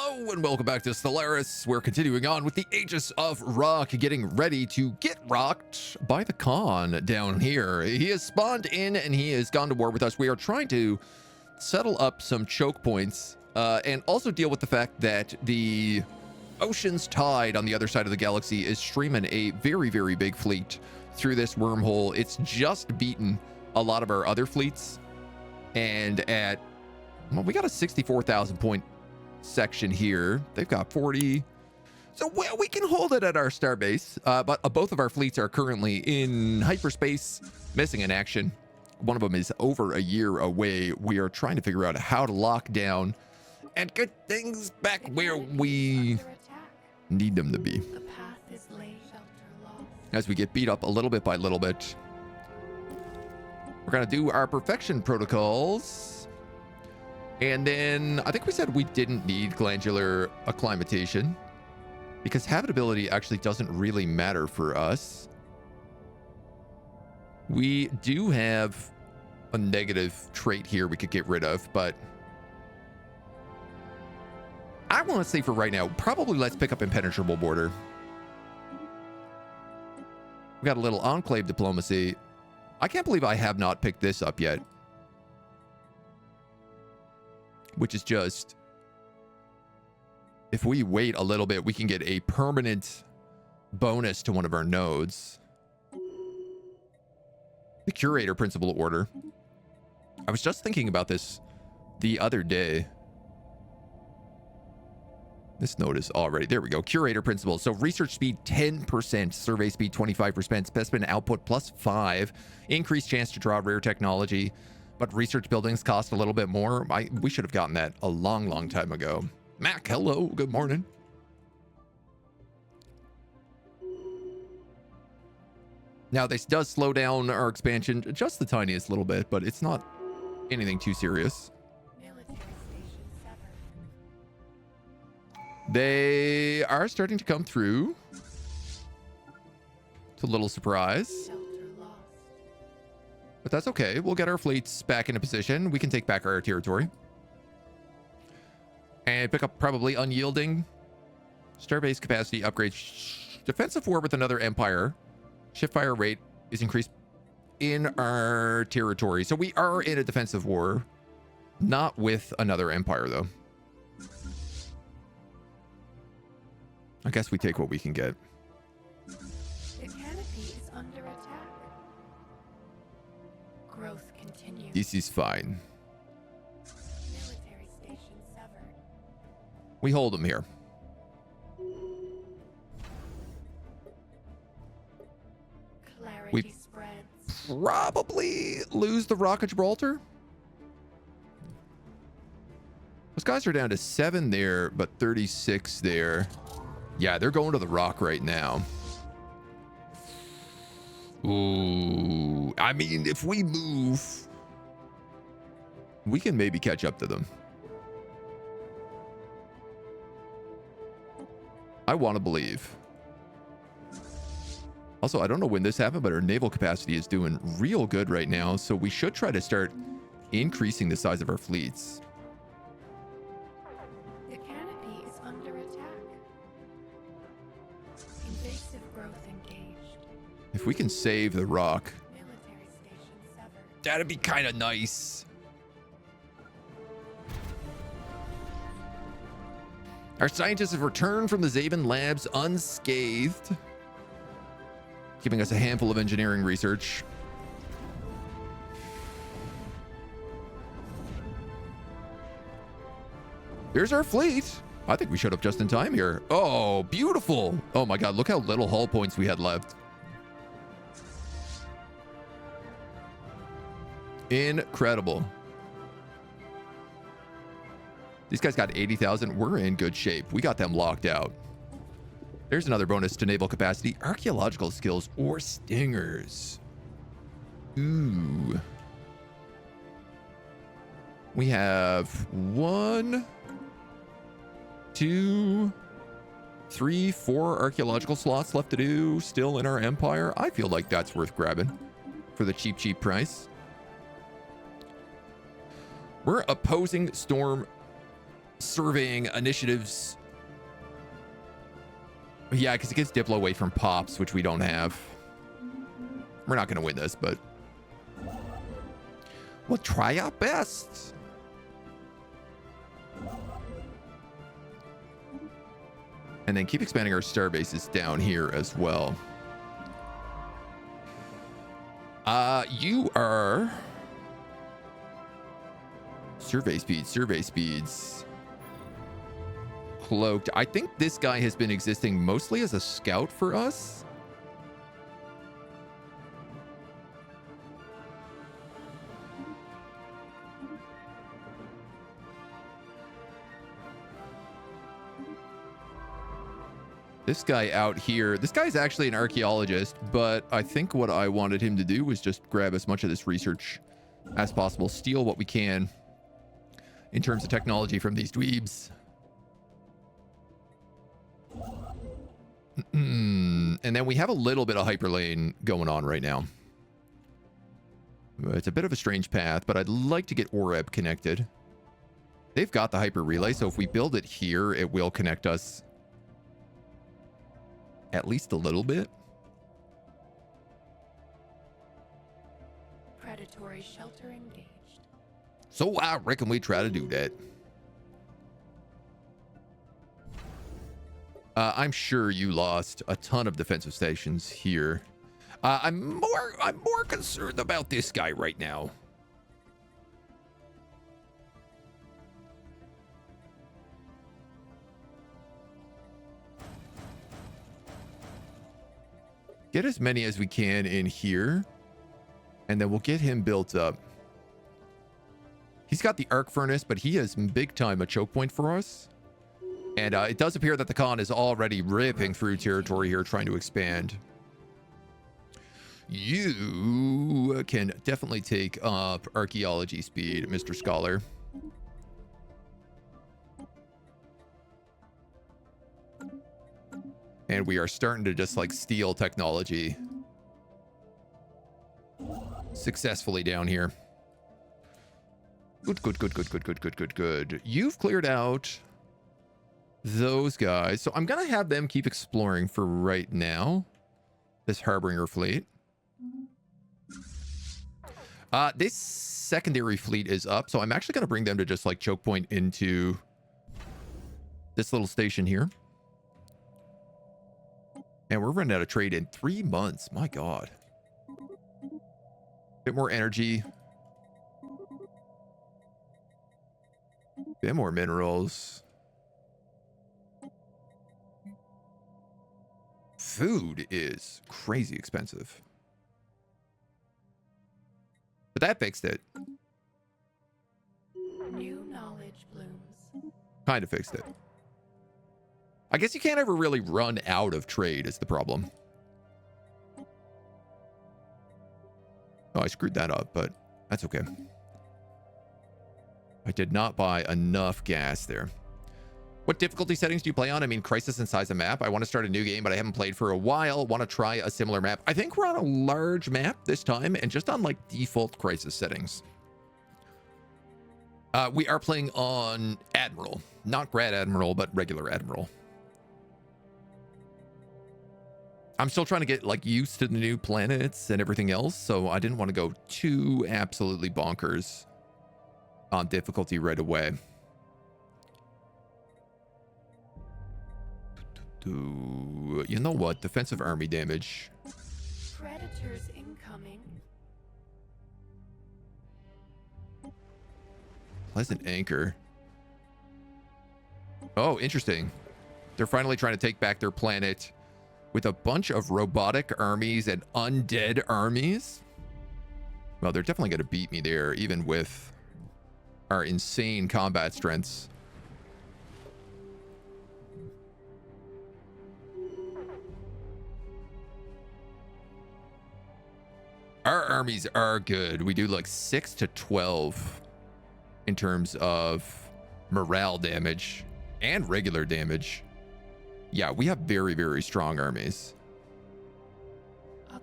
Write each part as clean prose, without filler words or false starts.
Hello and welcome back to Stellaris. We're continuing on with the Aegis of Rock, getting ready to get rocked by the Khan down here. He has spawned in and he has gone to war with us. We are trying to settle up some choke points and also deal with the fact that the Ocean's Tide on the other side of the galaxy is streaming a very, very big fleet through this wormhole. It's just beaten a lot of our other fleets, and at, well, we got a 64,000 point section here. They've got 40, so we can hold it at our starbase, but both of our fleets are currently in hyperspace, missing in action. One of them is over a year away. We are trying to figure out how to lock down and get things back where we need them to be as we get beat up a little bit by little bit. We're gonna do our perfection protocols. And then I think we said we didn't need glandular acclimatization because habitability actually doesn't really matter for us. We do have a negative trait here we could get rid of, but I want to say for right now, probably let's pick up impenetrable border. We got a little enclave diplomacy. I can't believe I have not picked this up yet, which is just, if we wait a little bit, we can get a permanent bonus to one of our nodes. The curator principal order. I was just thinking about this the other day. This node is already, there we go. Curator principle. So research speed 10%, survey speed 25%, specimen output +5, increased chance to draw rare technology. But research buildings cost a little bit more. We should have gotten that a long, long time ago. Mac, hello, good morning. Now, this does slow down our expansion just the tiniest little bit, but it's not anything too serious. They are starting to come through. It's a little surprise, but that's okay. We'll get our fleets back into position. We can take back our territory and pick up probably unyielding starbase capacity upgrades. Defensive war with another empire. Ship fire rate is increased in our territory. So we are in a defensive war, not with another empire though. I guess we take what we can get. The canopy is under attack. Growth continues. This is fine. Military station severed. We hold them here. Clarity spreads. Probably lose the Rock of Gibraltar. Those guys are down to 7 there, but 36 there. Yeah, they're going to the Rock right now. Ooh, I mean, if we move, we can maybe catch up to them. I want to believe. Also, I don't know when this happened, but our naval capacity is doing real good right now, so we should try to start increasing the size of our fleets. The canopy is under attack. Invasive growth engaged. If we can save the Rock, Military station severed. that'd be kind of nice. Our scientists have returned from the Zaven labs unscathed, giving us a handful of engineering research. Here's our fleet. I think we showed up just in time here. Oh, beautiful. Oh my God, look how little hull points we had left. Incredible. These guys got 80,000. We're in good shape. We got them locked out. There's another bonus to naval capacity, archaeological skills, or stingers. Ooh. We have 1, 2, 3, 4 archaeological slots left to do still in our empire. I feel like that's worth grabbing for the cheap, cheap price. We're opposing storm surveying initiatives. Yeah, because it gets Diplo away from Pops, which we don't have. We're not going to win this, but we'll try our best. And then keep expanding our star bases down here as well. You are survey speeds. Cloaked. I think this guy has been existing mostly as a scout for us. This guy out here, this guy's actually an archaeologist, but I think what I wanted him to do was just grab as much of this research as possible, steal what we can in terms of technology from these dweebs. And then we have a little bit of hyperlane going on right now. It's a bit of a strange path, but I'd like to get Oreb connected. They've got the hyper relay, so if we build it here, it will connect us at least a little bit. Predatory shelter engaged. So I reckon we try to do that. I'm sure you lost a ton of defensive stations here. I'm more concerned about this guy right now. Get as many as we can in here, and then we'll get him built up. He's got the arc furnace, but he is big time a choke point for us. And it does appear that the Khan is already ripping through territory here, trying to expand. You can definitely take up archaeology speed, Mr. Scholar. And we are starting to just like steal technology successfully down here. Good. You've cleared out those guys. So I'm going to have them keep exploring for right now. This Harbinger fleet. This secondary fleet is up. So I'm actually going to bring them to just like choke point into this little station here. And we're running out of trade in 3 months. My God. Bit more energy. Bit more minerals. Food is crazy expensive. But that fixed it. New knowledge blooms. Kind of fixed it. I guess you can't ever really run out of trade is the problem. Oh, I screwed that up, but that's okay. I did not buy enough gas there. What difficulty settings do you play on? I mean, crisis and size of map. I want to start a new game, but I haven't played for a while. Want to try a similar map. I think we're on a large map this time and just on like default crisis settings. We are playing on Admiral, not Grad Admiral, but regular Admiral. I'm still trying to get like used to the new planets and everything else, so I didn't want to go too absolutely bonkers on difficulty right away. You know what? Defensive army damage. Predators incoming. Pleasant Anchor. Oh, interesting. They're finally trying to take back their planet with a bunch of robotic armies and undead armies. Well, they're definitely going to beat me there, even with our insane combat strengths. Our armies are good. We do like 6 to 12 in terms of morale damage and regular damage. Yeah, we have very, very strong armies. A path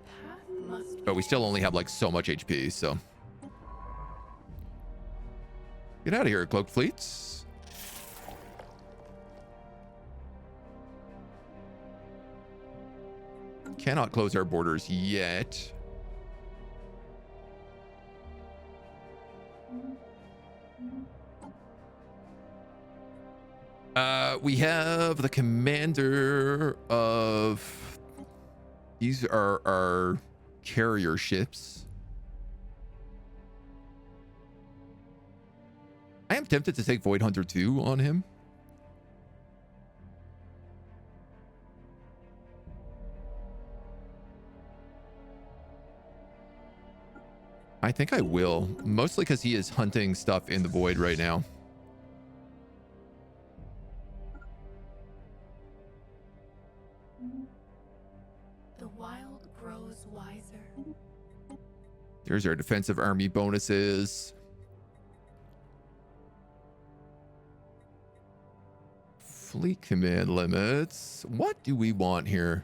must But we still only have like so much HP, so. Get out of here, cloaked fleets. Cannot close our borders yet. We have the commander of... These are our carrier ships. I am tempted to take Void Hunter 2 on him. I think I will, mostly because he is hunting stuff in the void right now. The wild grows wiser. There's our defensive army bonuses. Fleet command limits. What do we want here?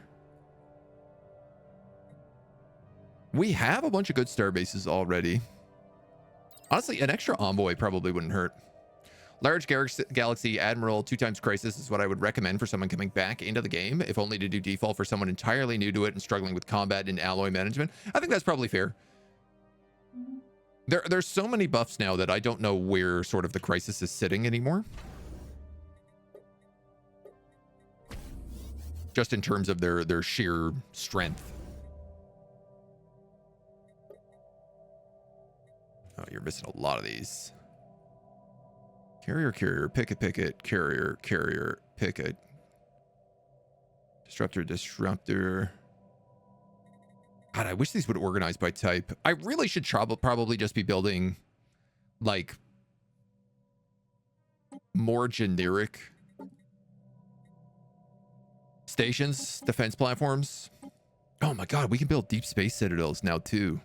We have a bunch of good star bases already. Honestly, an extra envoy probably wouldn't hurt. Large galaxy admiral 2x crisis is what I would recommend for someone coming back into the game, if only to do default for someone entirely new to it and struggling with combat and alloy management. I think that's probably fair. There's so many buffs now that I don't know where sort of the crisis is sitting anymore. Just in terms of their sheer strength. Oh, you're missing a lot of these. Carrier, carrier, picket, picket, carrier, carrier, picket. Disruptor, disruptor. God, I wish these would organize by type. I really should probably just be building, like, more generic stations, defense platforms. Oh my God, we can build deep space citadels now too.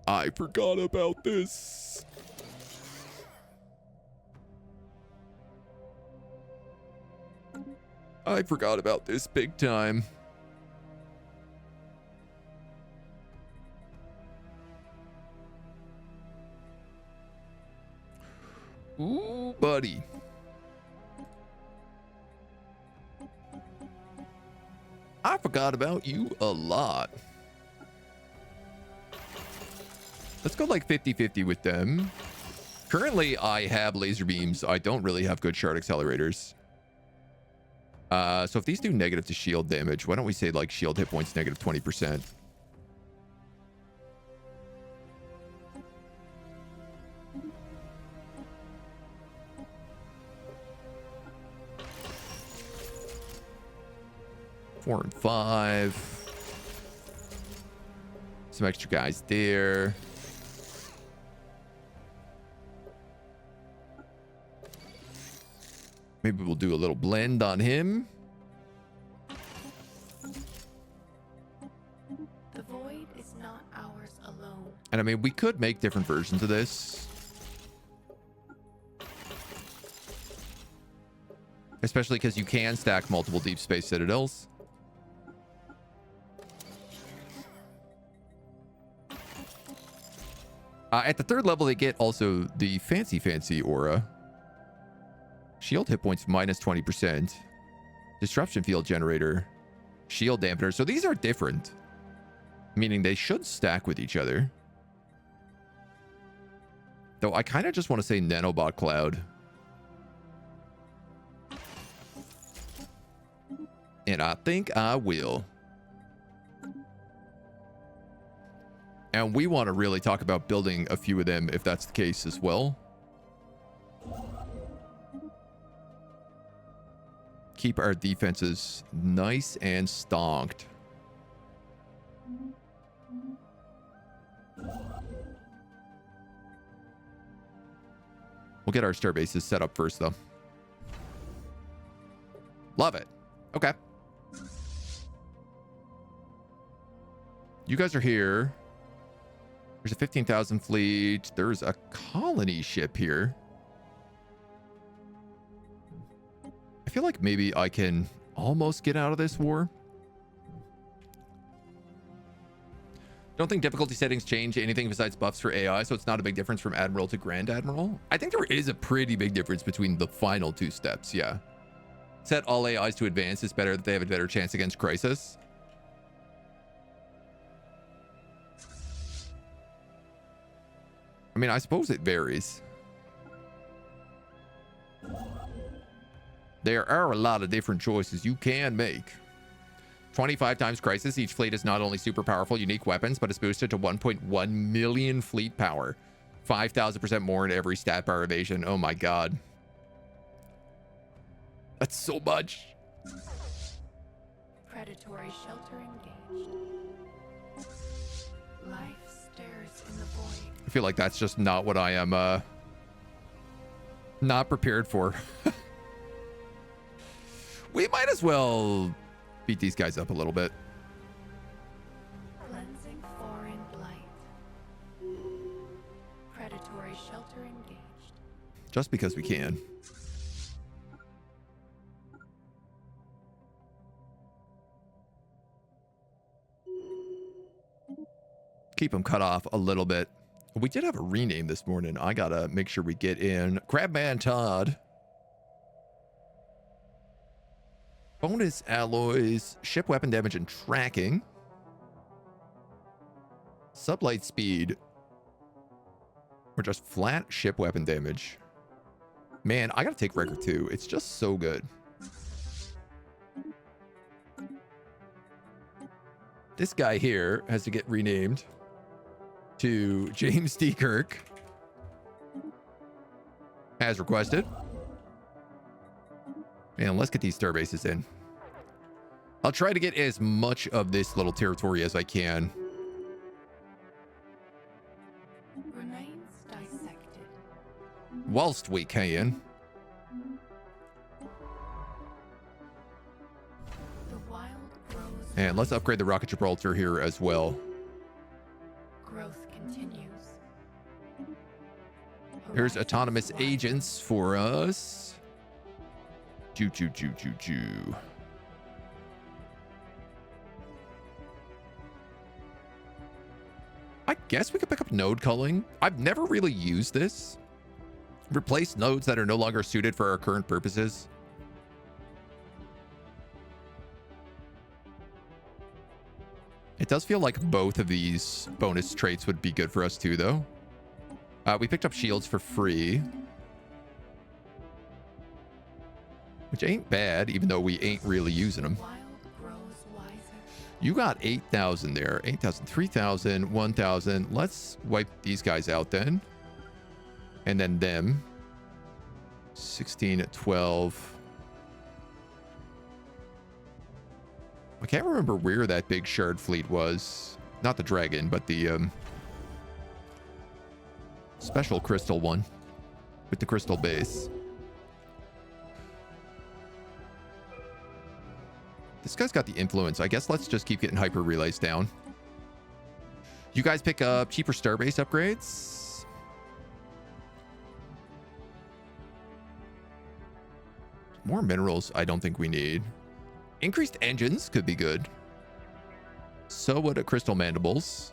I forgot about this. I forgot about this big time. Ooh, buddy. I forgot about you a lot. Let's go like 50-50 with them. Currently, I have laser beams. I don't really have good shard accelerators. So if these do negative to shield damage, why don't we say like shield hit points negative 20%? Four and 5. Some extra guys there. Maybe we'll do a little blend on him. The void is not ours alone. And I mean, we could make different versions of this. Especially because you can stack multiple deep space citadels. At the 3rd level, they get also the fancy aura. Shield hit points minus 20%. Disruption field generator. Shield dampener. So these are different. Meaning they should stack with each other. Though I kind of just want to say nanobot cloud. And I think I will. And we want to really talk about building a few of them if that's the case as well. Keep our defenses nice and stonked. We'll get our star bases set up first, though. Love it. Okay. You guys are here. There's a 15,000 fleet. There's a colony ship here. I feel like maybe I can almost get out of this war. Don't think difficulty settings change anything besides buffs for AI, so it's not a big difference from Admiral to Grand Admiral. I think there is a pretty big difference between the final 2 steps, yeah. Set all AIs to advance is better, that they have a better chance against crisis. I mean, I suppose it varies. There are a lot of different choices you can make. 25 times crisis. Each fleet is not only super powerful, unique weapons, but it's boosted to 1.1 million fleet power. 5,000% more in every stat bar evasion. Oh my god. That's so much. Predatory shelter engaged. Life stares in the void. I feel like that's just not what I am not prepared for. We might as well beat these guys up a little bit. Cleansing foreign blight. Predatory shelter engaged. Just because we can. Keep them cut off a little bit. We did have a rename this morning. I gotta make sure we get in. Crabman Todd. Bonus alloys, ship weapon damage and tracking. Sublight speed. Or just flat ship weapon damage. Man, I gotta take record 2. It's just so good. This guy here has to get renamed to James D. Kirk, as requested. And let's get these star bases in. I'll try to get as much of this little territory as I can. Remains dissected. Whilst we can. The wild grows. And let's upgrade the rocket Gibraltar here as well. Growth continues. Here's Horizons autonomous widen. agents for us. Choo. I guess we could pick up node culling. I've never really used this. Replace nodes that are no longer suited for our current purposes. It does feel like both of these bonus traits would be good for us too, though. We picked up shields for free. Which ain't bad, even though we ain't really using them. Wild grows wiser. You got 8,000 there. 8,000, 3,000, 1,000. Let's wipe these guys out then. And then them. 16, 12. I can't remember where that big shard fleet was. Not the dragon, but the special crystal one with the crystal base. This guy's got the influence. I guess let's just keep getting hyper relays down. You guys pick up cheaper starbase upgrades. More minerals I don't think we need. Increased engines could be good. So would a crystal mandibles.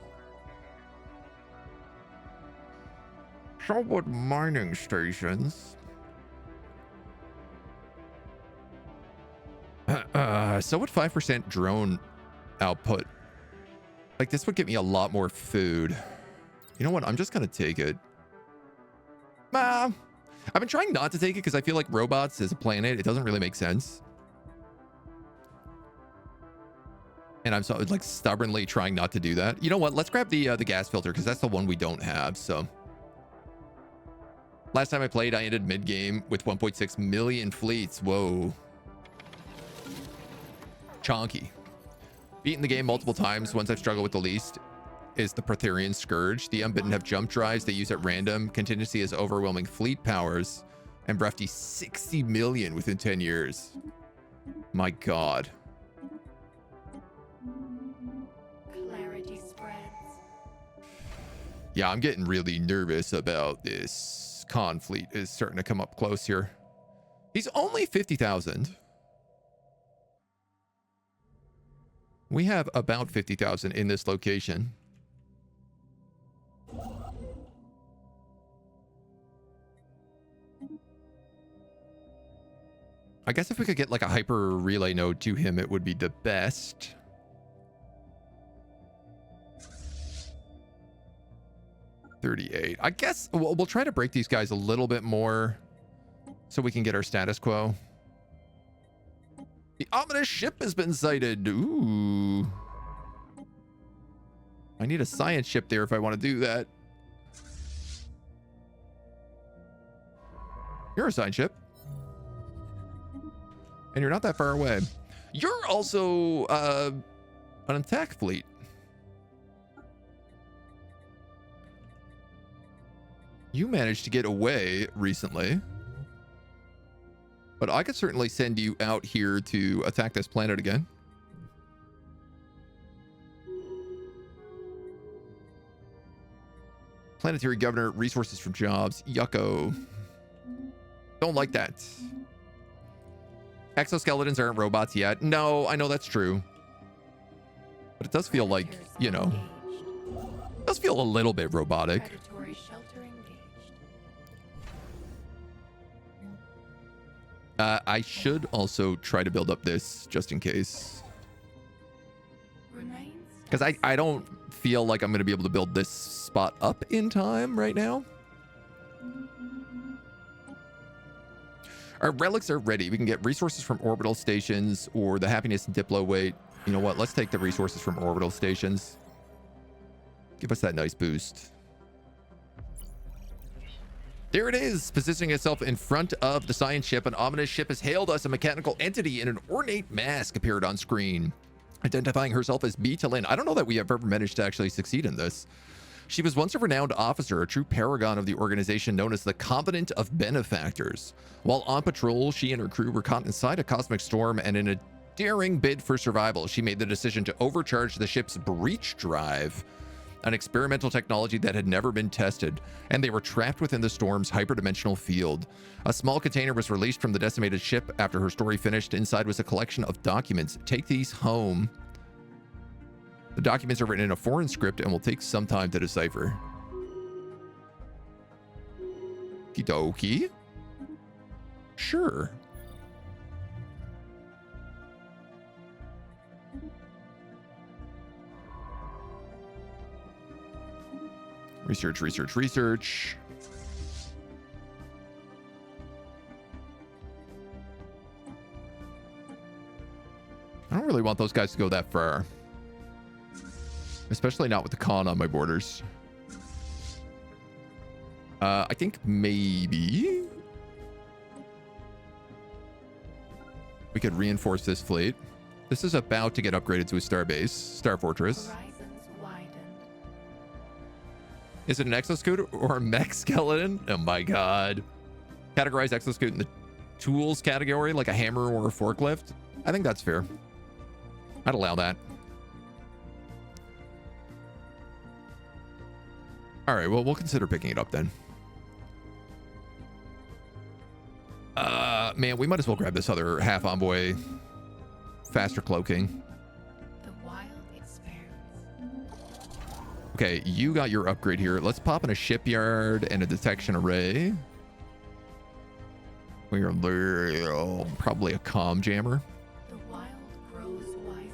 So would mining stations. So would 5% drone output. Like, this would get me a lot more food. You know what? I'm just gonna take it. I've been trying not to take it because I feel like robots as a planet, it doesn't really make sense. And I'm so like stubbornly trying not to do that. You know what? Let's grab the gas filter because that's the one we don't have. So last time I played, I ended mid-game with 1.6 million fleets. Whoa. Chonky. Beaten the game multiple times. Ones I've struggled with the least is the Protherian Scourge. The Unbidden have jump drives they use at random. Contingency has overwhelming fleet powers. And Brefty 60 million within 10 years. My god. Clarity spreads. Yeah, I'm getting really nervous about this. Khan fleet is starting to come up close here. He's only 50,000. We have about 50,000 in this location. I guess if we could get like a hyper relay node to him, it would be the best. $38. I guess we'll try to break these guys a little bit more so we can get our status quo. The ominous ship has been sighted. Ooh. I need a science ship there if I want to do that. You're a science ship. And you're not that far away. You're also an attack fleet. You managed to get away recently. But I could certainly send you out here to attack this planet again. Planetary governor, resources from jobs. Yucko. Don't like that. Exoskeletons aren't robots yet. No, I know that's true. But it does feel like, you know, it does feel a little bit robotic. Predatory shelter engaged. I should also try to build up this just in case. Remains. Because I don't feel like I'm going to be able to build this spot up in time right now. Our relics are ready. We can get resources from orbital stations or the happiness and diplo weight. You know what? Let's take the resources from orbital stations. Give us that nice boost. There it is, positioning itself in front of the science ship. An ominous ship has hailed us. A mechanical entity in an ornate mask appeared on screen, identifying herself as B. Lin. I don't know that we have ever managed to actually succeed in this. She was once a renowned officer, a true paragon of the organization known as the Covenant of Benefactors. While on patrol, she and her crew were caught inside a cosmic storm, and in a daring bid for survival, she made the decision to overcharge the ship's breach drive, an experimental technology that had never been tested, and they were trapped within the storm's hyperdimensional field. A small container was released from the decimated ship after her story finished. Inside was a collection of documents. Take these home. The documents are written in a foreign script and will take some time to decipher. Kidoki? Sure. Research, research, research. I don't really want those guys to go that far. Especially not with the con on my borders. I think maybe we could reinforce this fleet. This is about to get upgraded to a star base, star fortress. Horizons widened. Is it an exoskeleton or a mech skeleton? Oh my god. Categorize exoskeleton in the tools category, like a hammer or a forklift. I think that's fair. I'd allow that. All right, well, we'll consider picking it up then. Man, we might as well grab this other half envoy. Faster cloaking. The wild expands. Okay, you got your upgrade here. Let's pop in a shipyard and a detection array. We are probably a comm jammer. The wild grows wiser.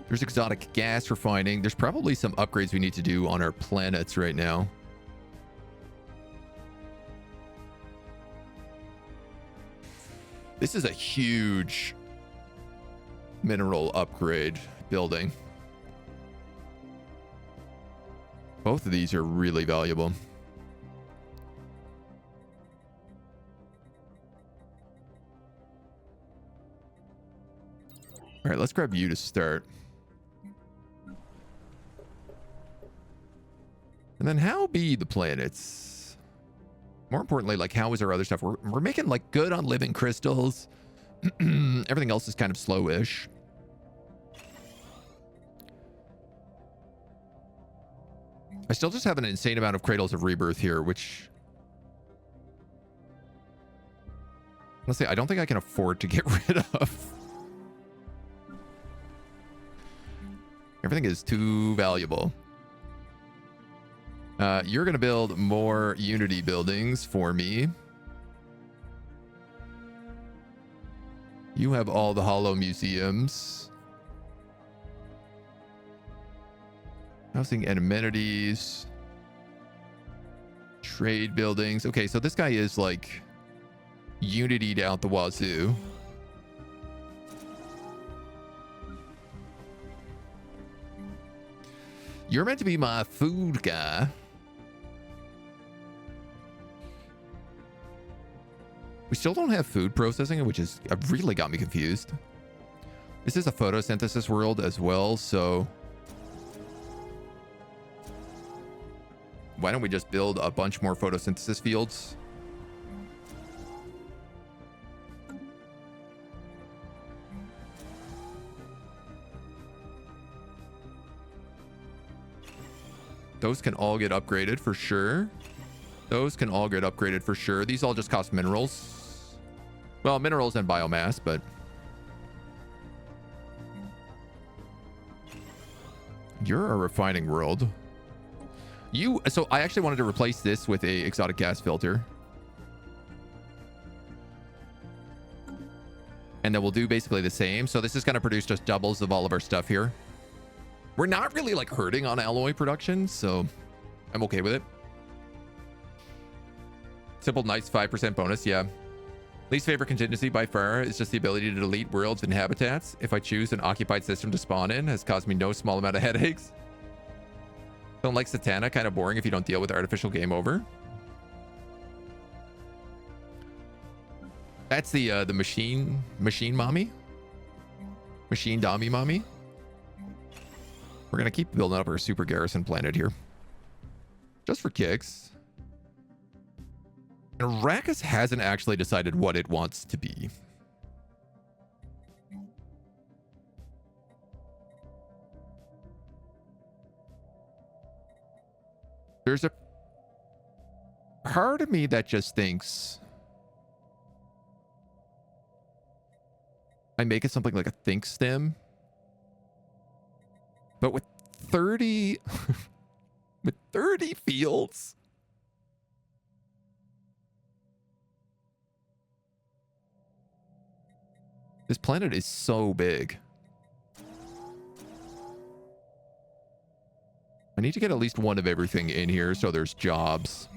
There's exotic gas refining. There's probably some upgrades we need to do on our planets right now. This is a huge mineral upgrade building. Both of these are really valuable. All right, let's grab you to start. And then how be the planets? More importantly, like, how is our other stuff? We're making like good on living crystals. Everything else is kind of slowish. I still just have an insane amount of cradles of rebirth here, which honestly, I don't think I can afford to get rid of. Everything is too valuable. You're going to build more Unity buildings for me. You have all the hollow museums. Housing and amenities. Trade buildings. Okay, so this guy is like unitied out the wazoo. You're meant to be my food guy. We still don't have food processing, which is really got me confused. This is a photosynthesis world as well, so why don't we just build a bunch more photosynthesis fields? Those can all get upgraded for sure. Those can all get upgraded for sure. These all just cost minerals. Well, minerals and biomass, but you're a refining world. So I actually wanted to replace this with a exotic gas filter. And then we'll do basically the same. So this is going to produce just doubles of all of our stuff here. We're not really like hurting on alloy production, so I'm okay with it. Simple, nice 5% bonus, yeah. Least favorite contingency by far is just the ability to delete worlds and habitats. If I choose an occupied system to spawn in, has caused me no small amount of headaches. Don't like Satana, kind of boring if you don't deal with artificial game over. That's the machine mommy. Machine dummy mommy. We're gonna keep building up our super garrison planet here. Just for kicks. And Arrakis hasn't actually decided what it wants to be. There's a part of me that just thinks I make it something like a think stem. But with 30 with 30 fields, this planet is so big. I need to get at least one of everything in here so there's jobs.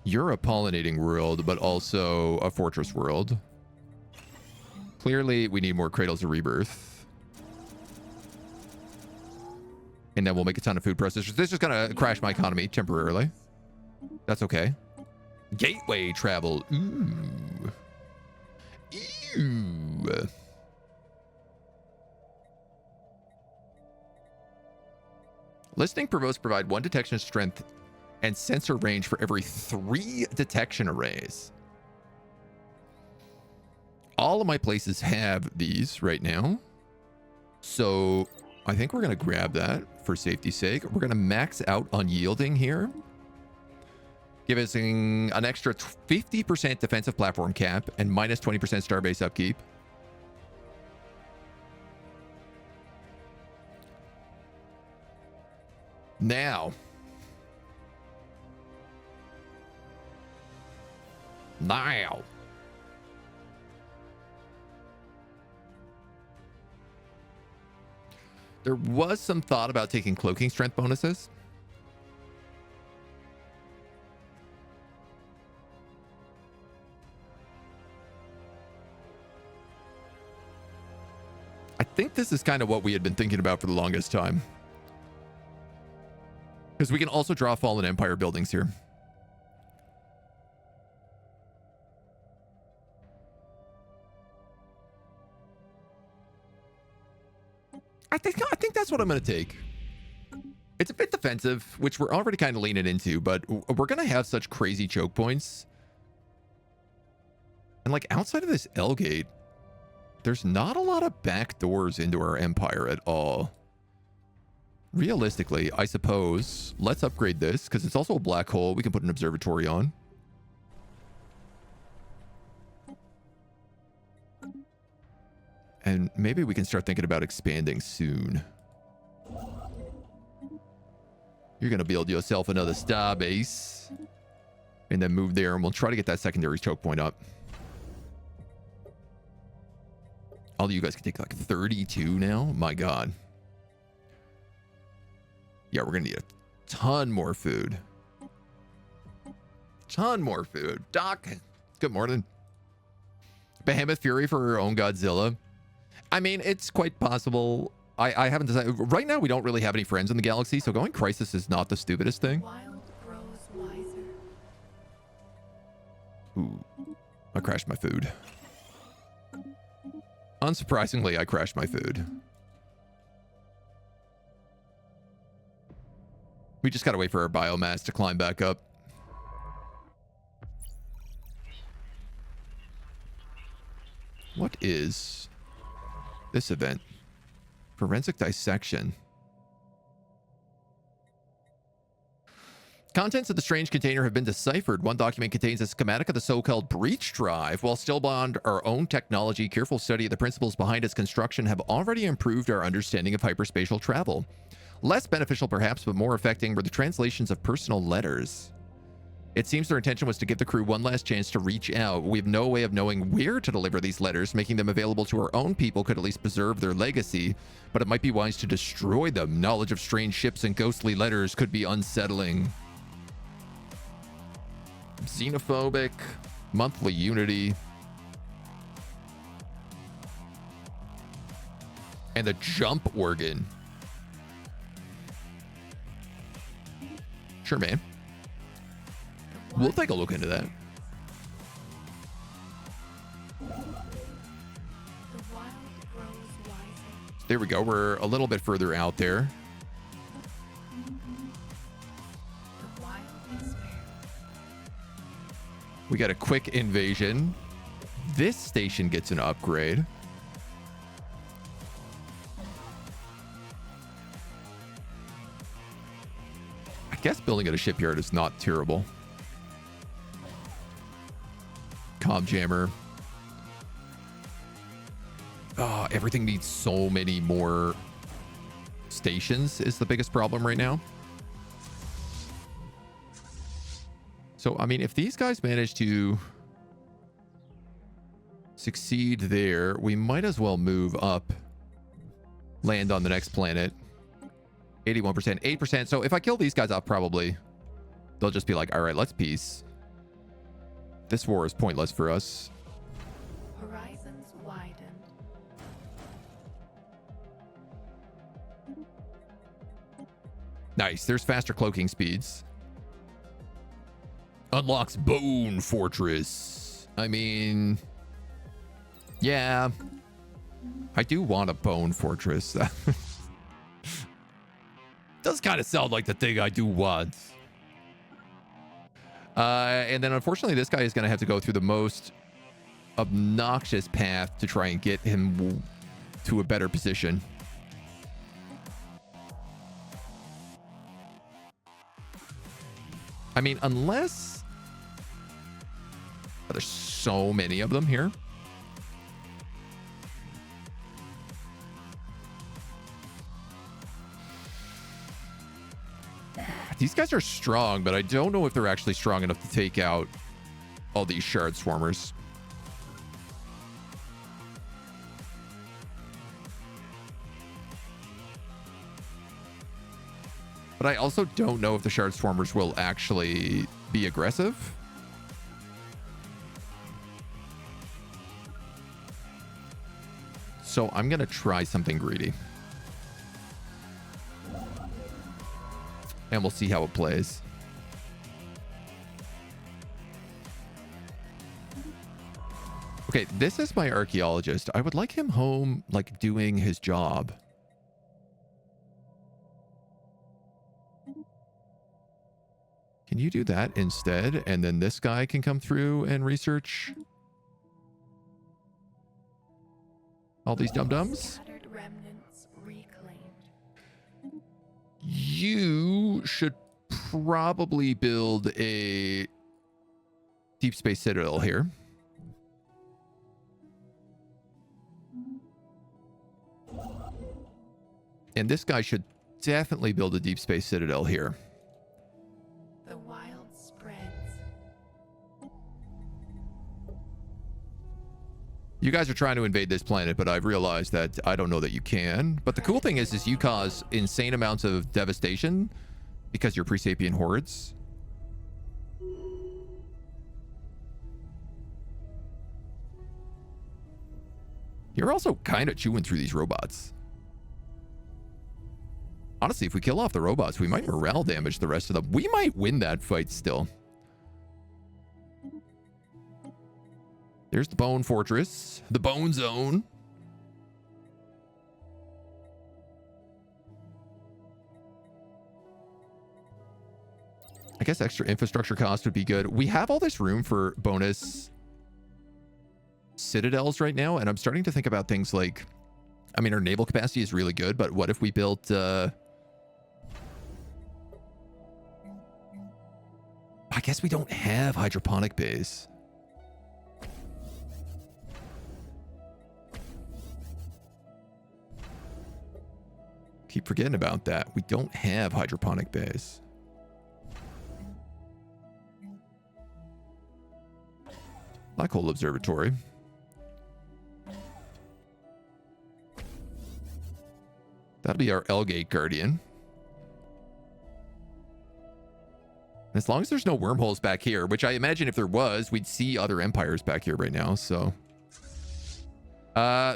You're a pollinating world, but also a fortress world. Clearly, we need more cradles of rebirth. And then we'll make a ton of food processors. This is going to crash my economy temporarily. That's okay. Gateway travel. Ooh. Ew. Listening provokes provide 1 detection strength and sensor range for every 3 detection arrays. All of my places have these right now. So I think we're going to grab that for safety's sake. We're going to max out on yielding here. Give us an extra 50% defensive platform cap and minus 20% starbase upkeep. Now. There was some thought about taking cloaking strength bonuses. I think this is kind of what we had been thinking about for the longest time. Because we can also draw Fallen Empire buildings here. I think that's what I'm going to take. It's a bit defensive, which we're already kind of leaning into, but we're going to have such crazy choke points. And like outside of this L gate, there's not a lot of back doors into our empire at all. Realistically, I suppose, let's upgrade this because it's also a black hole. We can put an observatory on. And maybe we can start thinking about expanding soon. You're going to build yourself another star base. And then move there, and we'll try to get that secondary choke point up. All of you guys can take like 32 now. My God. Yeah, we're going to need a ton more food. Ton more food. Doc, good morning. Behemoth Fury for her own Godzilla. I mean, it's quite possible. I haven't decided. Right now, we don't really have any friends in the galaxy, so going Crisis is not the stupidest thing. Wild grows wiser. Ooh, I crashed my food. Unsurprisingly, I crashed my food. We just gotta wait for our biomass to climb back up. What is this event? Forensic dissection. Contents of the strange container have been deciphered. One document contains a schematic of the so-called breach drive. While still beyond our own technology, careful study of the principles behind its construction have already improved our understanding of hyperspatial travel. Less beneficial perhaps, but more affecting were the translations of personal letters. It seems their intention was to give the crew one last chance to reach out. We have no way of knowing where to deliver these letters. Making them available to our own people could at least preserve their legacy, but it might be wise to destroy them. Knowledge of strange ships and ghostly letters could be unsettling. Xenophobic, monthly unity, and the jump organ. Sure, man. We'll take a look into that. The wild grows wiser. There we go. We're a little bit further out there. The wild is fair. We got a quick invasion. This station gets an upgrade. I guess building at a shipyard is not terrible. Comm jammer. Oh, everything needs so many more stations is the biggest problem right now. So, I mean, if these guys manage to succeed there, we might as well move up, land on the next planet. 81%, 8%. So if I kill these guys off, probably they'll just be like, all right, let's peace. This war is pointless for us. Horizons widen. Nice. There's faster cloaking speeds. Unlocks Bone Fortress. I mean, yeah, I do want a Bone Fortress. Does kind of sound like the thing I do want. And then unfortunately, this guy is going to have to go through the most obnoxious path to try and get him to a better position. I mean, unless there's so many of them here. These guys are strong, but I don't know if they're actually strong enough to take out all these shard swarmers. But I also don't know if the shard swarmers will actually be aggressive. So I'm going to try something greedy. And we'll see how it plays. Okay, this is my archaeologist. I would like him home, like, doing his job. Can you do that instead? And then this guy can come through and research all these dum-dums? Scattered remnants reclaimed. You should probably build a deep space citadel here. And this guy should definitely build a deep space citadel here. You guys are trying to invade this planet, but I've realized that I don't know that you can. But the cool thing is you cause insane amounts of devastation because you're pre-sapient hordes. You're also kind of chewing through these robots. Honestly, if we kill off the robots, we might morale damage the rest of them. We might win that fight still. There's the Bone Fortress, the Bone Zone. I guess extra infrastructure cost would be good. We have all this room for bonus citadels right now, and I'm starting to think about things like, I mean, our naval capacity is really good, but what if we built I guess we don't have hydroponic bays. Keep forgetting about that. We don't have hydroponic bays. Black hole observatory. That'll be our L-Gate Guardian. As long as there's no wormholes back here, which I imagine if there was, we'd see other empires back here right now, so.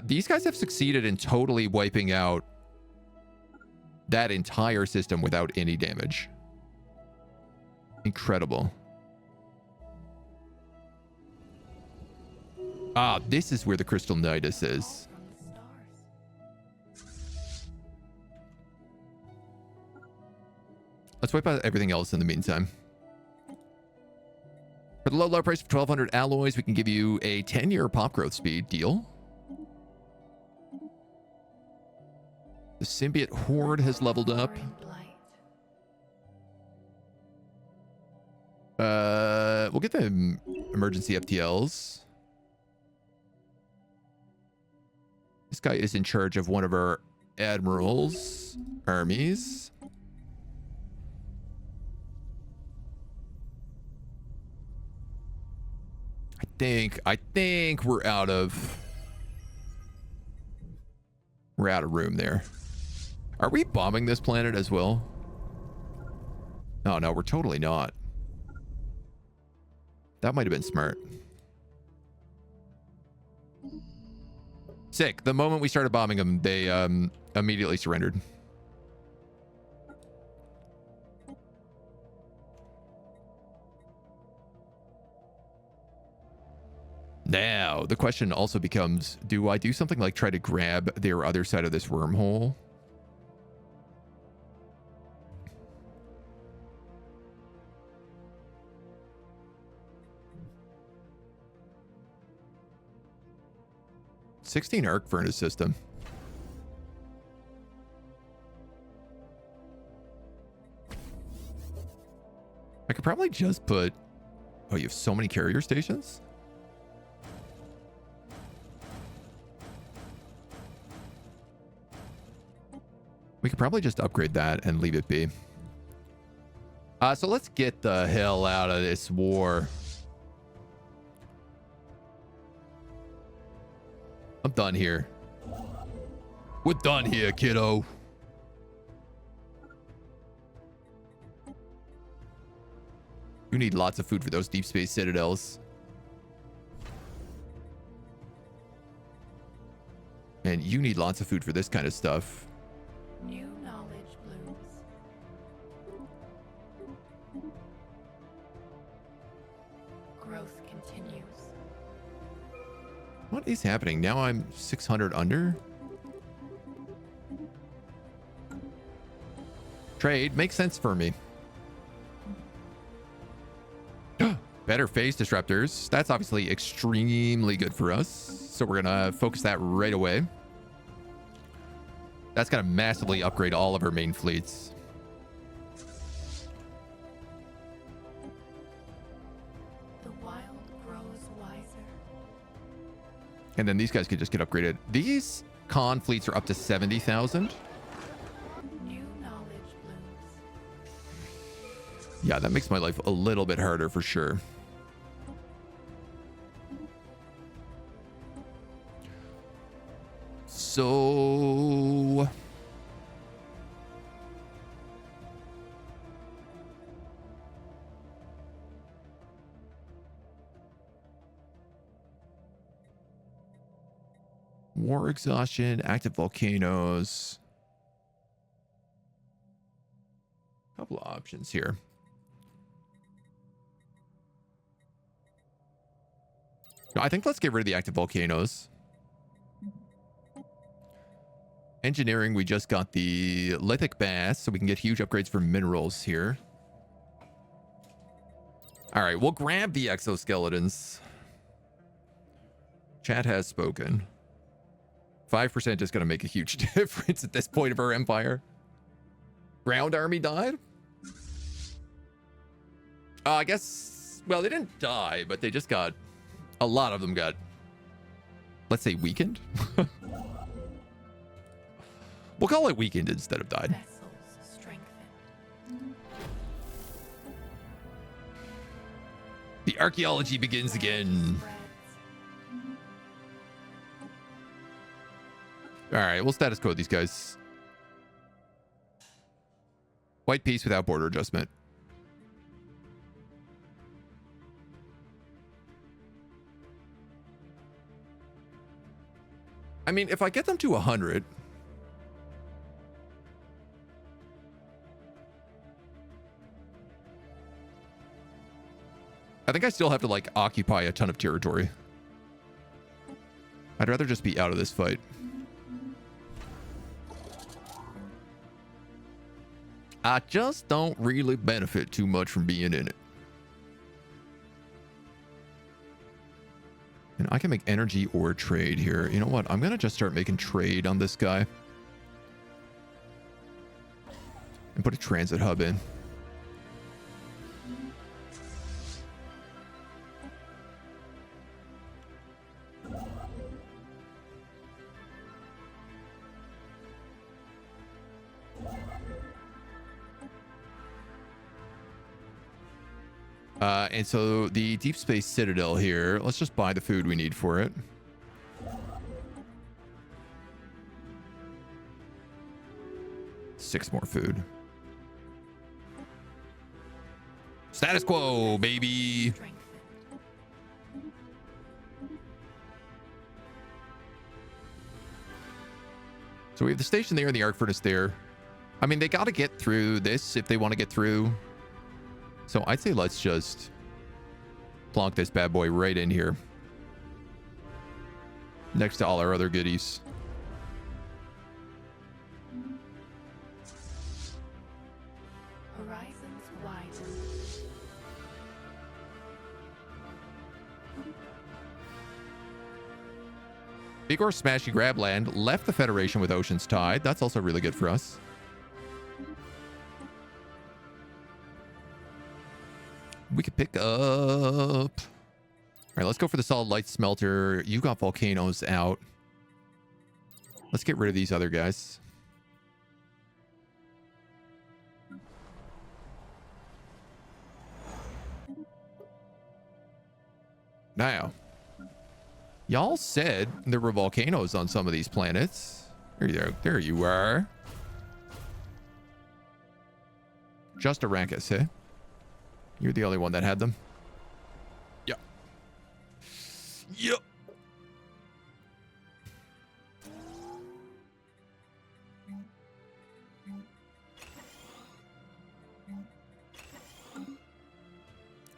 These guys have succeeded in totally wiping out that entire system without any damage. Incredible. Ah, this is where the Crystal Nidus is. Let's wipe out everything else in the meantime. For the low price of 1,200 alloys, we can give you a 10-year pop growth speed deal. The Symbiote Horde has leveled up. We'll get the emergency FTLs. This guy is in charge of one of our admirals' armies. I think we're out of room there. Are we bombing this planet as well? No, we're totally not. That might have been smart. Sick. The moment we started bombing them, they immediately surrendered. Now, the question also becomes, do I do something like try to grab their other side of this wormhole? $16 arc furnace system. I could probably just put... Oh, you have so many carrier stations? We could probably just upgrade that and leave it be. So let's get the hell out of this war. I'm done here. We're done here, kiddo. You need lots of food for those deep space citadels. And you need lots of food for this kind of stuff. New knowledge blooms. Growth continues. What is happening? Now I'm 600 under. Trade makes sense for me. Better phase disruptors. That's obviously extremely good for us. So we're going to focus that right away. That's going to massively upgrade all of our main fleets. The wild grows wiser. And then these guys could just get upgraded. These con fleets are up to 70,000. New knowledge blooms. Yeah, that makes my life a little bit harder for sure. So war exhaustion, active volcanoes. Couple of options here. No, I think let's get rid of the active volcanoes. Engineering, we just got the lithic bass, so we can get huge upgrades for minerals here. All right, we'll grab the exoskeletons. Chat has spoken. 5% is going to make a huge difference at this point of our empire. Ground army died? I guess, well, they didn't die, but they just got, a lot of them got, let's say, weakened. We'll call it weakened instead of died. Vessels strengthened. The archaeology begins again. All right, we'll status code these guys. White peace without border adjustment. I mean, if I get them to 100, I think I still have to, like, occupy a ton of territory. I'd rather just be out of this fight. I just don't really benefit too much from being in it. And I can make energy or trade here. You know what? I'm going to just start making trade on this guy. And put a transit hub in. And so the Deep Space Citadel here, let's just buy the food we need for it. Six more food. Status quo, baby. So we have the station there and the arc furnace there. I mean, they got to get through this if they want to get through. So I'd say let's just plonk this bad boy right in here. Next to all our other goodies. Horizons widen. Igor Smashy Grabland left the Federation with Ocean's Tide. That's also really good for us. We could pick up. All right, let's go for the solid light smelter. You got volcanoes out. Let's get rid of these other guys. Now, y'all said there were volcanoes on some of these planets. There you are. Just Arrakis, eh? You're the only one that had them. Yep. Yep.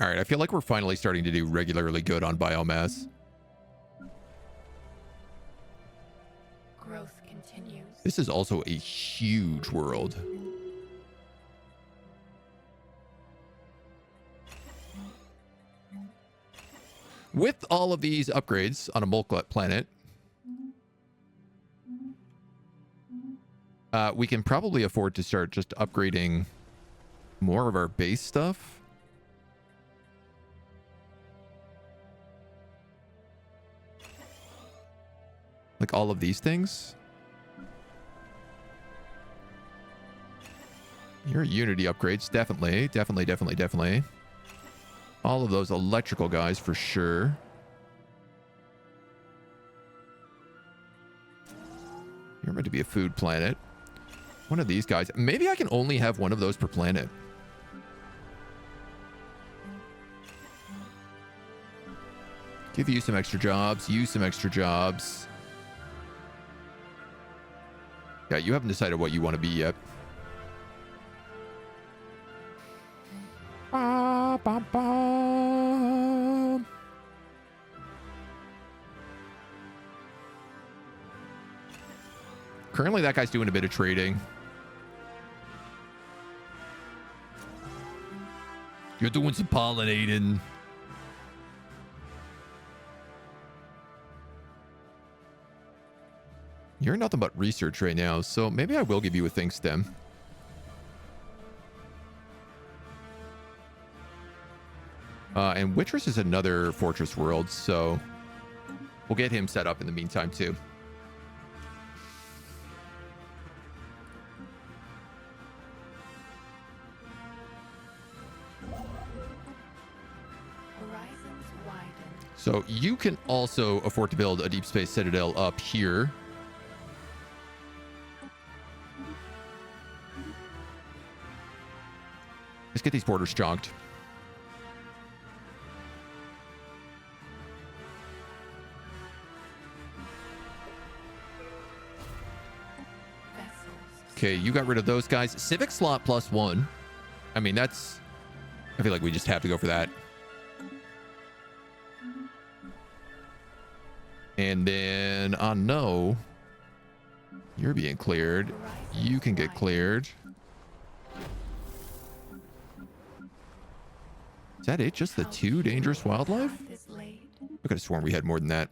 All right, I feel like we're finally starting to do regularly good on biomass. Growth continues. This is also a huge world. With all of these upgrades on a Molklet planet, we can probably afford to start just upgrading more of our base stuff. Like all of these things. Your Unity upgrades, definitely. All of those electrical guys for sure. Meant to be a food planet. One of these guys. Maybe I can only have one of those per planet. Give you some extra jobs. You some extra jobs. Yeah, you haven't decided what you want to be yet. Ba, ba, ba. Currently, that guy's doing a bit of trading. You're doing some pollinating. You're nothing but research right now, so maybe I will give you a think stem. And Wittress is another fortress world, so we'll get him set up in the meantime too. Horizons widen. So you can also afford to build a deep space citadel up here. Let's get these borders jogged. Okay, you got rid of those guys. Civic slot +1. I mean, that's... I feel like we just have to go for that. And then on no, you're being cleared. You can get cleared. Is that it? Just the 2 dangerous wildlife? I could have sworn we had more than that.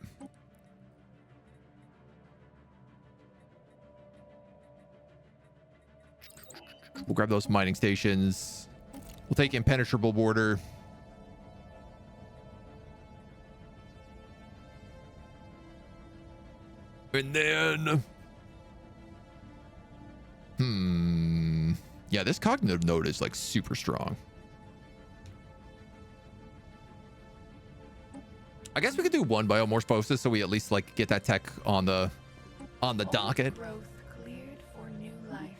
We'll grab those mining stations. We'll take impenetrable border. And then... Yeah, this cognitive node is like super strong. I guess we could do 1 biomorphosis so we at least like get that tech on the docket. Growth cleared for new life.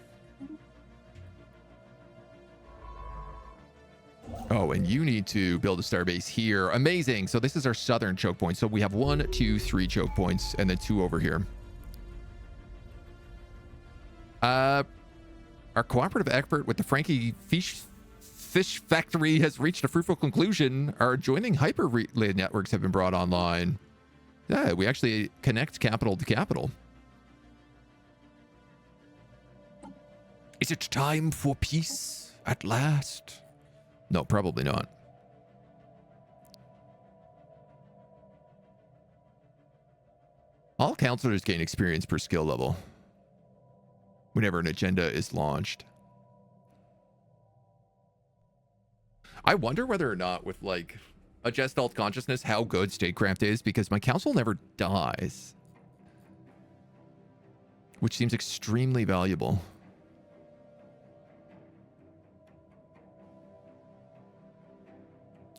Oh, and you need to build a starbase here. Amazing. So this is our southern choke point. So we have 1, 2, 3 choke points and then 2 over here. Our cooperative effort with the Frankie Fish Factory has reached a fruitful conclusion. Our adjoining hyper relay networks have been brought online. Yeah, we actually connect capital to capital. Is it time for peace at last? No, probably not. All counselors gain experience per skill level whenever an agenda is launched. I wonder whether or not with like a Gestalt consciousness how good statecraft is, because my council never dies, which seems extremely valuable.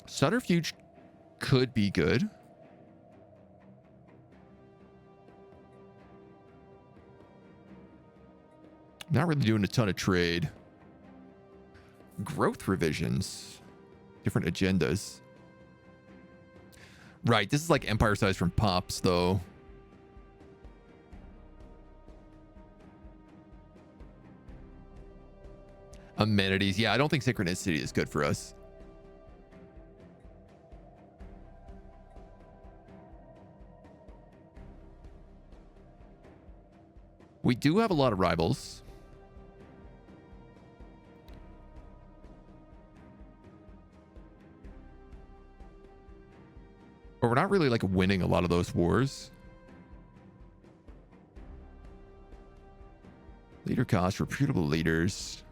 Subterfuge could be good. Not really doing a ton of trade. Growth revisions. Different agendas. Right, this is like empire size from Pops, though. Amenities. Yeah, I don't think synchronicity is good for us. We do have a lot of rivals. But we're not really like winning a lot of those wars. Leader cost, reputable leaders.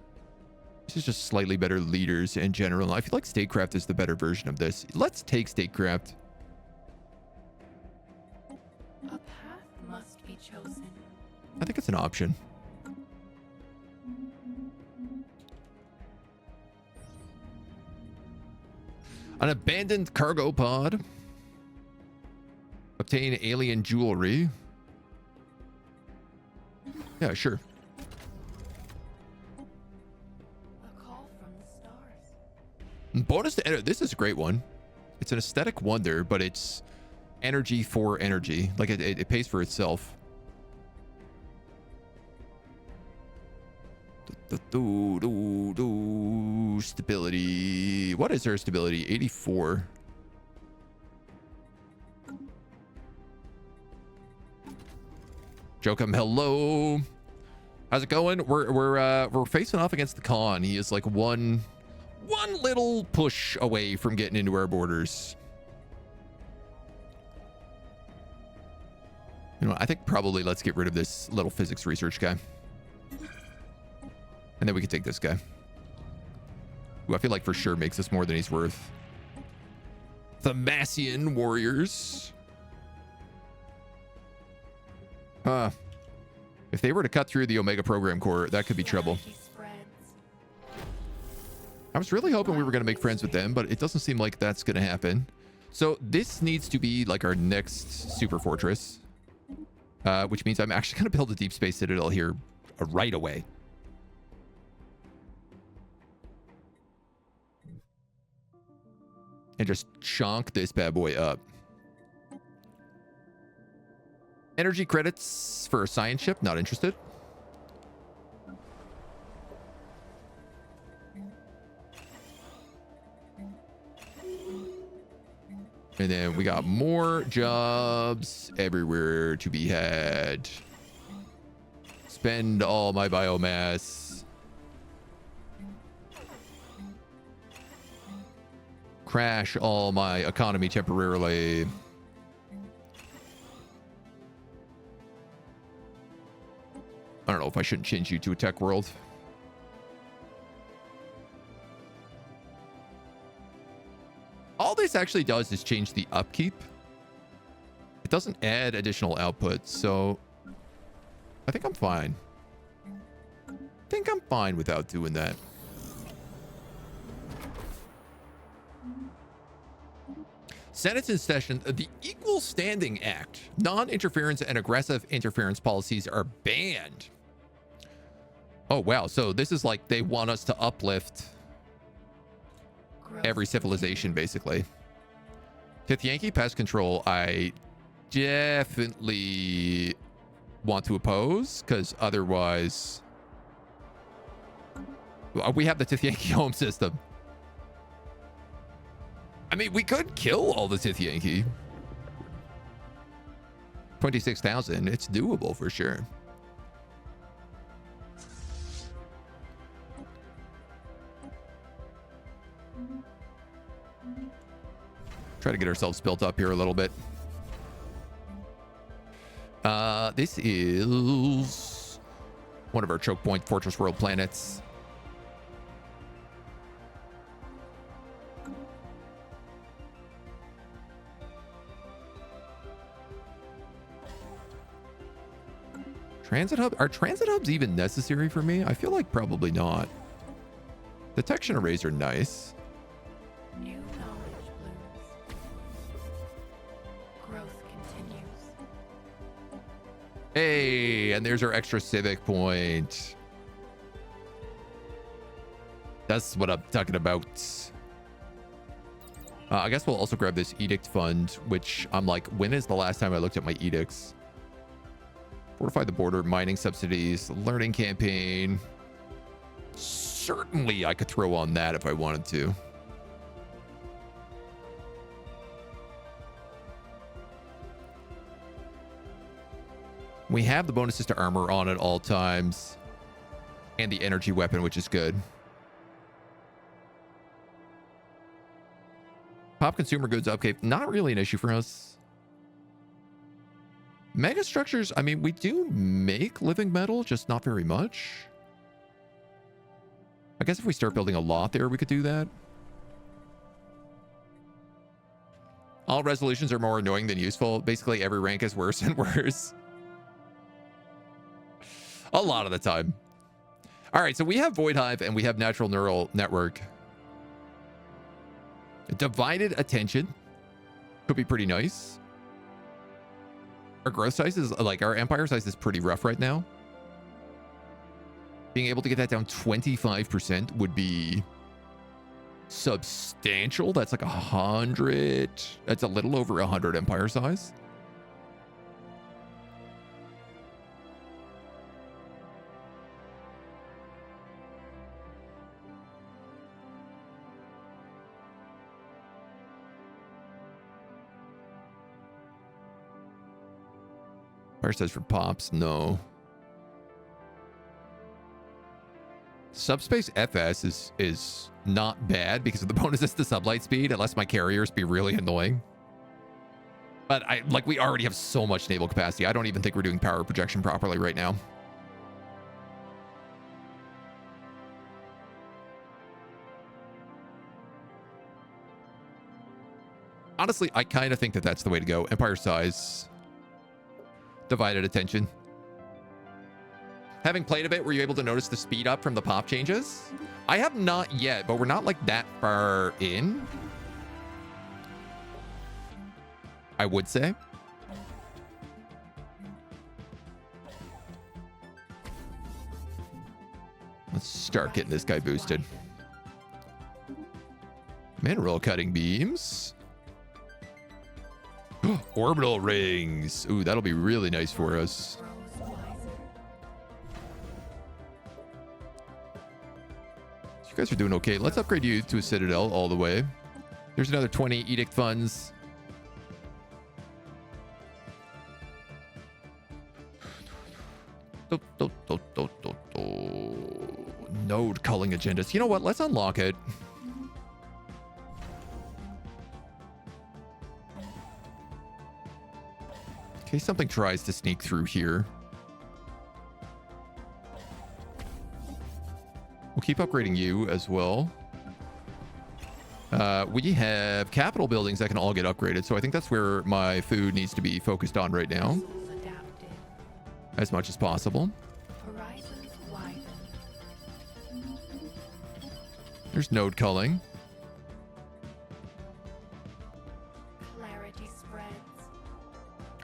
This is just slightly better leaders in general. I feel like statecraft is the better version of this. Let's take statecraft. A path must be chosen. I think it's an option. An abandoned cargo pod. Obtain alien jewelry. Yeah, sure. A call from the stars. Bonus to this is a great one. It's an aesthetic wonder, but it's energy for energy. Like it pays for itself. Stability. What is her stability? 84. Jokum, hello. How's it going? We're facing off against the Khan. He is like one little push away from getting into our borders. You know, I think probably let's get rid of this little physics research guy. And then we can take this guy, who I feel like for sure makes us more than he's worth. Themasian warriors. If they were to cut through the Omega program core, that could be trouble. I was really hoping we were going to make friends with them, but it doesn't seem like that's going to happen. So this needs to be like our next super fortress, which means I'm actually going to build a deep space citadel here right away. And just chonk this bad boy up. Energy credits for a science ship, not interested. And then we got more jobs everywhere to be had. Spend all my biomass. Crash all my economy temporarily. I don't know if I shouldn't change you to a tech world. All this actually does is change the upkeep. It doesn't add additional output, so I think I'm fine. I think I'm fine without doing that. Senate's in session. The Equal Standing Act. Non-interference and aggressive interference policies are banned. Oh, wow. So this is like they want us to uplift every civilization, basically. Tithyanki pest control, I definitely want to oppose, because otherwise we have the Tithyanki home system. I mean, we could kill all the Tithyanki. 26,000. It's doable for sure. Try to get ourselves built up here a little bit. This is one of our choke point Fortress World planets. Transit hub? Are transit hubs even necessary for me? I feel like probably not. Detection arrays are nice. New knowledge blooms. Growth continues. Hey, and there's our extra civic point. That's what I'm talking about. I guess we'll also grab this edict fund, which I'm like, when is the last time I looked at my edicts? Fortify the border, mining subsidies, learning campaign. Certainly I could throw on that if I wanted to. We have the bonuses to armor on at all times. And the energy weapon, which is good. Pop consumer goods upkeep, not really an issue for us. Mega structures, I mean, we do make living metal, just not very much. I guess if we start building a lot there, we could do that. All resolutions are more annoying than useful. Basically, every rank is worse and worse. A lot of the time. All right, so we have Void Hive and we have Natural Neural Network. Divided attention could be pretty nice. Our growth size is, like, our empire size is pretty rough right now. Being able to get that down 25% would be substantial. That's like 100. That's a little over 100 empire size. Empire size for pops, no. Subspace FS is not bad because of the bonuses to sublight speed, unless my carriers be really annoying. But we already have so much naval capacity. I don't even think we're doing power projection properly right now. Honestly, I kind of think that that's the way to go. Empire size, divided attention. Having played a bit, were you able to notice the speed up from the pop changes? I have not yet, but we're not like that far in, I would say. Let's start getting this guy boosted. Mineral cutting beams. Orbital rings. Ooh, that'll be really nice for us. You guys are doing okay. Let's upgrade you to a Citadel all the way. There's another 20 Edict funds. Node culling agendas. You know what? Let's unlock it. In case something tries to sneak through here. We'll keep upgrading you as well. We have capital buildings that can all get upgraded, so I think that's where my food needs to be focused on right now. As much as possible. There's node culling. Clarity spreads.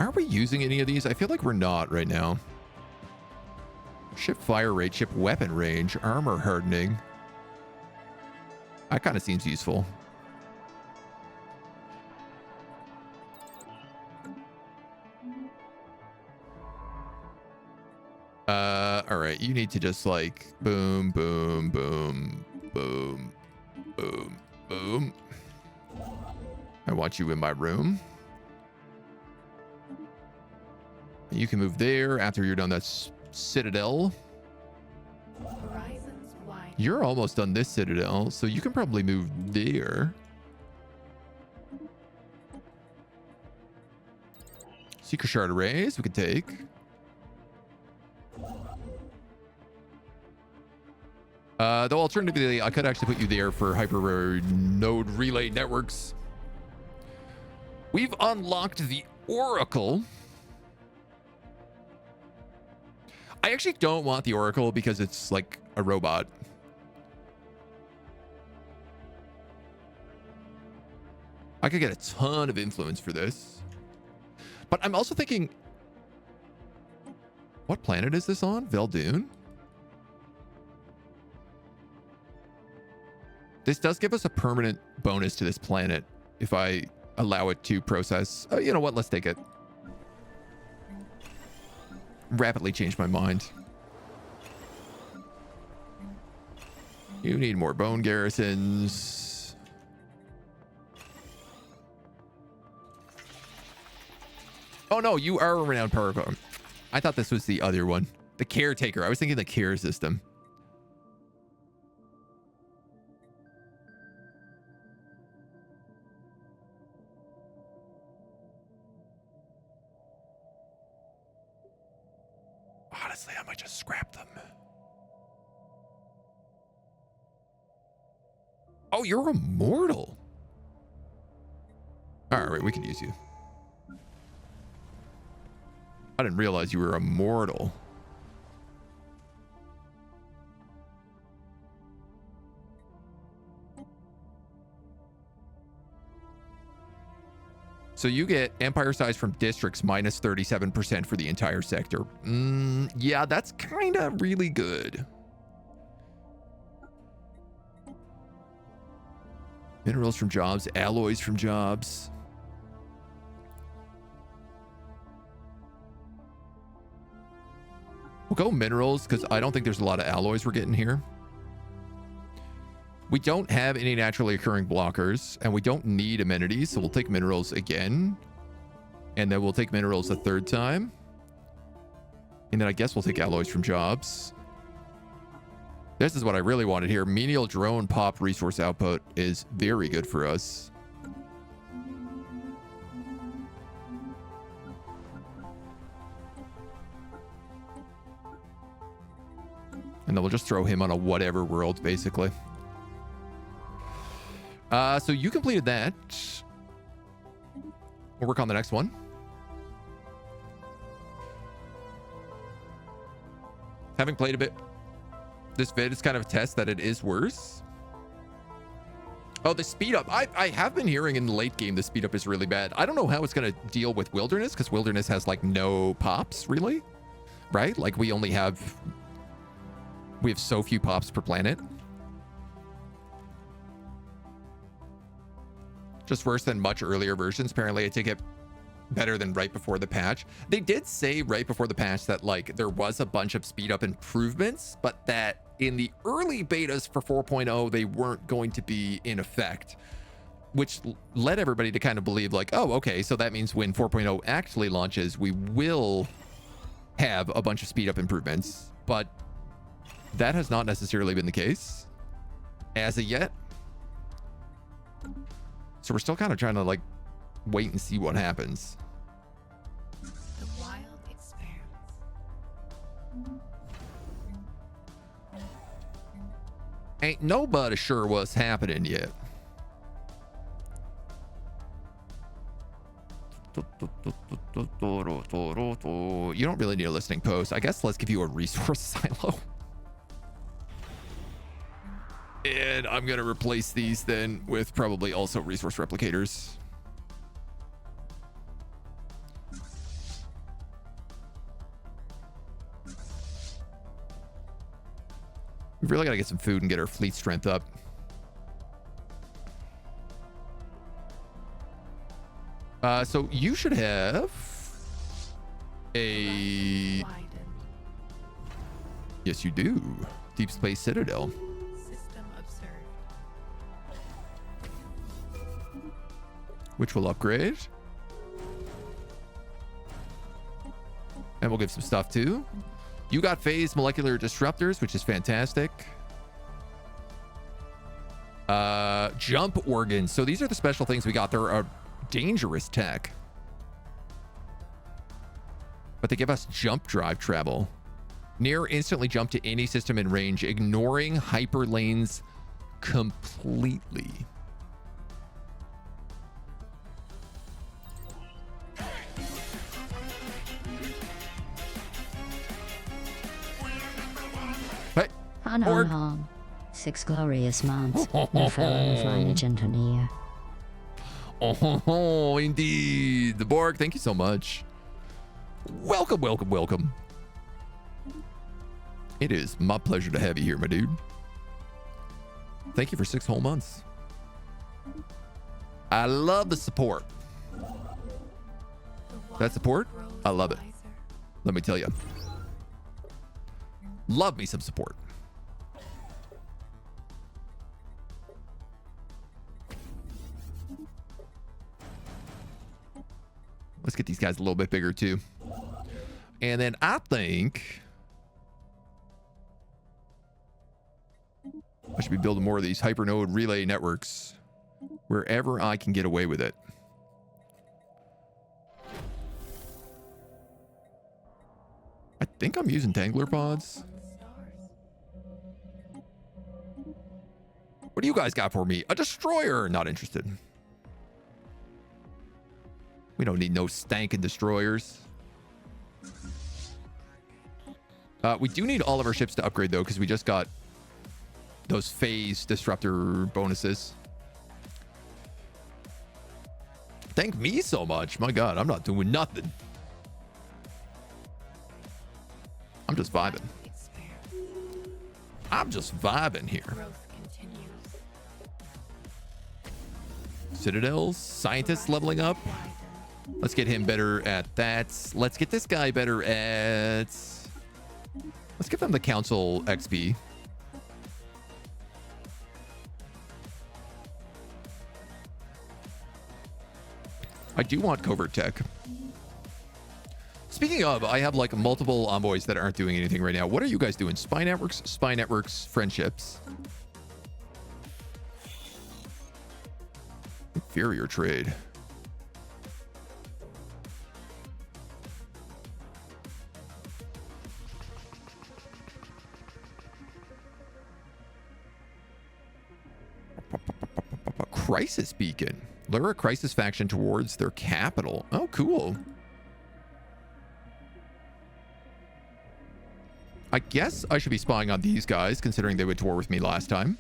Are we using any of these? I feel like we're not right now. Ship fire rate, ship weapon range, armor hardening. That kind of seems useful. All right, you need to just like boom, boom, boom, boom, boom, boom. I want you in my room. You can move there after you're done that Citadel. Horizons wide. You're almost done this Citadel, so you can probably move there. Seeker shard arrays we could take. Though alternatively, I could actually put you there for hyper node relay networks. We've unlocked the Oracle. I actually don't want the Oracle because it's like a robot. I could get a ton of influence for this. But I'm also thinking, what planet is this on? Veldoon? This does give us a permanent bonus to this planet if I allow it to process. Oh, you know what? Let's take it. Rapidly changed my mind. You need more bone garrisons. Oh no, you are a renowned power core. I thought this was the other one. The caretaker. I was thinking the care system. Honestly, I might just scrap them. Oh, you're immortal. All right, we can use you. I didn't realize you were immortal. So you get empire size from districts minus 37% for the entire sector. Yeah, that's kind of really good. Minerals from jobs, alloys from jobs. We'll go minerals because I don't think there's a lot of alloys we're getting here. We don't have any naturally occurring blockers, and we don't need amenities, so we'll take minerals again. And then we'll take minerals a third time. And then I guess we'll take alloys from jobs. This is what I really wanted here. Menial drone pop resource output is very good for us. And then we'll just throw him on a whatever world, basically. So you completed that. We'll work on the next one. Having played a bit, this vid is kind of a test that it is worse. Oh, the speed up. I have been hearing in the late game the speed up is really bad. I don't know how it's going to deal with Wilderness, because Wilderness has like no pops, really. Right? Like we have so few pops per planet. Just worse than much earlier versions. Apparently, I take it better than right before the patch. They did say right before the patch that like there was a bunch of speed up improvements, but that in the early betas for 4.0, they weren't going to be in effect, which led everybody to kind of believe like, oh, okay, so that means when 4.0 actually launches, we will have a bunch of speed up improvements, but that has not necessarily been the case as of yet. So we're still kind of trying to like wait and see what happens. The wild experiments. Ain't nobody sure what's happening yet. You don't really need a listening post. I guess let's give you a resource silo. And I'm going to replace these then with probably also resource replicators. We've really got to get some food and get our fleet strength up. So you should have a... Yes, you do. Deep Space Citadel. Which will upgrade. And we'll give some stuff too. You got phase molecular disruptors, which is fantastic. Jump organs. So these are the special things we got. They're a dangerous tech, but they give us jump drive travel. Near instantly jump to any system in range, ignoring hyper lanes completely. Unharmed. 6 glorious months. No further flying agent here. Oh, indeed. The Borg, thank you so much. Welcome, welcome, welcome. It is my pleasure to have you here, my dude. Thank you for 6 whole months. I love the support. That support, I love it. Let me tell you. Love me some support. Let's get these guys a little bit bigger too. And then I think I should be building more of these hypernode relay networks wherever I can get away with it. I think I'm using Tangler pods. What do you guys got for me? A destroyer. Not interested. We don't need no stankin' destroyers. We do need all of our ships to upgrade though, because we just got those phase disruptor bonuses. Thank me so much. My God, I'm not doing nothing. I'm just vibing. I'm just vibing here. Citadels, scientists leveling up. Let's get him better at that. Let's get this guy better at... Let's give them the council XP. I do want covert tech. Speaking of, I have like multiple envoys that aren't doing anything right now. What are you guys doing? Spy networks, friendships. Inferior trade. Crisis beacon. Lure a crisis faction towards their capital. Oh, cool. I guess I should be spying on these guys, considering they went to war with me last time.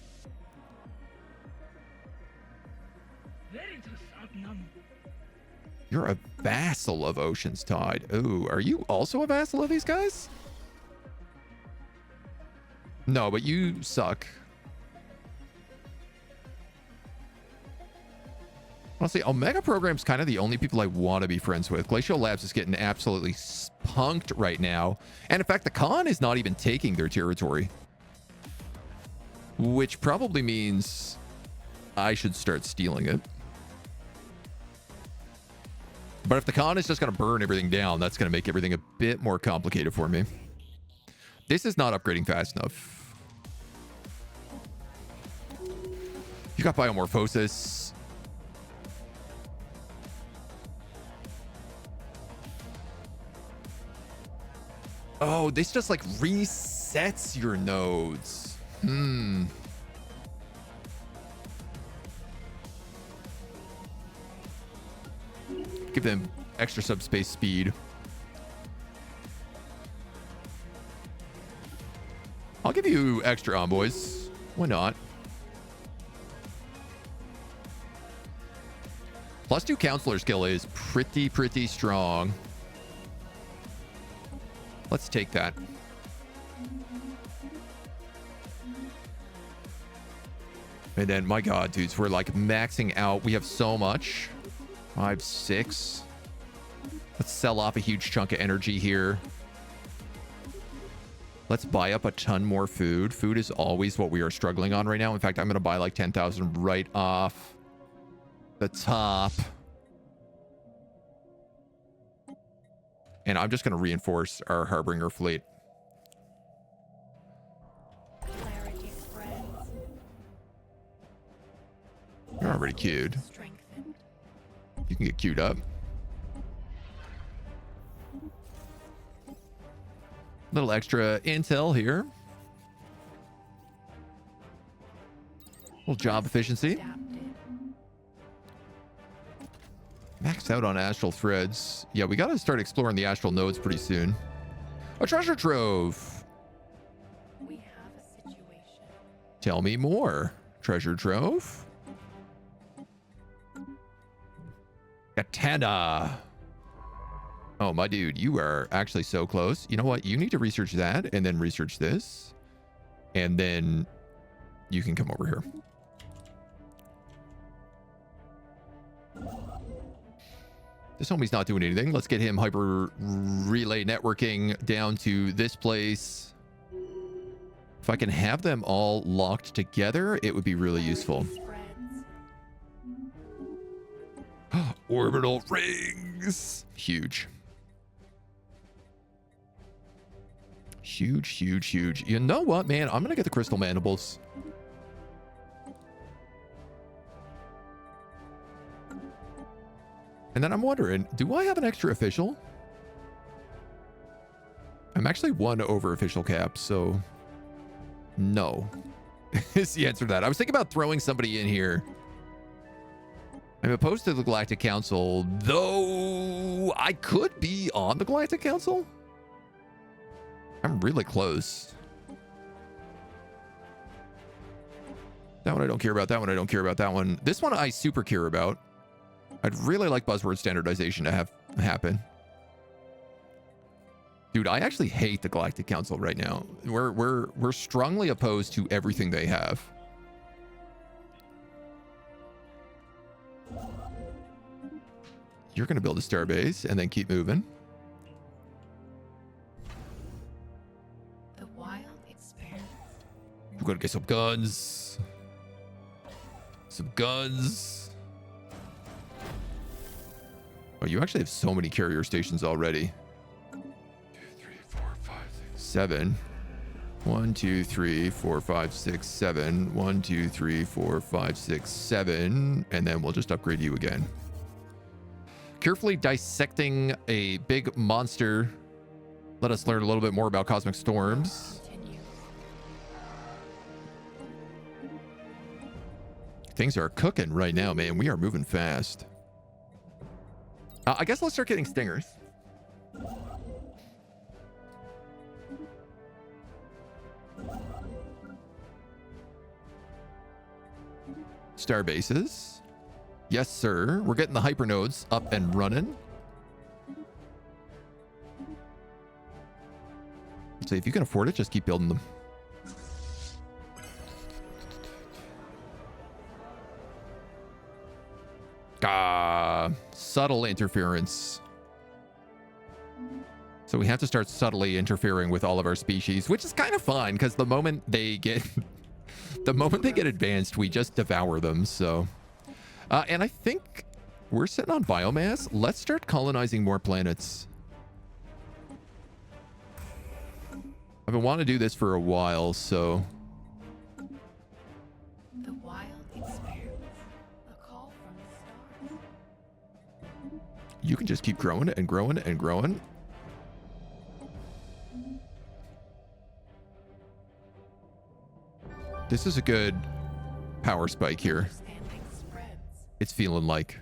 You're a vassal of Ocean's Tide. Oh, are you also a vassal of these guys? No, but you suck. Honestly, Omega Program's kind of the only people I want to be friends with. Glacial Labs is getting absolutely punked right now. And in fact, the Khan is not even taking their territory. Which probably means I should start stealing it. But if the Khan is just going to burn everything down, that's going to make everything a bit more complicated for me. This is not upgrading fast enough. You got Biomorphosis. Oh, this just like resets your nodes. Give them extra subspace speed. I'll give you extra envoys. Why not? +2 counselor skill is pretty strong. Let's take that. And then, my God, dudes, we're like maxing out. We have so much. 5, 6. Let's sell off a huge chunk of energy here. Let's buy up a ton more food. Food is always what we are struggling on right now. In fact, I'm going to buy like 10,000 right off the top. And I'm just going to reinforce our Harbinger fleet. Clarity spreads. You're already queued. Strengthened. You can get queued up. Little extra intel here. Little job efficiency. Adapted. Maxed out on astral threads. Yeah, we got to start exploring the astral nodes pretty soon. A treasure trove. We have a situation. Tell me more. Treasure trove. Katana. Oh, my dude, you are actually so close. You know what? You need to research that and then research this. And then you can come over here. This homie's not doing anything. Let's get him hyper relay networking down to this place. If I can have them all locked together, it would be really useful. Spreads. Orbital rings. Huge. Huge. You know what, man? I'm going to get the crystal mandibles. And then I'm wondering, do I have an extra official? I'm actually 1 over official cap, so no. Is the answer to that. I was thinking about throwing somebody in here. I'm opposed to the Galactic Council, though I could be on the Galactic Council. I'm really close. That one I don't care about. That one I don't care about. That one. This one I super care about. I'd really like buzzword standardization to have happen. Dude, I actually hate the Galactic Council right now. We're strongly opposed to everything they have. You're going to build a star base and then keep moving. The wild expands. We're going to get some guns. Some guns. Oh, you actually have so many carrier stations already. 2, 3, 4, 5, 6, 7. 1, 2, 3, 4, 5, 6, 7. 1, 2, 3, 4, 5, 6, 7. And then we'll just upgrade you again. Carefully dissecting a big monster. Let us learn a little bit more about cosmic storms. Continue. Things are cooking right now, man. We are moving fast. I guess let's start getting stingers. Star bases. Yes, sir. We're getting the hypernodes up and running. So if you can afford it, just keep building them. Subtle interference. So we have to start subtly interfering with all of our species, which is kind of fun because the moment they get advanced, we just devour them. So, and I think we're sitting on biomass. Let's start colonizing more planets. I've been wanting to do this for a while, so. The wild expands. A call from the stars. You can just keep growing and growing and growing. This is a good power spike here. Understanding spreads. It's feeling like.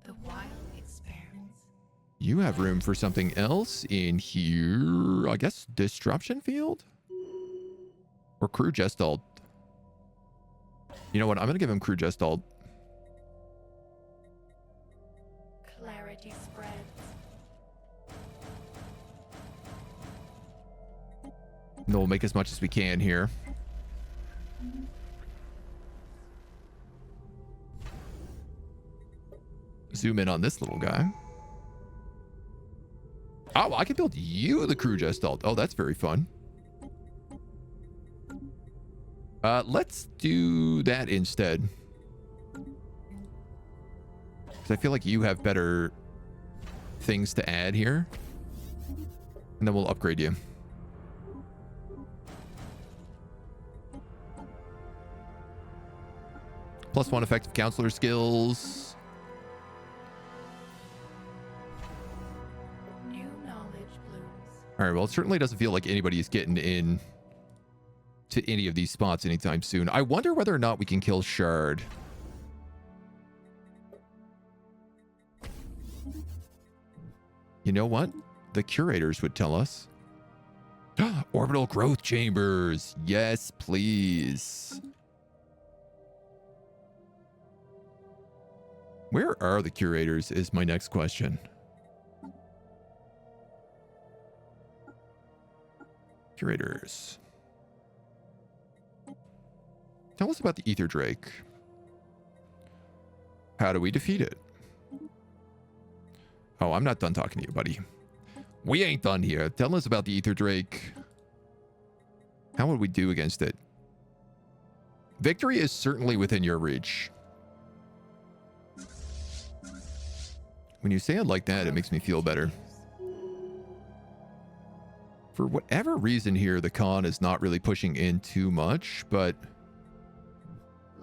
The wild expands. You have room for something else in here. I guess disruption field? Or crew gestalt. You know what? I'm going to give him crew gestalt. Clarity spreads. And then we'll make as much as we can here. Zoom in on this little guy. Oh, I can build you the crew gestalt. Oh, that's very fun. Let's do that instead. Because I feel like you have better things to add here. And then we'll upgrade you. +1 effective counselor skills. New knowledge blooms. All right, well, it certainly doesn't feel like anybody's getting in to any of these spots anytime soon. I wonder whether or not we can kill Shard. You know what? The curators would tell us. Orbital growth chambers. Yes, please. Where are the curators is my next question. Curators. Tell us about the Ether Drake. How do we defeat it? Oh, I'm not done talking to you, buddy. We ain't done here. Tell us about the Ether Drake. How would we do against it? Victory is certainly within your reach. When you say it like that, it makes me feel better. For whatever reason here, the Khan is not really pushing in too much, but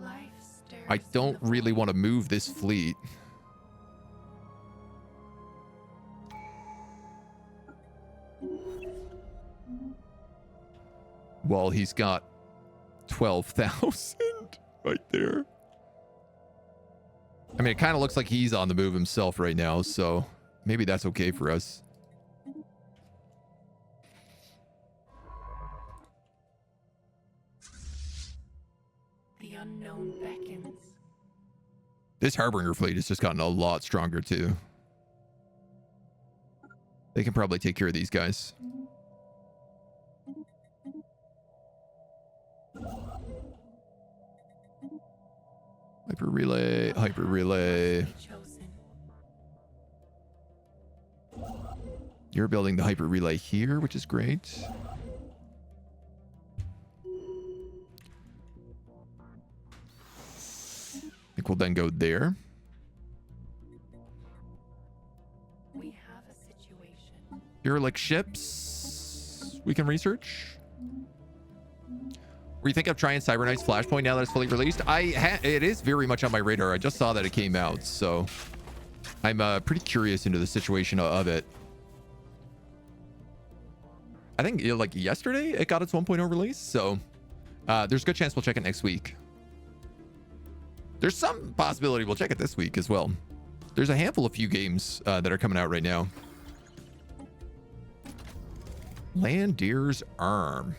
Life stirs I in don't the really void. want to move this fleet. Well, he's got 12,000 right there. I mean, it kind of looks like he's on the move himself right now, so maybe that's okay for us. The unknown beckons. This Harbinger fleet has just gotten a lot stronger, too. They can probably take care of these guys. Hyper relay, hyper relay. Chosen. You're building the hyper relay here, which is great. I think we'll then go there. We have a situation. Derelict ships we can research. Were you thinking of trying Cyber Knight's Flashpoint now that it's fully released? It is very much on my radar. I just saw that it came out, so I'm pretty curious into the situation of it. I think like yesterday it got its 1.0 release, so there's a good chance we'll check it next week. There's some possibility we'll check it this week as well. There's a handful of few games that are coming out right now. Landier's Arm.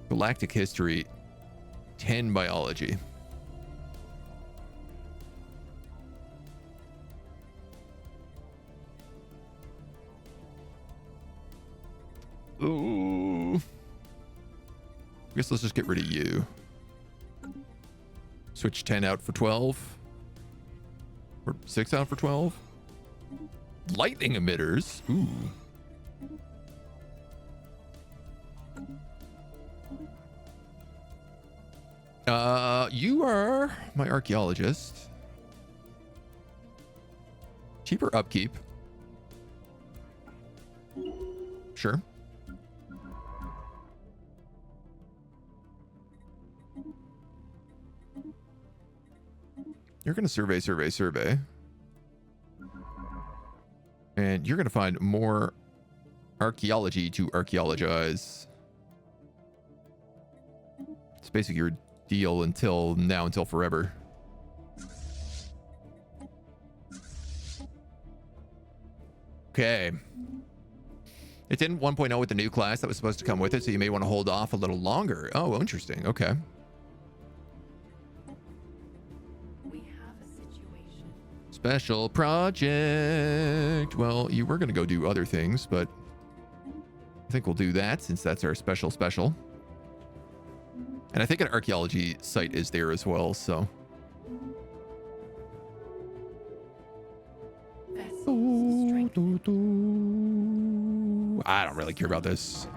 Galactic History. 10 Biology. Ooh. I guess let's just get rid of you. Switch 10 out for 12. Or 6 out for 12. Lightning emitters. Ooh. You are my archaeologist. Cheaper upkeep. Sure. You're going to survey. And you're going to find more archaeology to archaeologize. It's basically your deal until now, until forever. Okay. It didn't 1.0 with the new class that was supposed to come with it, so you may want to hold off a little longer. Oh, interesting. Okay. We have a situation. Special project. Well, you were going to go do other things, but I think we'll do that since that's our special. And I think an archaeology site is there as well, so. I don't really care about this.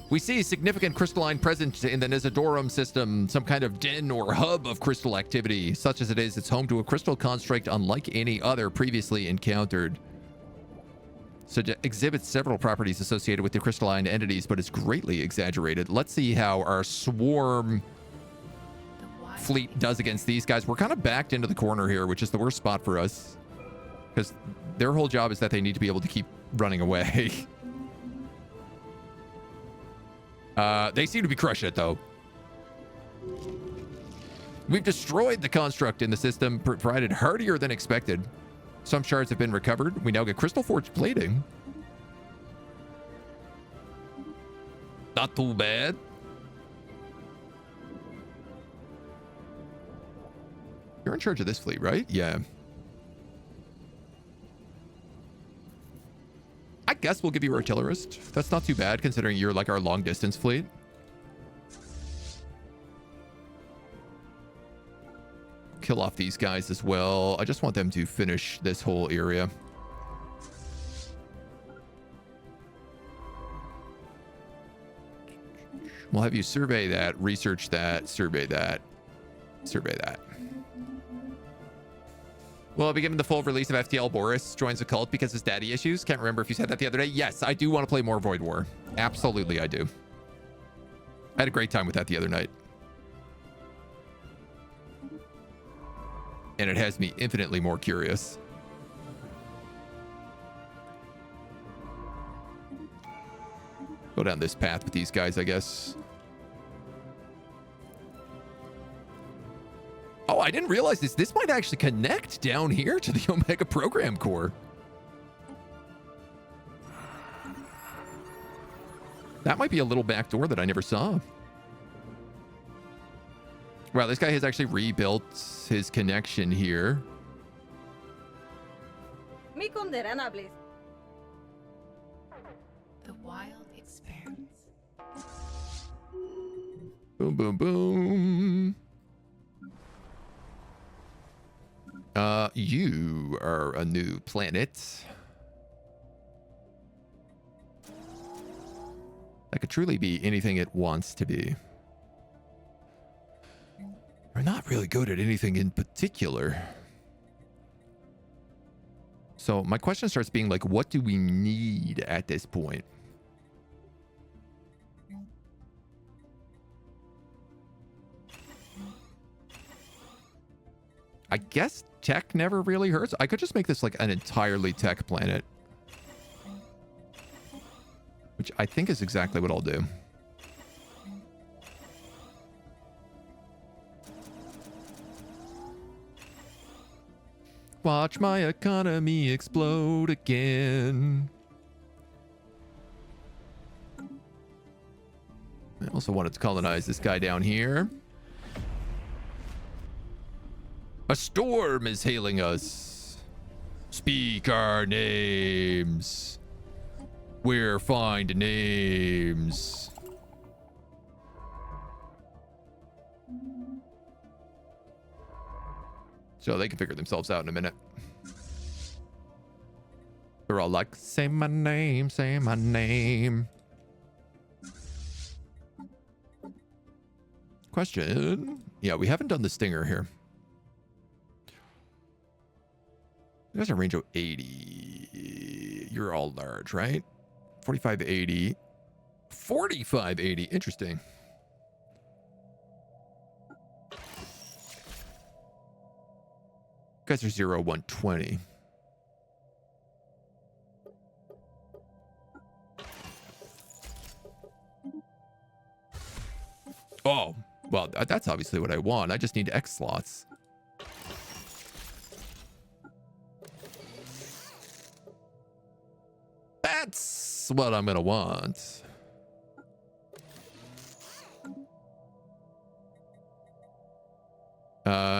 We see significant crystalline presence in the Nisidorum system, some kind of den or hub of crystal activity. Such as it is, it's home to a crystal construct unlike any other previously encountered. So it exhibits several properties associated with the crystalline entities, but it's greatly exaggerated. Let's see how our swarm fleet does against these guys. We're kind of backed into the corner here, which is the worst spot for us. Because their whole job is that they need to be able to keep running away. They seem to be crushing it, though. We've destroyed the construct in the system, provided hardier than expected. Some shards have been recovered. We now get crystal forged plating. Not too bad. You're in charge of this fleet, right? Yeah. I guess we'll give you artillerist. That's not too bad considering you're like our long distance fleet. Kill off these guys as well. I just want them to finish this whole area. We'll have you survey that, research that, survey that, survey that. Will I be given the full release of FTL? Boris joins the cult because his daddy issues? Can't remember if you said that the other day. Yes, I do want to play more Void War. Absolutely, I do. I had a great time with that the other night. And it has me infinitely more curious. Go down this path with these guys, I guess. Oh, I didn't realize this. This might actually connect down here to the Omega Program Core. That might be a little back door that I never saw. Wow, this guy has actually rebuilt his connection here. The wild expands. Boom, boom, boom. You are a new planet. That could truly be anything it wants to be. We're not really good at anything in particular. So my question starts being like, what do we need at this point? I guess tech never really hurts. I could just make this like an entirely tech planet. Which I think is exactly what I'll do. Watch my economy explode again. I also wanted to colonize this guy down here. A storm is hailing us. Speak our names. We're find names. So they can figure themselves out in a minute. They're all like, say my name, say my name. Question. Yeah, we haven't done the stinger here. You guys are range of 80. You're all large, right? 4580. 4580. Interesting. You guys are 0120. Oh, well, that's obviously what I want. I just need X slots. That's what I'm gonna want.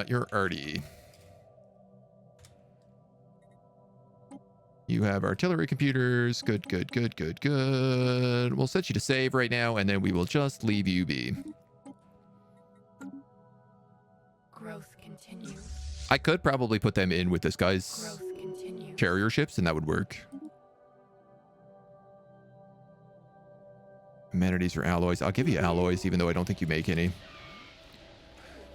You're arty. You have artillery computers. Good, good, good, good, good. We'll set you to save right now, and then we will just leave you be. Growth continues. I could probably put them in with this guy's Growth continues. carrier ships, and that would work. Amenities or alloys. I'll give you alloys, even though I don't think you make any.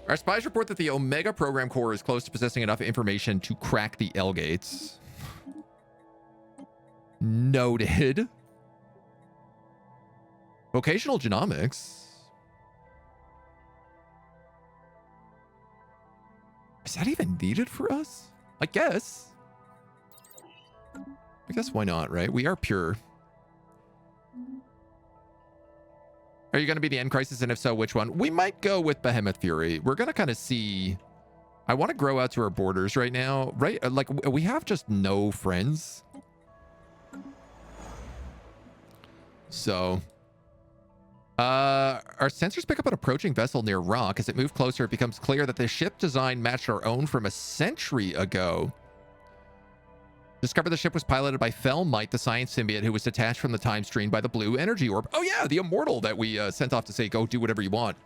Our spies report that the Omega program core is close to possessing enough information to crack the L gates. Noted. Vocational genomics. Is that even needed for us? I guess. Why not, right? We are pure. Are you going to be the end crisis? And if so, which one? We might go with Behemoth Fury. We're going to kind of see. I want to grow out to our borders right now, right? Like, we have just no friends. So, our sensors pick up an approaching vessel near rock. As it moves closer, it becomes clear that the ship design matched our own from a century ago. Discovered the ship was piloted by Felmite, the science symbiote who was detached from the time stream by the blue energy orb. Oh yeah, the immortal that we sent off to say, go do whatever you want.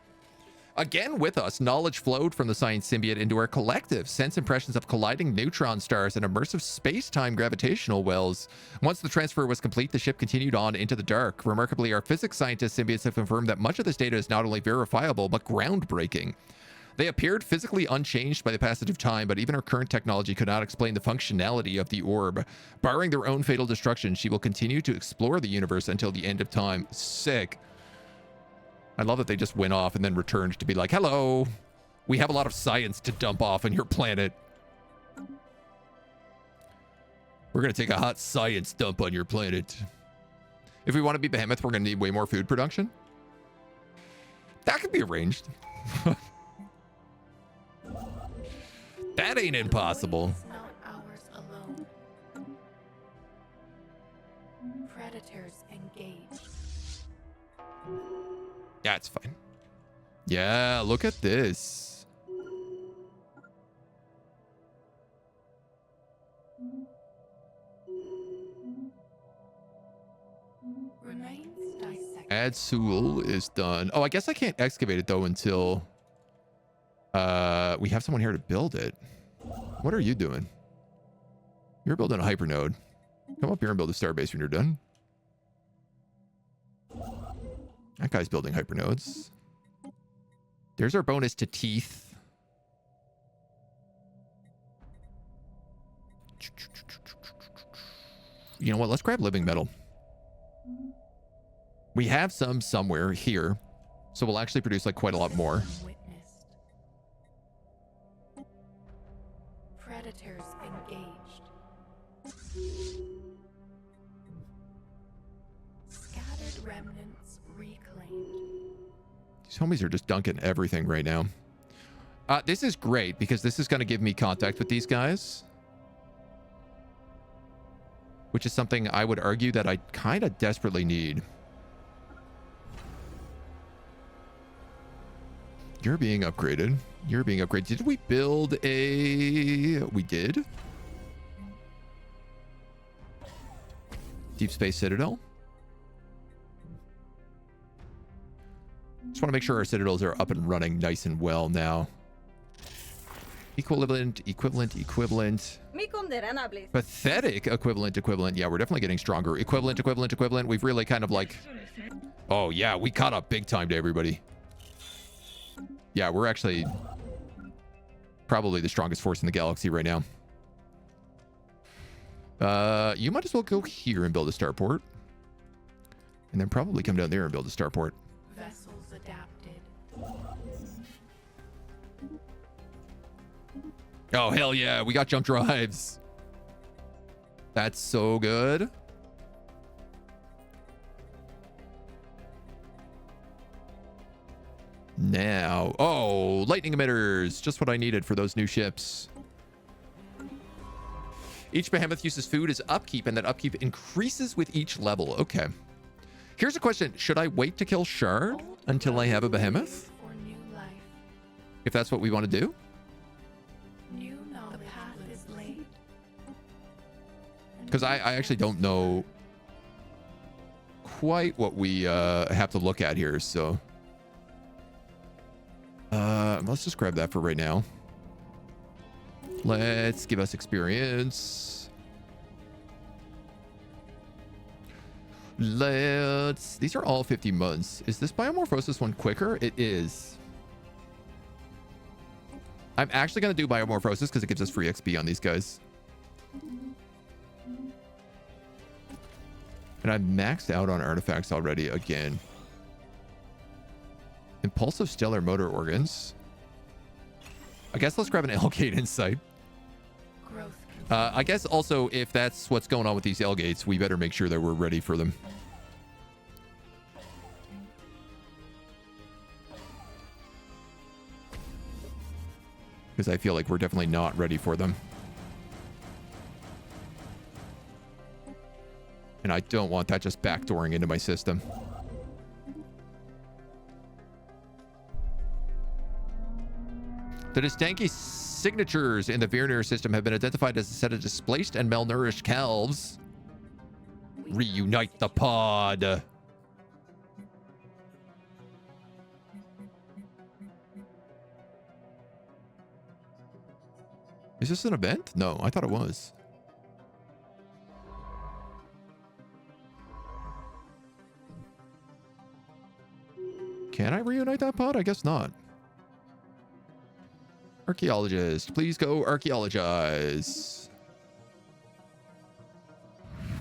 Again with us, knowledge flowed from the science symbiote into our collective. Sense impressions of colliding neutron stars and immersive space-time gravitational wells. Once the transfer was complete, the ship continued on into the dark. Remarkably, our physics scientist symbiotes have confirmed that much of this data is not only verifiable, but groundbreaking. They appeared physically unchanged by the passage of time, but even our current technology could not explain the functionality of the orb. Barring their own fatal destruction, she will continue to explore the universe until the end of time. Sick. I love that they just went off and then returned to be like, hello, we have a lot of science to dump off on your planet. We're going to take a hot science dump on your planet. If we want to be Behemoth, we're going to need way more food production. That could be arranged. That ain't impossible. It's not ours alone. Predators engaged. Yeah, it's fine. Yeah, look at this. Remains dissected. Add Sewell is done. Oh, I guess I can't excavate it though until we have someone here to build it. What are you doing? You're building a hypernode. Come up here and build a starbase when you're done. That guy's building hypernodes. There's our bonus to teeth. You know what? Let's grab living metal. We have some somewhere here, so we'll actually produce like quite a lot more. Witnessed. Predators engaged. Scattered remnants reclaimed. These homies are just dunking everything right now. This is great because this is going to give me contact with these guys, which is something I would argue that I kind of desperately need. You're being upgraded. You're being upgraded. Did we build a... We did. Deep Space Citadel. Just want to make sure our citadels are up and running nice and well now. Equivalent. Pathetic equivalent. Yeah, we're definitely getting stronger. Equivalent. We've really kind of like... Oh, yeah, we caught up big time to everybody. Yeah, we're actually probably the strongest force in the galaxy right now. You might as well go here and build a starport. And then probably come down there and build a starport. Vessels adapted. Oh, hell yeah. We got jump drives. That's so good. Now, oh, lightning emitters. Just what I needed for those new ships. Each behemoth uses food as upkeep, and that upkeep increases with each level. Okay. Here's a question. Should I wait to kill Shard until I have a behemoth? For new life. If that's what we want to do? New knowledge. The path is laid. Because I actually don't know quite what we have to look at here, so... let's just grab that for right now. Let's give us experience. These are all 50 months. Is this biomorphosis one quicker? It is. I'm actually going to do biomorphosis because it gives us free XP on these guys. And I'm maxed out on artifacts already again. Impulsive stellar motor organs. I guess let's grab an L-gate insight. Growth. I guess also if that's what's going on with these L-gates, we better make sure that we're ready for them. Because I feel like we're definitely not ready for them. And I don't want that just backdooring into my system. The Distanki signatures in the Virnir system have been identified as a set of displaced and malnourished calves. Reunite the pod. Is this an event? No, I thought it was. Can I reunite that pod? I guess not. Archaeologist, please go archaeologize.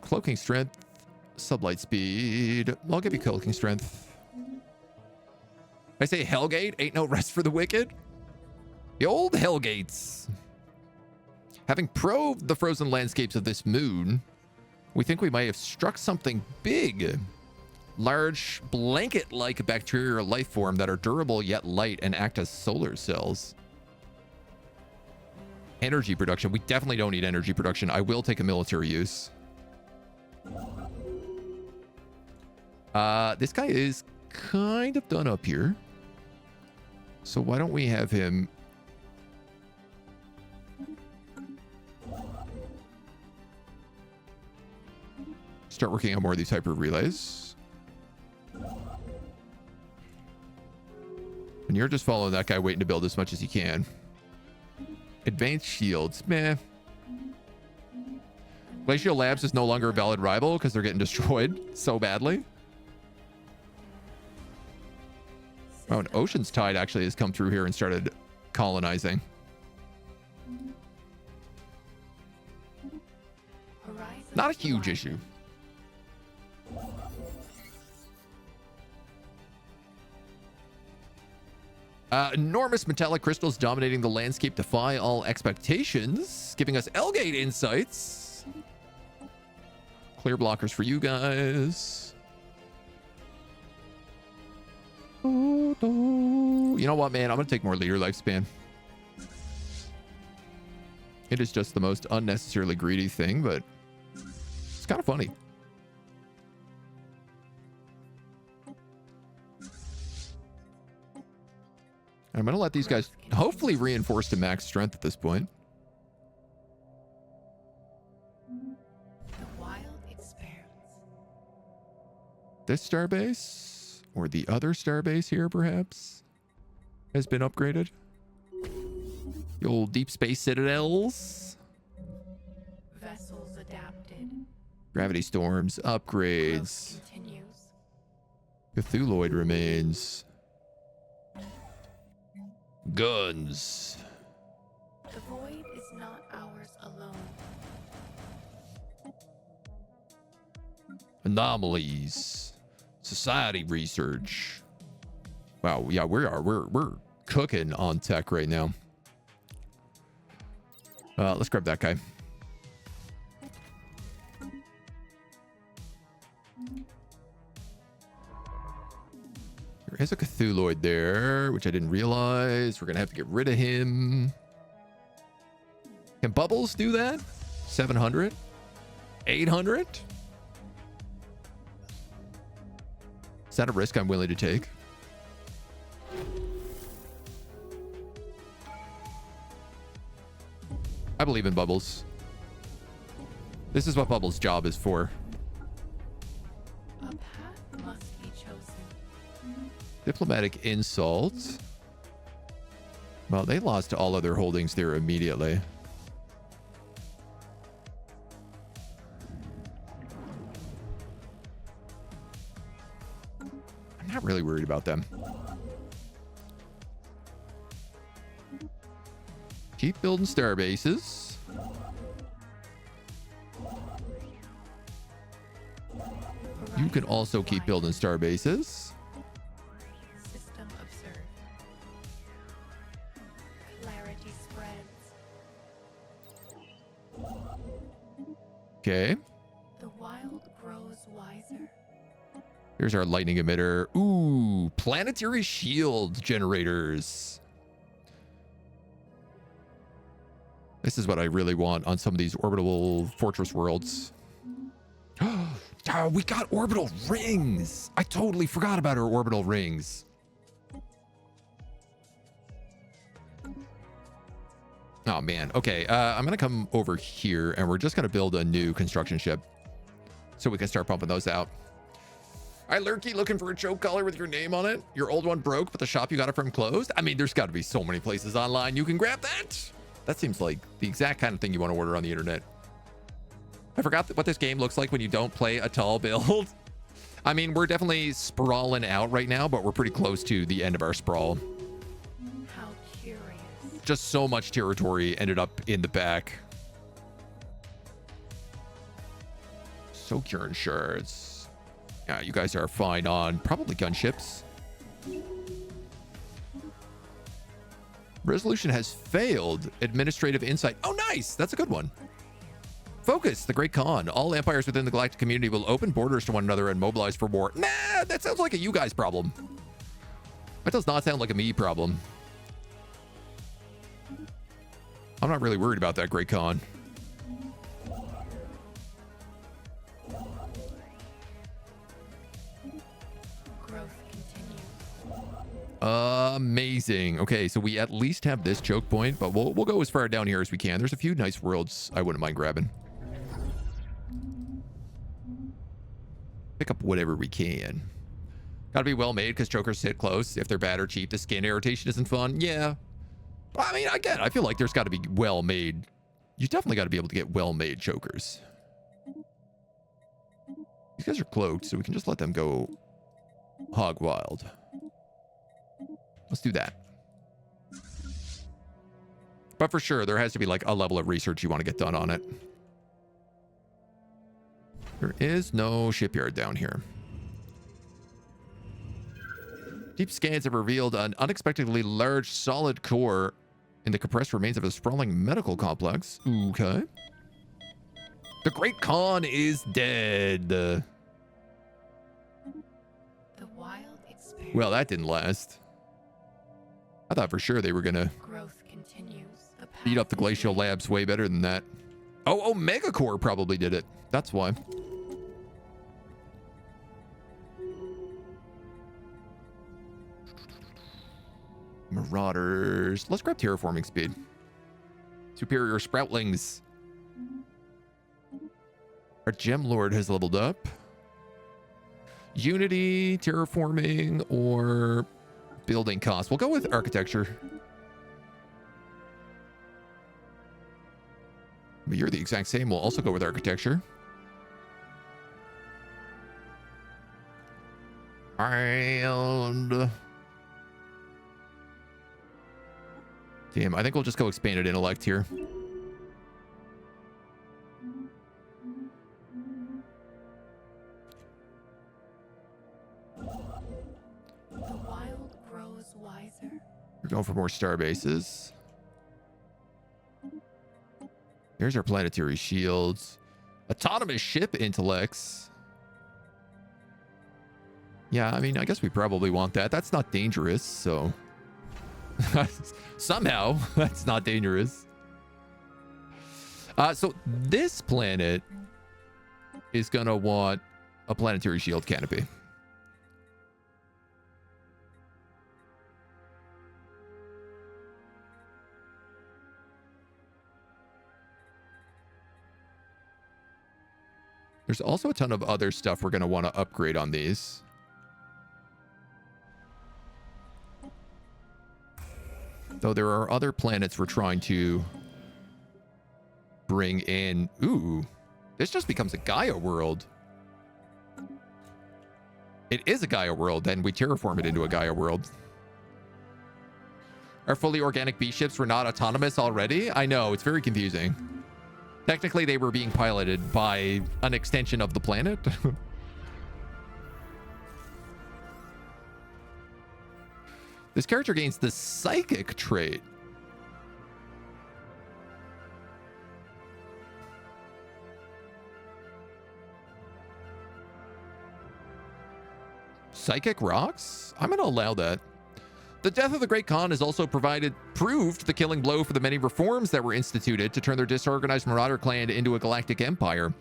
Cloaking strength, sublight speed. I'll give you cloaking strength. I say Hellgate, ain't no rest for the wicked. The old Hellgates. Having probed the frozen landscapes of this moon, we think we might have struck something big. Large blanket-like bacterial life form that are durable yet light and act as solar cells. Energy production. We definitely don't need energy production. I will take a military use. This guy is kind of done up here. So why don't we have him... start working on more of these hyper relays. And you're just following that guy, waiting to build as much as he can. Advanced shields. Meh. Glacial Labs is no longer a valid rival because they're getting destroyed so badly. Oh, and Ocean's Tide actually has come through here and started colonizing. Not a huge issue. Enormous metallic crystals dominating the landscape defy all expectations, giving us Elgate insights. Clear blockers for you guys. You know what, man? I'm going to take more leader lifespan. It is just the most unnecessarily greedy thing, but it's kind of funny. I'm going to let these guys hopefully reinforce to max strength at this point. The wild expanse. This starbase, or the other starbase here, perhaps, has been upgraded. The old deep space citadels. Vessels adapted. Gravity storms, upgrades. Growth continues. Cthulhuid remains. Guns. The void is not ours alone. Anomalies. Society research. Wow, yeah, we're cooking on tech right now. Let's grab that guy. There is a Cthulhuid there, which I didn't realize. We're gonna have to get rid of him. Can Bubbles do that? 700? 800? Is that a risk I'm willing to take? I believe in Bubbles. This is what Bubbles' job is for. A path must be chosen. Diplomatic insult. Well, they lost all other holdings there immediately. I'm not really worried about them. Keep building star bases. You can also keep building star bases. System observed. Clarity spreads. Okay. The wild grows wiser. Here's our lightning emitter. Ooh, planetary shield generators. This is what I really want on some of these orbital fortress worlds. Oh, we got orbital rings. I totally forgot about our orbital rings. Oh, man. Okay, I'm going to come over here, and we're just going to build a new construction ship so we can start pumping those out. All right, Lurky, looking for a choke collar with your name on it? Your old one broke, but the shop you got it from closed? I mean, there's got to be so many places online you can grab that. That seems like the exact kind of thing you want to order on the internet. I forgot what this game looks like when you don't play a tall build. I mean, we're definitely sprawling out right now, but we're pretty close to the end of our sprawl. How curious. Just so much territory ended up in the back. So curing shirts. Yeah, you guys are fine on probably gunships. Resolution has failed. Administrative insight. Oh, nice. That's a good one. Focus, the Great Khan. All empires within the galactic community will open borders to one another and mobilize for war. Nah, that sounds like a you guys problem. That does not sound like a me problem. I'm not really worried about that, Great Khan. Growth continues. Amazing. Okay, so we at least have this choke point, but we'll go as far down here as we can. There's a few nice worlds I wouldn't mind grabbing. Pick up whatever we can. Gotta be well made because chokers sit close. If they're bad or cheap, the skin irritation isn't fun. Yeah. I mean, again, I feel like there's got to be well-made. You definitely got to be able to get well-made chokers. These guys are cloaked, so we can just let them go hog wild. Let's do that. But for sure, there has to be like a level of research you want to get done on it. There is no shipyard down here. Deep scans have revealed an unexpectedly large solid core in the compressed remains of a sprawling medical complex. Okay. The Great Khan is dead. The wild experiment. Well, that didn't last. I thought for sure they were gonna Growth continues. The beat up the path Glacial Labs way better than that. Oh, Megacore probably did it. That's why. Marauders. Let's grab terraforming speed. Superior sproutlings. Our gem lord has leveled up. Unity, terraforming, or building cost. We'll go with architecture. But you're the exact same. We'll also go with architecture. And damn, I think we'll just go expanded intellect here. The wild grows wiser. We're going for more star bases. Here's our planetary shields. Autonomous ship intellects. Yeah, I mean, I guess we probably want that. That's not dangerous, so... Somehow, that's not dangerous. So this planet is going to want a planetary shield canopy. There's also a ton of other stuff we're going to want to upgrade on these. Though there are other planets we're trying to bring in. Ooh, this just becomes a Gaia world. It is a Gaia world, then we terraform it into a Gaia world. Our fully organic B ships were not autonomous already? I know, it's very confusing. Technically, they were being piloted by an extension of the planet. This character gains the psychic trait. Psychic rocks? I'm going to allow that. The death of the Great Khan has also proved the killing blow for the many reforms that were instituted to turn their disorganized marauder clan into a galactic empire.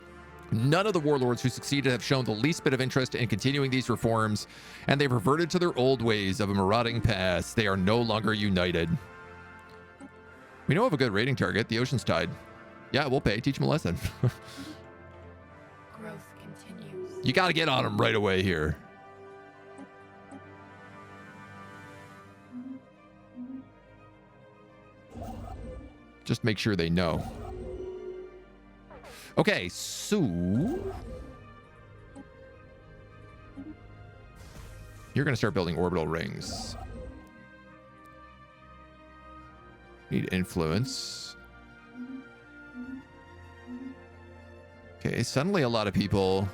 None of the warlords who succeeded have shown the least bit of interest in continuing these reforms, and they've reverted to their old ways of a marauding past. They are no longer united. We know of a good raiding target, the Ocean's Tide. Yeah, we'll pay. Teach them a lesson. Growth continues. You got to get on them right away here. Just make sure they know. Okay, so you're going to start building orbital rings. Need influence. Okay, suddenly a lot of people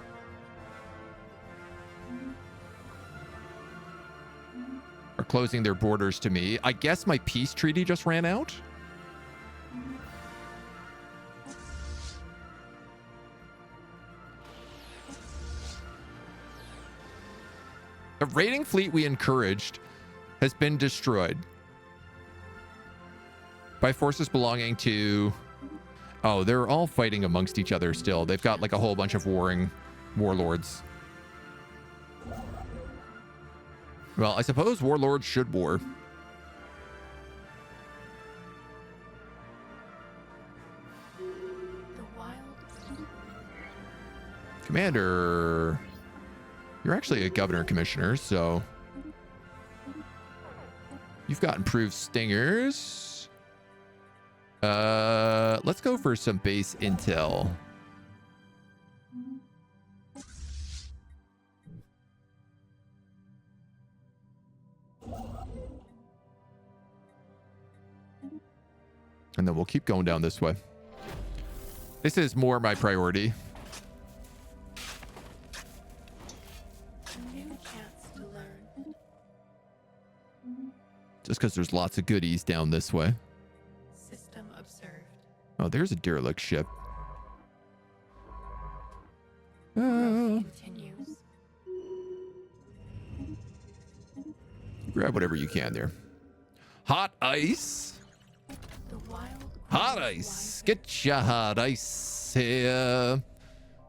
are closing their borders to me. I guess my peace treaty just ran out. The raiding fleet we encouraged has been destroyed by forces belonging to... Oh, they're all fighting amongst each other still. They've got like a whole bunch of warring warlords. Well, I suppose warlords should war. The wild. Commander... You're actually a governor commissioner, so you've got improved stingers. Let's go for some base intel. And then we'll keep going down this way. This is more my priority. A new chance to learn. Just because there's lots of goodies down this way. System observed. Oh, there's a derelict ship. Growth continues. Grab whatever you can there. Hot ice. The wild Hot grows ice. wiser. Get ya hot ice here.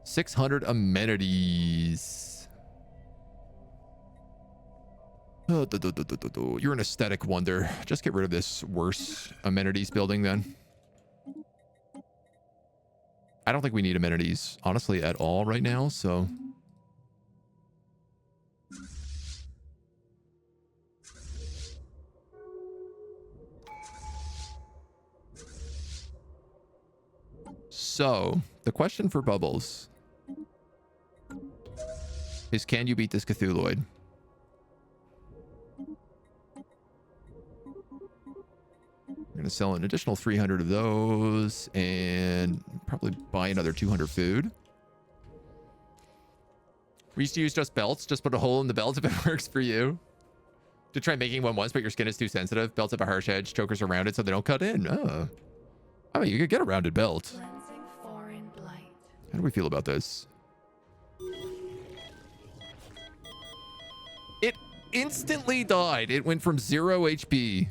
600 amenities. You're an aesthetic wonder. Just get rid of this worse amenities building then. I don't think we need amenities, honestly, at all right now, so... So, the question for Bubbles is, can you beat this Cthulhuid? We're going to sell an additional 300 of those and probably buy another 200 food. We used to use just belts. Just put a hole in the belt if it works for you. To try making one once, but your skin is too sensitive. Belts have a harsh edge. Chokers around it so they don't cut in. Oh. I mean, you could get a rounded belt. Cleansing foreign blight. How do we feel about this? It instantly died. It went from 0 HP.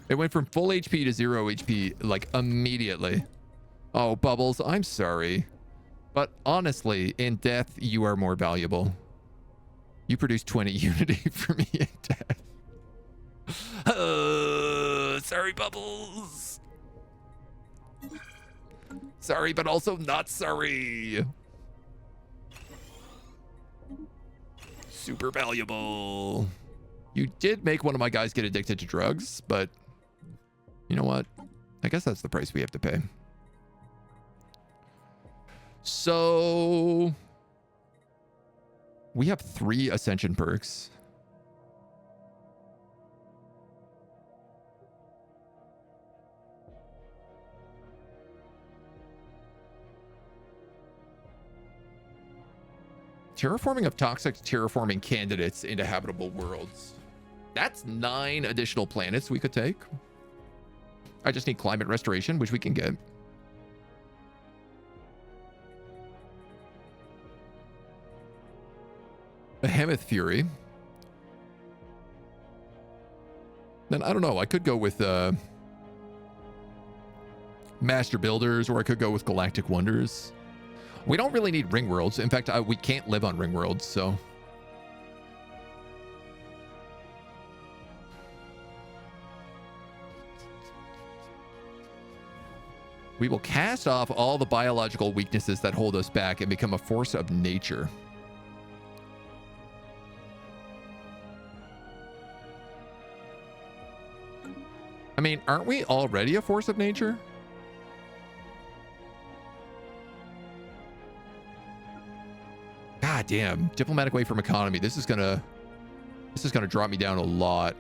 It went from full HP to 0 HP, like, immediately. Oh, Bubbles, I'm sorry. But honestly, in death, you are more valuable. You produce 20 unity for me in death. Sorry, Bubbles. Sorry, but also not sorry. Super valuable. You did make one of my guys get addicted to drugs, but you know what? I guess that's the price we have to pay. So we have 3 ascension perks. Terraforming of toxic terraforming candidates into habitable worlds. That's 9 additional planets we could take. I just need climate restoration, which we can get. Behemoth Fury. Then I don't know. I could go with Master Builders, or I could go with Galactic Wonders. We don't really need ring worlds. In fact, we can't live on ring worlds, so... We will cast off all the biological weaknesses that hold us back and become a force of nature. I mean, aren't we already a force of nature? God damn, diplomatic way from economy. This is gonna drop me down a lot.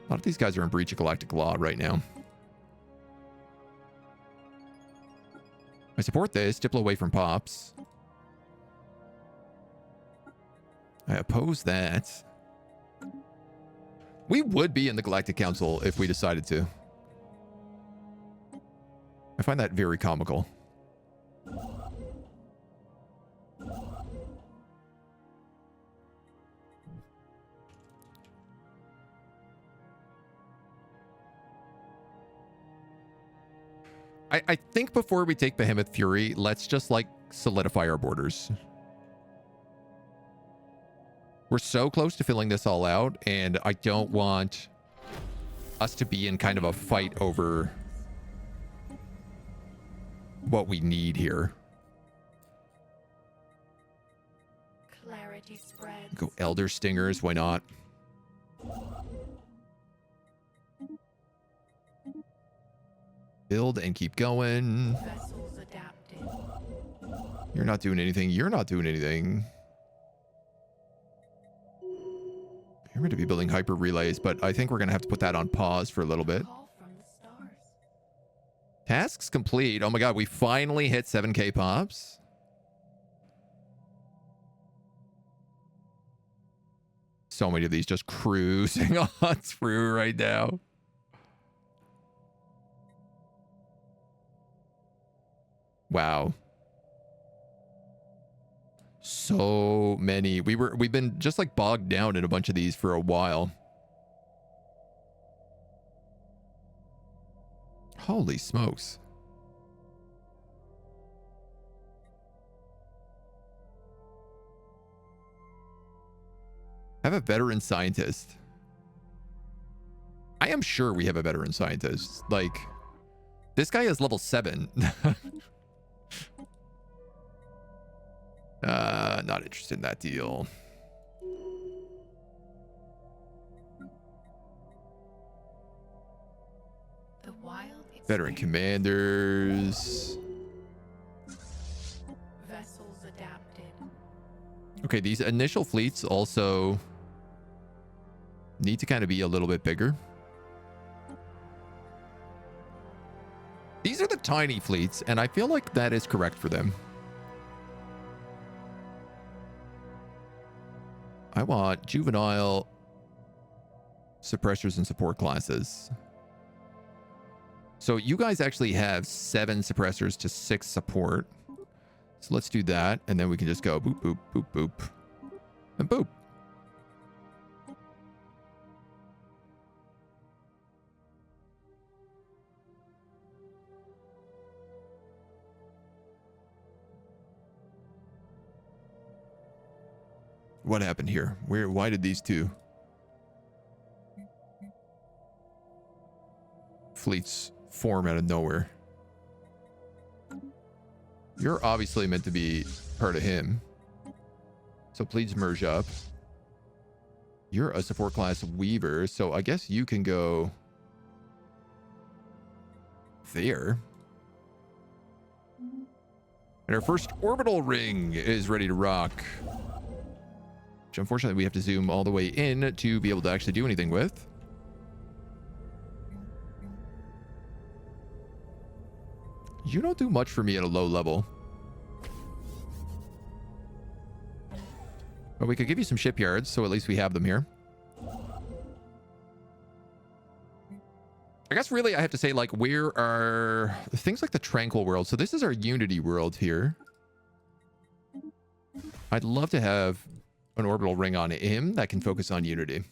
A lot of these guys are in breach of galactic law right now. I support this. Diplo away from pops. I oppose that. We would be in the Galactic Council if we decided to. I find that very comical. I think before we take Behemoth Fury, let's just like solidify our borders. We're so close to filling this all out, and I don't want us to be in kind of a fight over what we need here. Clarity Activity spreads. Go Elder Stingers. Why not? Build and keep going. Vessels adapted. You're not doing anything. You're not doing anything. You're going to be building hyper relays, but I think we're going to have to put that on pause for a little bit. Call from the stars. Tasks complete. Oh my god, we finally hit 7K pops. So many of these just cruising on through right now. Wow. So many. We've been just like bogged down in a bunch of these for a while. Holy smokes. Have a veteran scientist. I am sure we have a veteran scientist. Like, this guy is level 7. Not interested in that deal. The wild Veteran commanders. vessels adapted. Okay, these initial fleets also need to kind of be a little bit bigger. These are the tiny fleets, and I feel like that is correct for them. I want juvenile suppressors and support classes. So you guys actually have 7 suppressors to 6 support. So let's do that, and then we can just go boop, boop, boop, boop, and boop. What happened here? Why did these two fleets form out of nowhere? You're obviously meant to be part of him. So please merge up. You're a support class weaver, so I guess you can go there. And our first orbital ring is ready to rock. Which unfortunately we have to zoom all the way in to be able to actually do anything with. You don't do much for me at a low level. But we could give you some shipyards, so at least we have them here. I guess really I have to say, like, where are things like the Tranquil world? So this is our Unity world here. I'd love to have an orbital ring on him that can focus on Unity.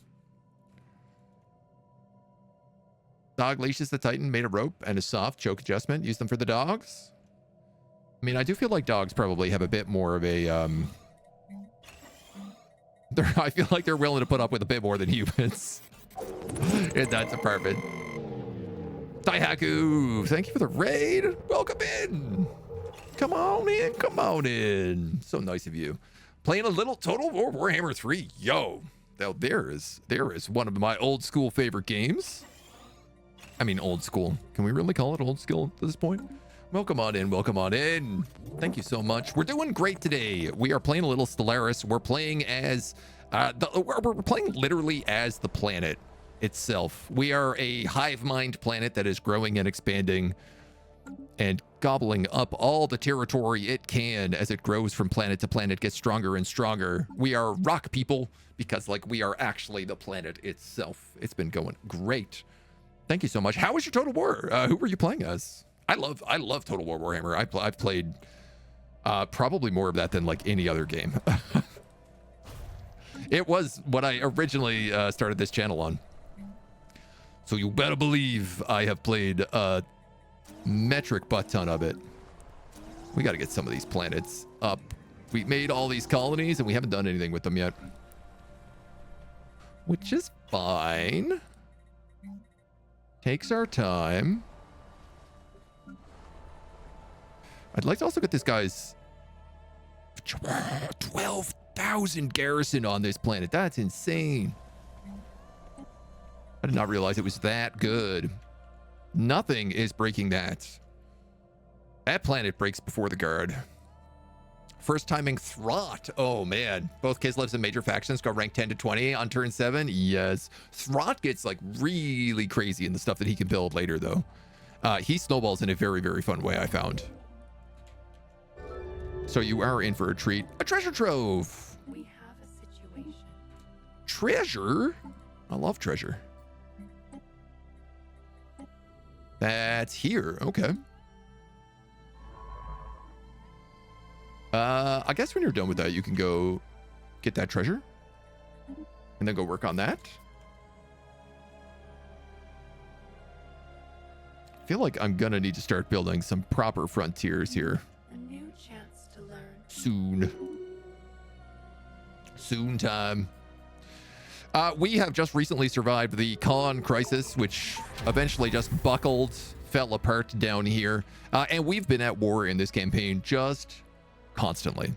Dog leashes the Titan, made a rope and a soft choke adjustment. Use them for the dogs. I mean, I do feel like dogs probably have a bit more of a I feel like they're willing to put up with a bit more than humans in that department. Daihaku, thank you for the raid. Welcome in. Come on in, come on in. So nice of you. Playing a little Total War Warhammer 3. Yo, now there is one of my old school favorite games. I mean, old school. Can we really call it old school at this point? Welcome on in, welcome on in. Thank you so much. We're doing great today. We are playing a little Stellaris. We're playing as we're playing literally as the planet itself. We are a hive mind planet that is growing and expanding and gobbling up all the territory it can as it grows from planet to planet, gets stronger and stronger. We are rock people because, like, we are actually the planet itself. It's been going great. Thank you so much. How was your Total War? Who were you playing as? I love Total War Warhammer. I've played probably more of that than like any other game. It was what I originally started this channel on. So you better believe I have played a metric butt ton of it. We got to get some of these planets up. We made all these colonies and we haven't done anything with them yet. Which is fine. Takes our time. I'd like to also get this guy's 12 100,000 garrison on this planet. That's insane. I did not realize it was that good. Nothing is breaking that. That planet breaks before the guard. First timing Throt. Oh man. Both Kislevs and major factions go rank 10 to 20 on turn 7. Yes. Throt gets like really crazy in the stuff that he can build later though. He snowballs in a very, very fun way, I found. So you are in for a treat. A treasure trove. We have a situation. Treasure? I love treasure. That's here. Okay. I guess when you're done with that, you can go get that treasure and then go work on that. I feel like I'm gonna need to start building some proper frontiers here A new chance to learn. soon. Soon time. We have just recently survived the Khan crisis, which eventually just buckled, fell apart down here. And we've been at war in this campaign just constantly.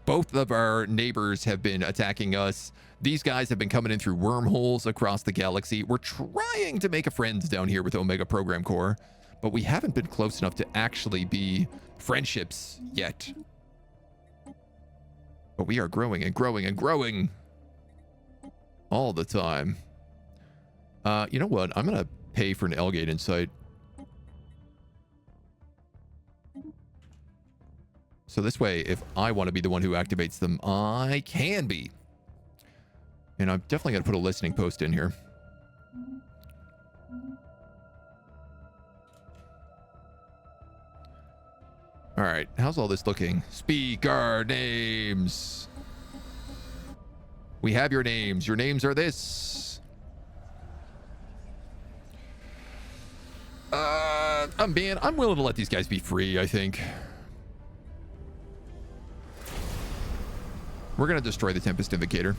Both of our neighbors have been attacking us. These guys have been coming in through wormholes across the galaxy. We're trying to make a friends down here with Omega Program Corps, but we haven't been close enough to actually be friendships yet. But we are growing and growing and growing all the time. You know what? I'm going to pay for an Elgate Insight. So this way, if I want to be the one who activates them, I can be. And I'm definitely going to put a listening post in here. All right, how's all this looking? Speak our names. We have your names. Your names are this. I'm willing to let these guys be free, I think. We're going to destroy the Tempest Invocator.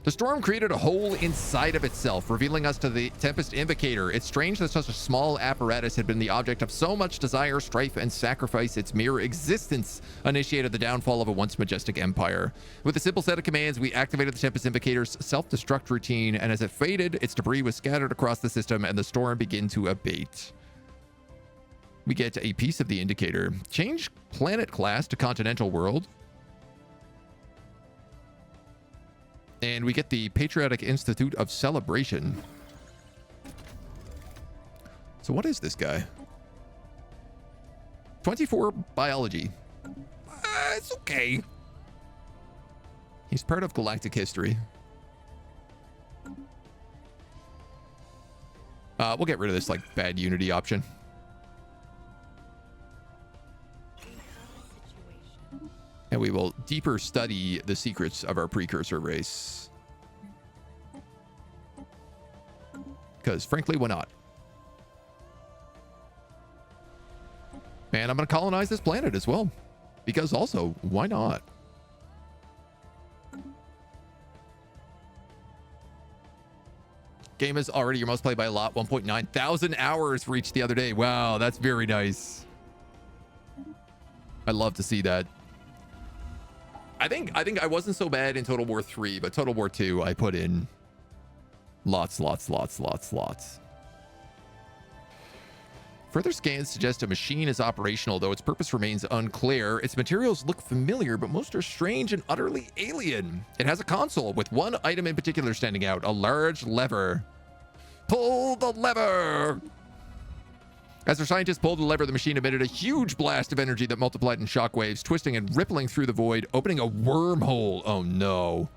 The storm created a hole inside of itself, revealing us to the Tempest Invocator. It's strange that such a small apparatus had been the object of so much desire, strife, and sacrifice. Its mere existence initiated the downfall of a once majestic empire. With a simple set of commands, we activated the Tempest Invocator's self-destruct routine, and as it faded, its debris was scattered across the system, and the storm began to abate. We get a piece of the indicator. Change planet class to continental world. And we get the Patriotic Institute of Celebration. So what is this guy? 24 biology. It's okay. He's part of galactic history. We'll get rid of this like bad unity option. And we will deeper study the secrets of our precursor race. Because frankly, why not? And I'm going to colonize this planet as well. Because also, why not? Game is already your most played by a lot. 1.9 thousand hours reached the other day. Wow, that's very nice. I'd love to see that. I think I wasn't so bad in Total War 3, but Total War 2, I put in lots. Further scans suggest a machine is operational, though its purpose remains unclear. Its materials look familiar, but most are strange and utterly alien. It has a console with one item in particular standing out, a large lever. Pull the lever! As our scientists pulled the lever, the machine emitted a huge blast of energy that multiplied in shockwaves, twisting and rippling through the void, opening a wormhole. Oh no.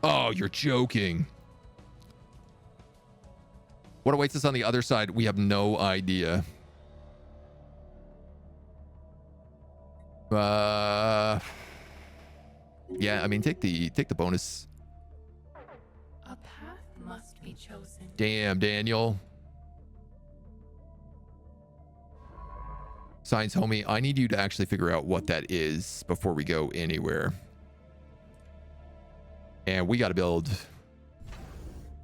Oh, you're joking. What awaits us on the other side? We have no idea. Yeah, I mean, take the bonus. A path must be chosen. Damn, Daniel. Science homie, I need you to actually figure out what that is before we go anywhere. And we got to build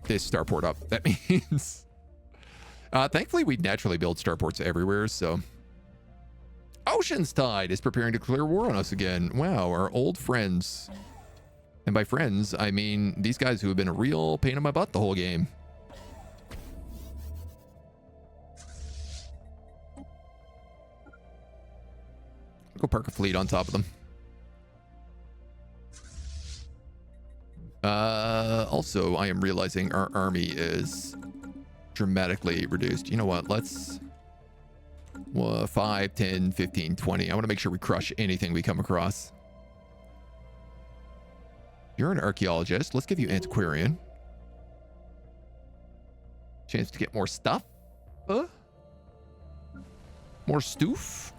this starport up. That means... thankfully, we naturally build starports everywhere, so... Ocean's Tide is preparing to declare war on us again. Wow, our old friends. And by friends, I mean these guys who have been a real pain in my butt the whole game. Go park a fleet on top of them. Also, I am realizing our army is dramatically reduced. You know what? Let's 5, 10, 15, 20. I want to make sure we crush anything we come across. You're an archaeologist. Let's give you antiquarian. Chance to get more stuff. More stoof.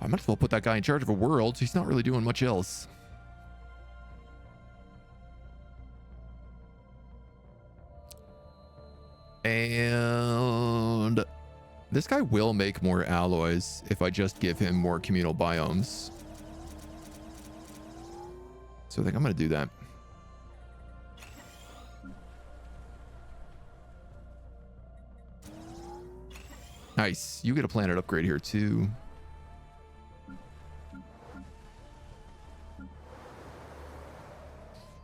I might as well put that guy in charge of a world. He's not really doing much else. And this guy will make more alloys if I just give him more communal biomes. So I think I'm going to do that. Nice. You get a planet upgrade here too.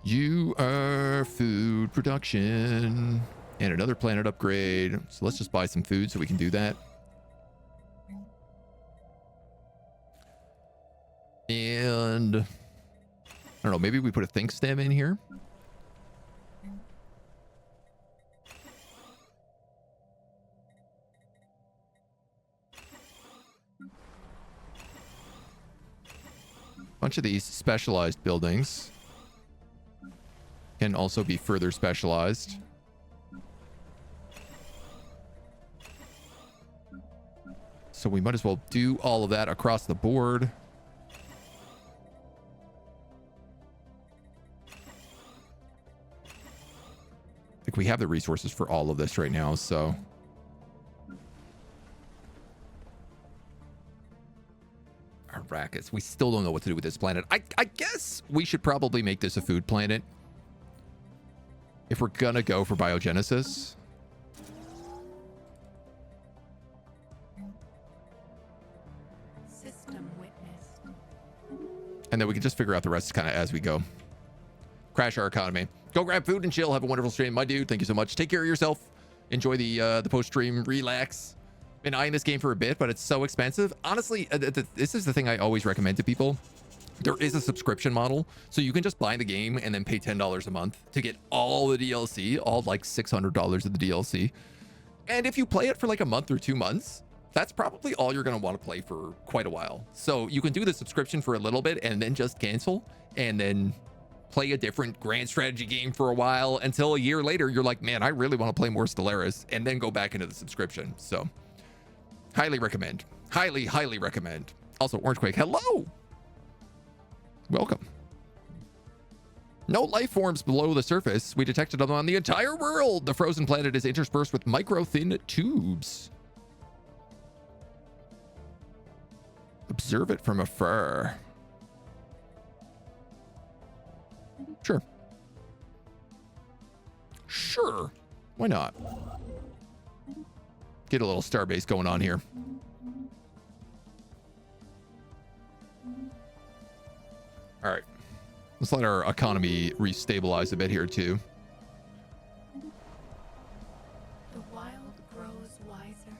You are food production. And another planet upgrade. So let's just buy some food so we can do that. And I don't know, maybe we put a think stem in here. Bunch of these specialized buildings can also be further specialized. So we might as well do all of that across the board. I think we have the resources for all of this right now, so. Arrakis. We still don't know what to do with this planet. I guess we should probably make this a food planet. If we're gonna go for biogenesis. System witnessed. And then we can just figure out the rest kind of as we go. Crash our economy. Go grab food and chill. Have a wonderful stream. My dude, thank you so much. Take care of yourself. Enjoy the post-stream. Relax. Been eyeing this game for a bit, but it's so expensive. Honestly, this is the thing I always recommend to people. There is a subscription model, so you can just buy the game and then pay $10 a month to get all the DLC, all like $600 of the DLC. And if you play it for like a month or 2 months, that's probably all you're going to want to play for quite a while. So you can do the subscription for a little bit and then just cancel and then play a different grand strategy game for a while until a year later, you're like, man, I really want to play more Stellaris, and then go back into the subscription. So highly recommend. Highly, highly recommend. Also, Orangequake, hello. Welcome. No life forms below the surface. We detected them on the entire world. The frozen planet is interspersed with micro-thin tubes. Observe it from afar. Sure. Sure. Why not? Get a little starbase going on here. All right. Let's let our economy restabilize a bit here too. The wild grows wiser.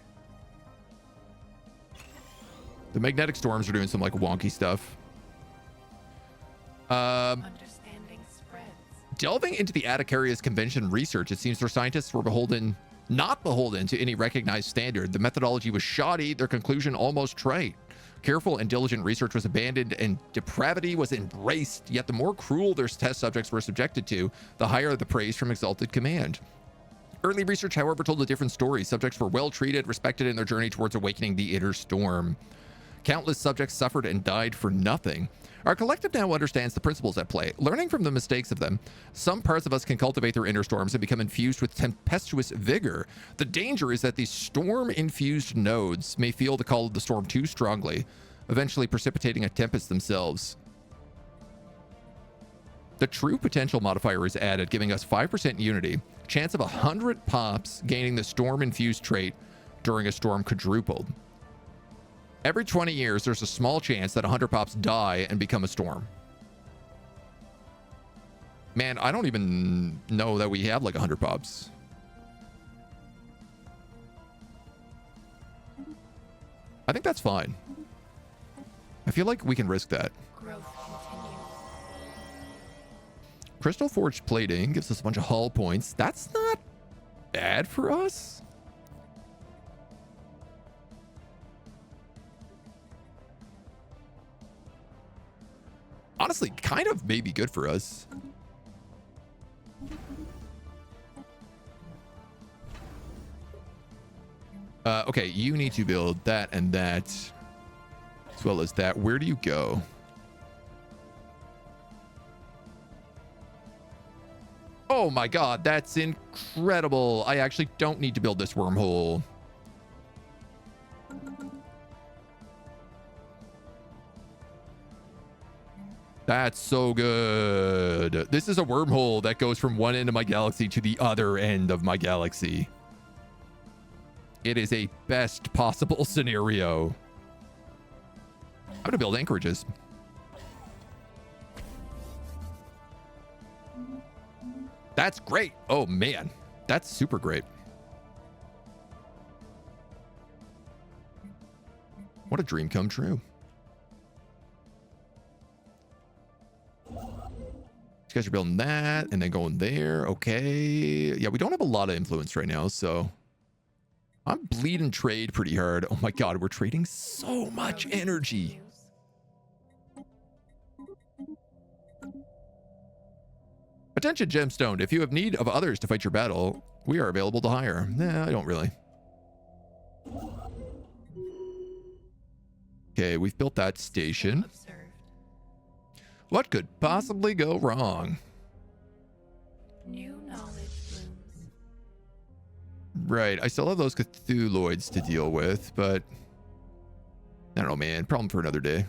The magnetic storms are doing some like wonky stuff. Understanding spreads. Delving into the Atticarius Convention research, it seems their scientists were not beholden to any recognized standard. The methodology was shoddy, their conclusion almost trite. Careful and diligent research was abandoned and depravity was embraced, yet the more cruel their test subjects were subjected to, the higher the praise from exalted command. Early research, however, told a different story. Subjects were well treated, respected in their journey towards awakening the inner storm. Countless subjects suffered and died for nothing. Our collective now understands the principles at play. Learning from the mistakes of them, some parts of us can cultivate their inner storms and become infused with tempestuous vigor. The danger is that these storm-infused nodes may feel the call of the storm too strongly, eventually precipitating a tempest themselves. The true potential modifier is added, giving us 5% unity. Chance of 100 pops gaining the storm-infused trait during a storm quadrupled. Every 20 years, there's a small chance that 100 pops die and become a storm. Man, I don't even know that we have like 100 pops. I think that's fine. I feel like we can risk that. Growth continues. Crystal Forged Plating gives us a bunch of hull points. That's not bad for us. Honestly, kind of maybe good for us. Okay, you need to build that and that, as well as that. Where do you go? Oh my god, that's incredible. I actually don't need to build this wormhole. That's so good. This is a wormhole that goes from one end of my galaxy to the other end of my galaxy. It is a best possible scenario. I'm gonna build anchorages. That's great. Oh man, that's super great. What a dream come true. These guys are building that and then going there. Okay. Yeah, we don't have a lot of influence right now, so I'm bleeding trade pretty hard. Oh my god, we're trading so much energy. Attention, Gemstone. If you have need of others to fight your battle, we are available to hire. Nah, I don't really. Okay, we've built that station. Observed. What could possibly go wrong? New knowledge blooms. Right, I still have those Cthulhuids to deal with, but I don't know, man. Problem for another day.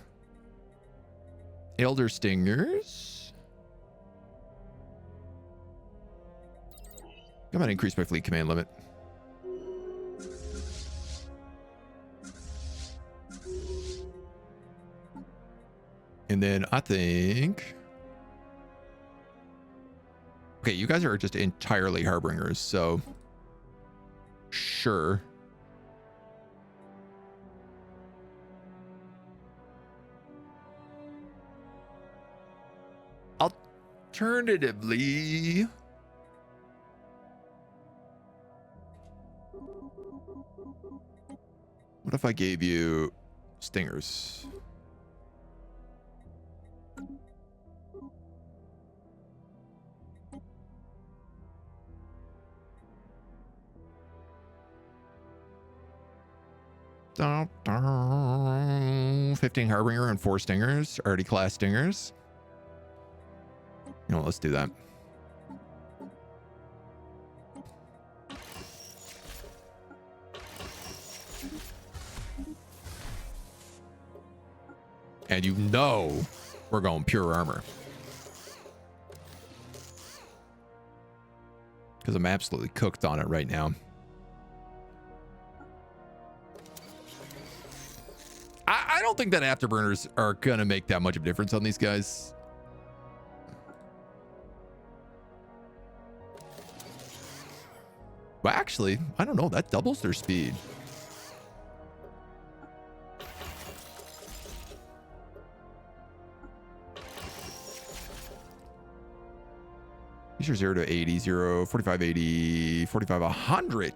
Elder Stingers. I'm gonna increase my fleet command limit. And then I think... Okay, you guys are just entirely Harbingers, so... Sure. Alternatively... What if I gave you stingers? Dun, dun. 15 Harbinger and 4 stingers. Already class stingers. You know what, let's do that. And you know we're going pure armor. Because I'm absolutely cooked on it right now. I don't think that afterburners are going to make that much of a difference on these guys. Well, actually, I don't know. That doubles their speed. These are 0 to 80, 0, 45, 80, 45, 100.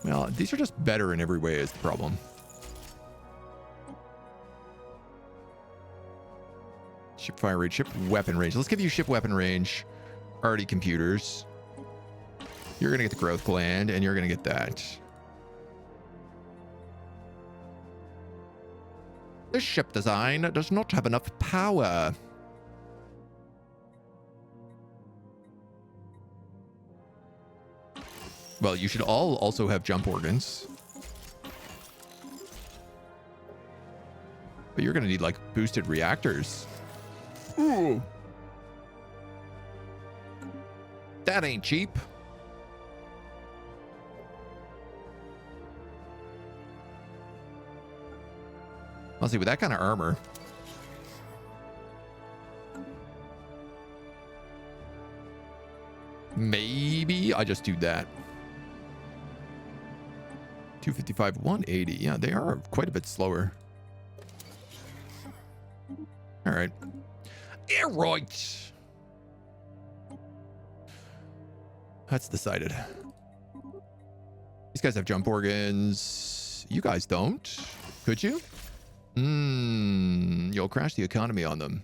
Well, these are just better in every way is the problem. Ship fire range, ship weapon range. Let's give you ship weapon range. Already computers. You're going to get the growth gland, and you're going to get that. This ship design does not have enough power. Well, you should all also have jump organs. But you're gonna need like boosted reactors. Ooh. That ain't cheap. I'll see with that kind of armor. Maybe I just do that. 255, 180. Yeah, they are quite a bit slower. All right. Yeah, right. That's decided. These guys have jump organs. You guys don't. Could you? You'll crash the economy on them.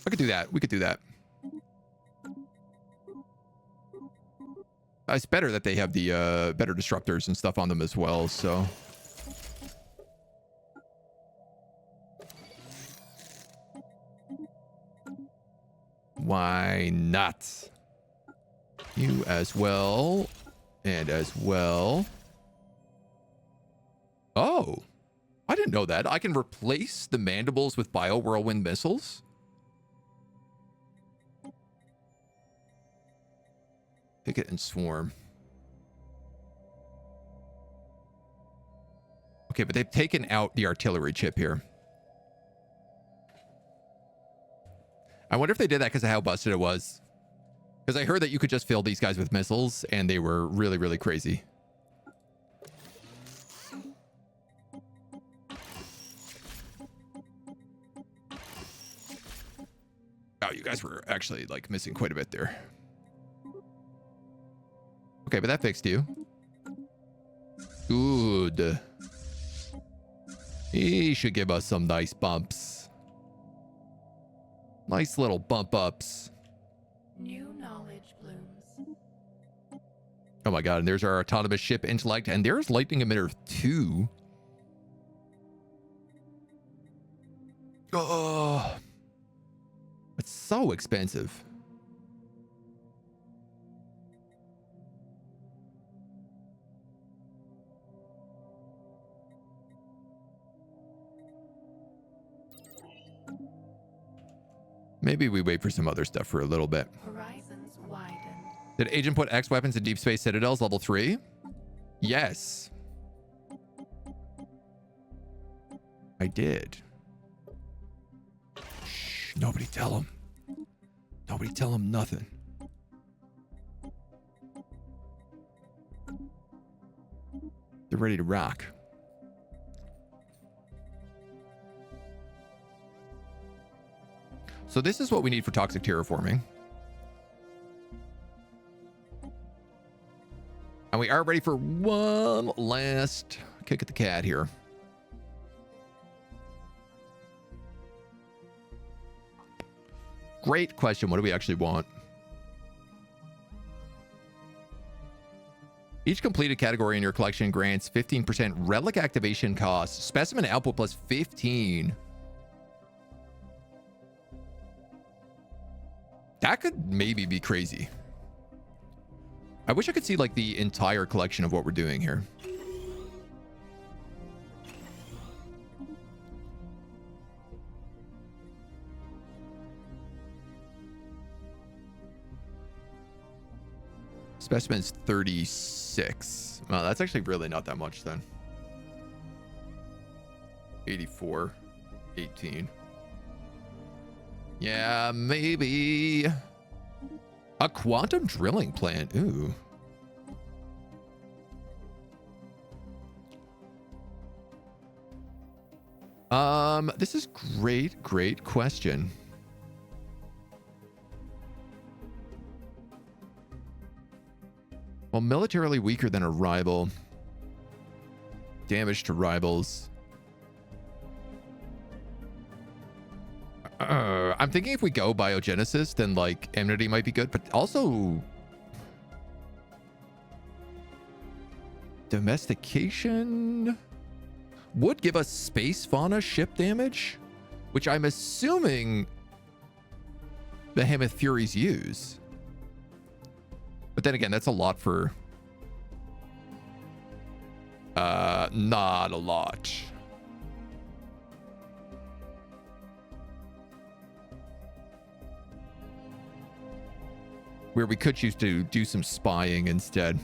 I could do that. We could do that. It's better that they have the better disruptors and stuff on them as well, so. Why not? You as well. And as well. Oh. I didn't know that. I can replace the mandibles with bio-whirlwind missiles? Picket and swarm. Okay, but they've taken out the artillery chip here. I wonder if they did that because of how busted it was. Because I heard that you could just fill these guys with missiles and they were really, really crazy. Oh, you guys were actually like missing quite a bit there. Okay, but that fixed you. Good. He should give us some nice bumps. Nice little bump ups. New knowledge blooms. Oh my god, and there's our autonomous ship intellect, and there's lightning emitter 2. Oh, it's so expensive. Maybe we wait for some other stuff for a little bit. Horizons widen. Did Agent put X weapons in Deep Space Citadels level 3? Yes. I did. Shh, nobody tell him. Nobody tell him nothing. They're ready to rock. So this is what we need for toxic terraforming. And we are ready for one last kick at the cat here. Great question. What do we actually want? Each completed category in your collection grants 15% relic activation cost. Specimen output plus 15. That could maybe be crazy. I wish I could see like the entire collection of what we're doing here. Specimen's 36. Well, that's actually really not that much then. 84, 18. Yeah, maybe a quantum drilling plant. Ooh. This is great question. Well, militarily weaker than a rival. Damage to rivals. I'm thinking if we go Biogenesis, then like enmity might be good, but also domestication would give us space fauna ship damage, which I'm assuming Behemoth Furies use. But then again, that's a lot for... not a lot. Where we could choose to do some spying instead.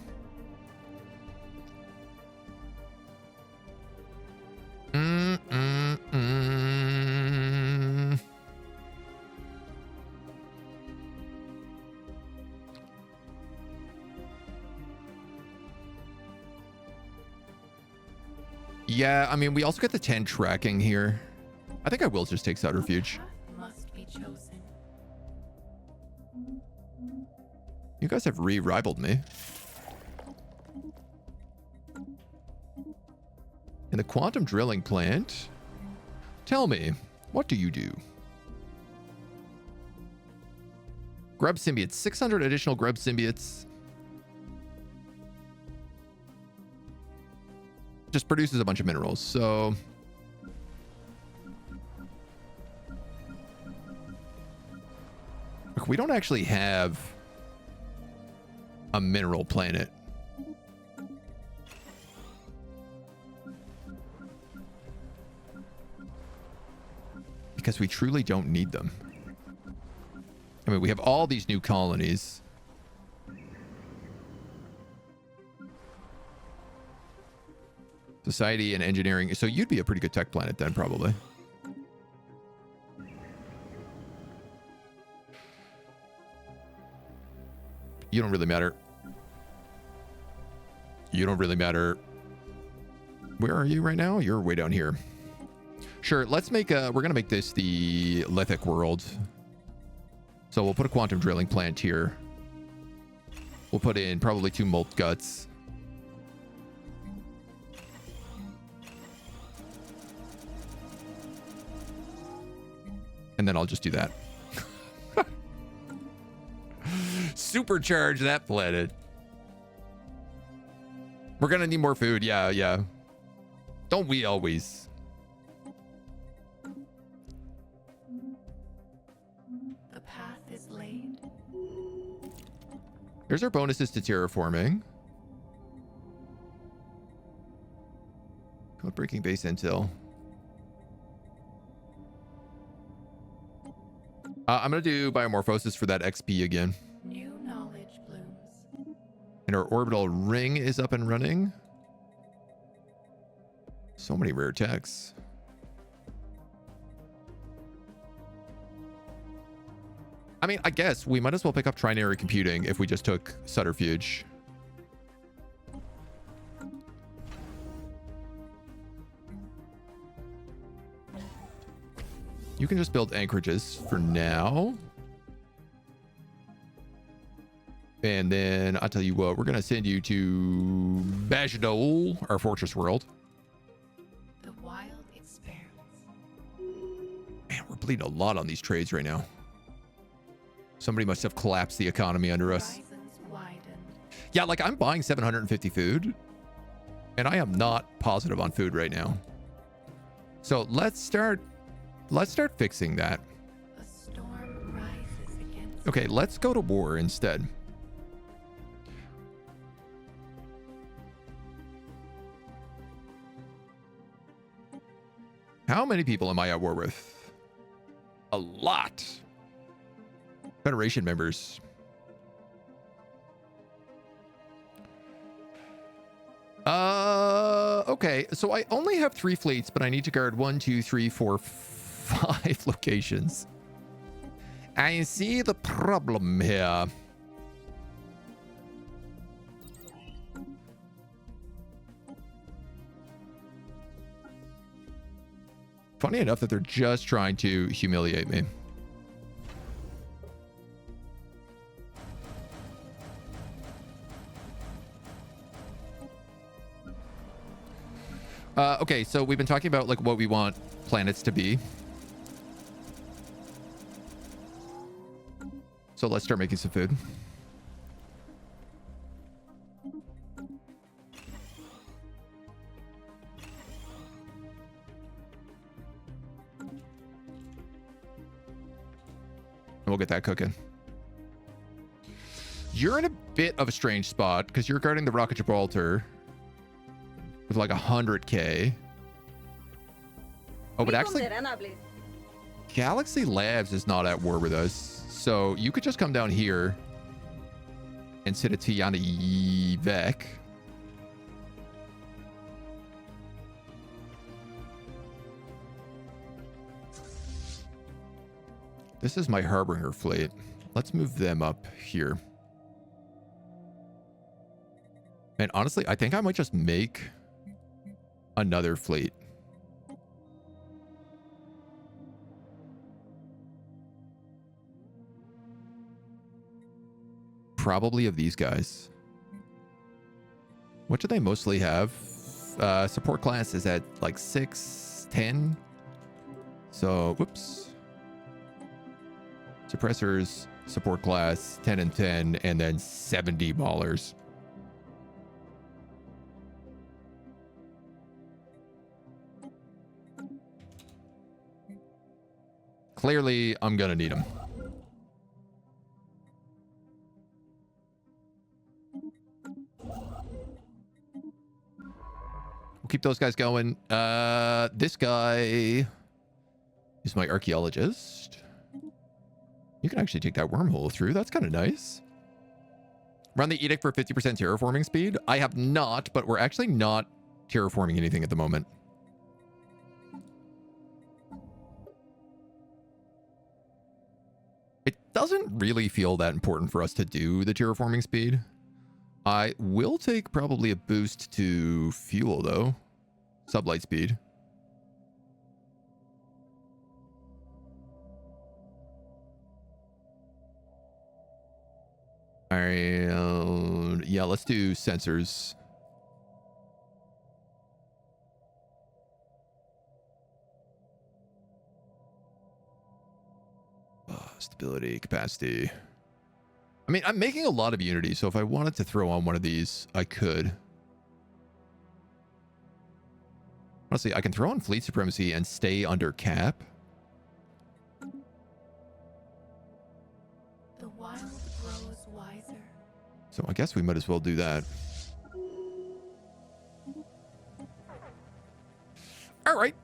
Yeah, I mean, we also get the 10 tracking here. I think I will just take subterfuge. Must be chosen. You guys have re-rivaled me. In the quantum drilling plant, tell me, what do you do? Grub symbiotes, 600 additional grub symbiotes. Just produces a bunch of minerals, so... Look, we don't actually have a mineral planet. Because we truly don't need them. I mean, we have all these new colonies. Society and engineering. So you'd be a pretty good tech planet then, probably. You don't really matter. You don't really matter. Where are you right now? You're way down here. Sure, let's make we're going to make this the lithic world. So we'll put a quantum drilling plant here. We'll put in probably 2 molt guts. And then I'll just do that. Supercharge that planet. We're gonna need more food. Yeah, yeah. Don't we always? The path is laid. Here's our bonuses to terraforming. Code breaking base intel. I'm going to do biomorphosis for that XP again. New knowledge blooms. And our orbital ring is up and running. So many rare techs. I mean, I guess we might as well pick up trinary computing if we just took subterfuge. You can just build anchorages for now. And then I'll tell you what, we're going to send you to Bajadol, our fortress world. The wild expands. Man, we're bleeding a lot on these trades right now. Somebody must have collapsed the economy under us. Horizons widened. Yeah, like I'm buying 750 food. And I am not positive on food right now. So let's start fixing that. A storm rises against. Okay, let's go to war instead. How many people am I at war with? A lot. Federation members. Okay, so I only have 3 fleets, but I need to guard 1, 2, 3, 4, 5 locations. I see the problem here. Funny enough that they're just trying to humiliate me. Okay, so we've been talking about like what we want planets to be. So let's start making some food. And we'll get that cooking. You're in a bit of a strange spot because you're guarding the Rock of Gibraltar with like 100k. Oh, but actually, Galaxy Labs is not at war with us. So you could just come down here and sit at Tiana Vec. This is my Harbinger fleet. Let's move them up here. And honestly, I think I might just make another fleet. Probably of these guys. What do they mostly have? Support class is at like 6, 10. So, whoops. Suppressors, support class, 10 and 10, and then 70 ballers. Clearly, I'm going to need them. We'll keep those guys going. This guy is my archaeologist. You can actually take that wormhole through. That's kind of nice. Run the edict for 50% terraforming speed. I have not, but we're actually not terraforming anything at the moment. It doesn't really feel that important for us to do the terraforming speed. I will take probably a boost to fuel, though. Sublight speed. All right, yeah, let's do sensors. Stability, capacity. I mean, I'm making a lot of Unity, so if I wanted to throw on one of these, I could. Honestly, I can throw on Fleet Supremacy and stay under cap. The wild grows wiser. So I guess we might as well do that. All right.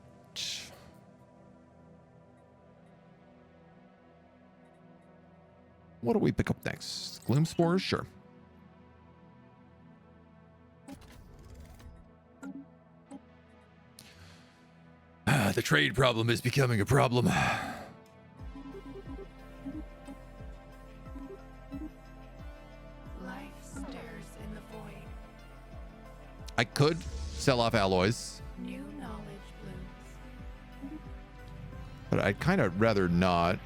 What do we pick up next? Gloom Spores? Sure. The trade problem is becoming a problem. Life stirs in the void. I could sell off alloys, New knowledge blooms. but I'd kind of rather not.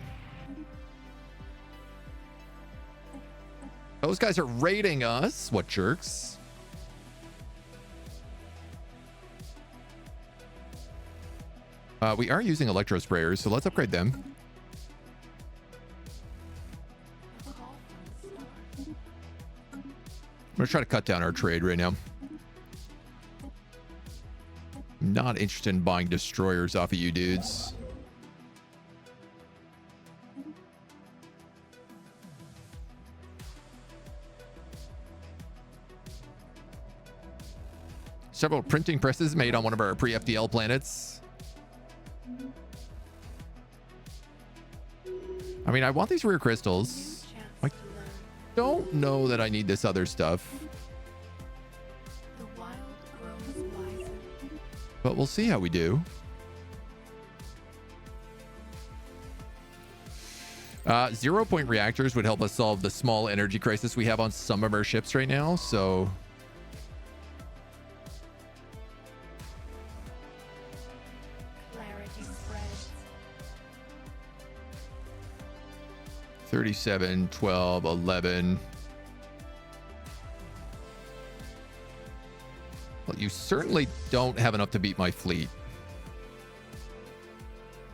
Those guys are raiding us. What jerks. We are using electro sprayers, so let's upgrade them. A call from the stars. I'm going to try to cut down our trade right now. I'm not interested in buying destroyers off of you dudes. Several printing presses made on one of our pre-FDL planets. I mean, I want these rare crystals. I don't know that I need this other stuff. The wild grows wiser. But we'll see how we do. 0-point reactors would help us solve the small energy crisis we have on some of our ships right now, so... Clarity spreads. 37, 12, 11. Well, you certainly don't have enough to beat my fleet.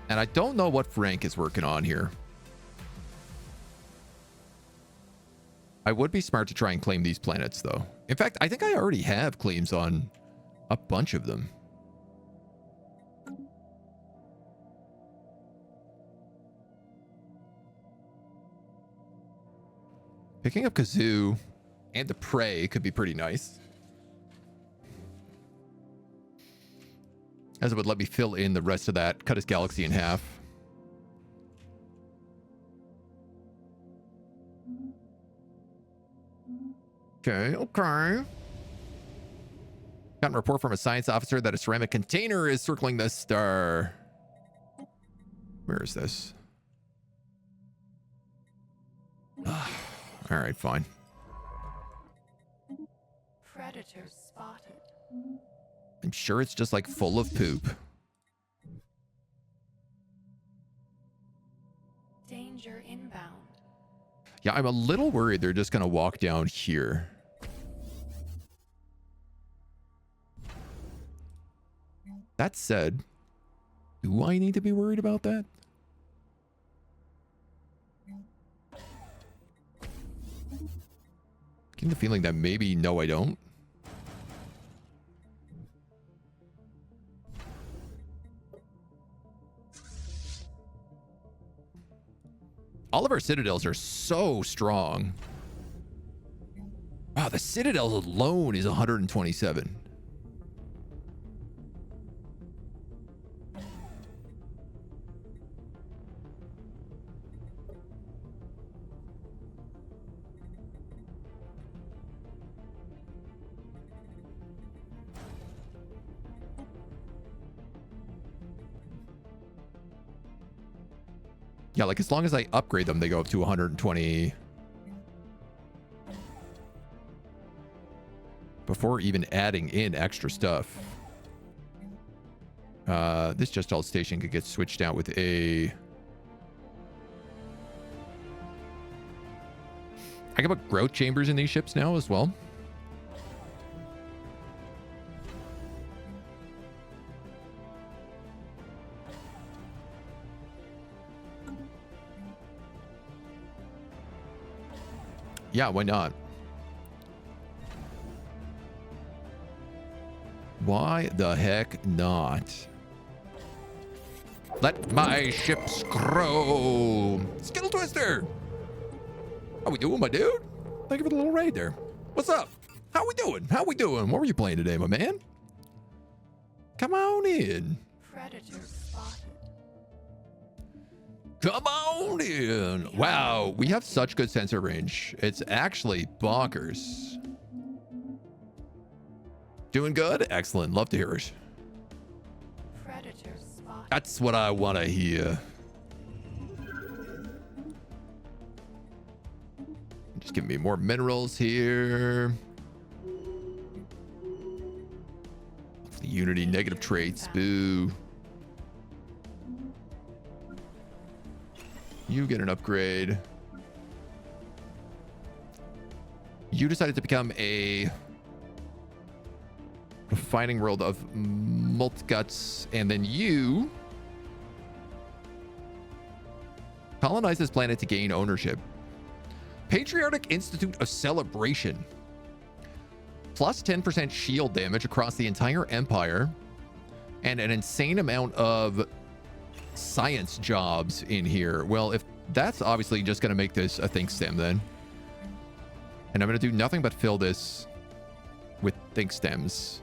And I don't know what Frank is working on here. I would be smart to try and claim these planets, though. In fact, I think I already have claims on a bunch of them. Picking up Kazoo And the prey could be pretty nice. As it would let me fill in the rest of that, cut his galaxy in half. Okay, okay. Gotten a report from a science officer that a ceramic container is circling the star. Where is this? All right, fine. Predators spotted. I'm sure it's just like full of poop. Danger inbound. Yeah, I'm a little worried they're just going to walk down here. That said, do I need to be worried about that? Getting the feeling that maybe no, I don't. All of our citadels are so strong. Wow, the citadel alone is 127. Yeah, like as long as I upgrade them, they go up to 120. Before even adding in extra stuff. This just all station could get switched out with a... I can put growth chambers in these ships now as well. Yeah, why not? Why the heck not? Let my ships grow. Skittle Twister! How we doing, my dude? Thank you for the little raid there. What's up? How we doing? How we doing? What were you playing today, my man? Come on in. Predators spotted. Come on in. Wow, we have such good sensor range. It's actually bonkers. Doing good? Excellent. Love to hear it. Predators spotted. That's what I want to hear. Just give me more minerals here. The Unity negative traits. Boo. You get an upgrade. You decided to become a refining world of Multguts, and then you colonize this planet to gain ownership. Patriotic Institute of Celebration. Plus 10% shield damage across the entire empire, and an insane amount of science jobs in here. Well, if that's obviously just going to make this a think stem then. And I'm going to do nothing but fill this with think stems.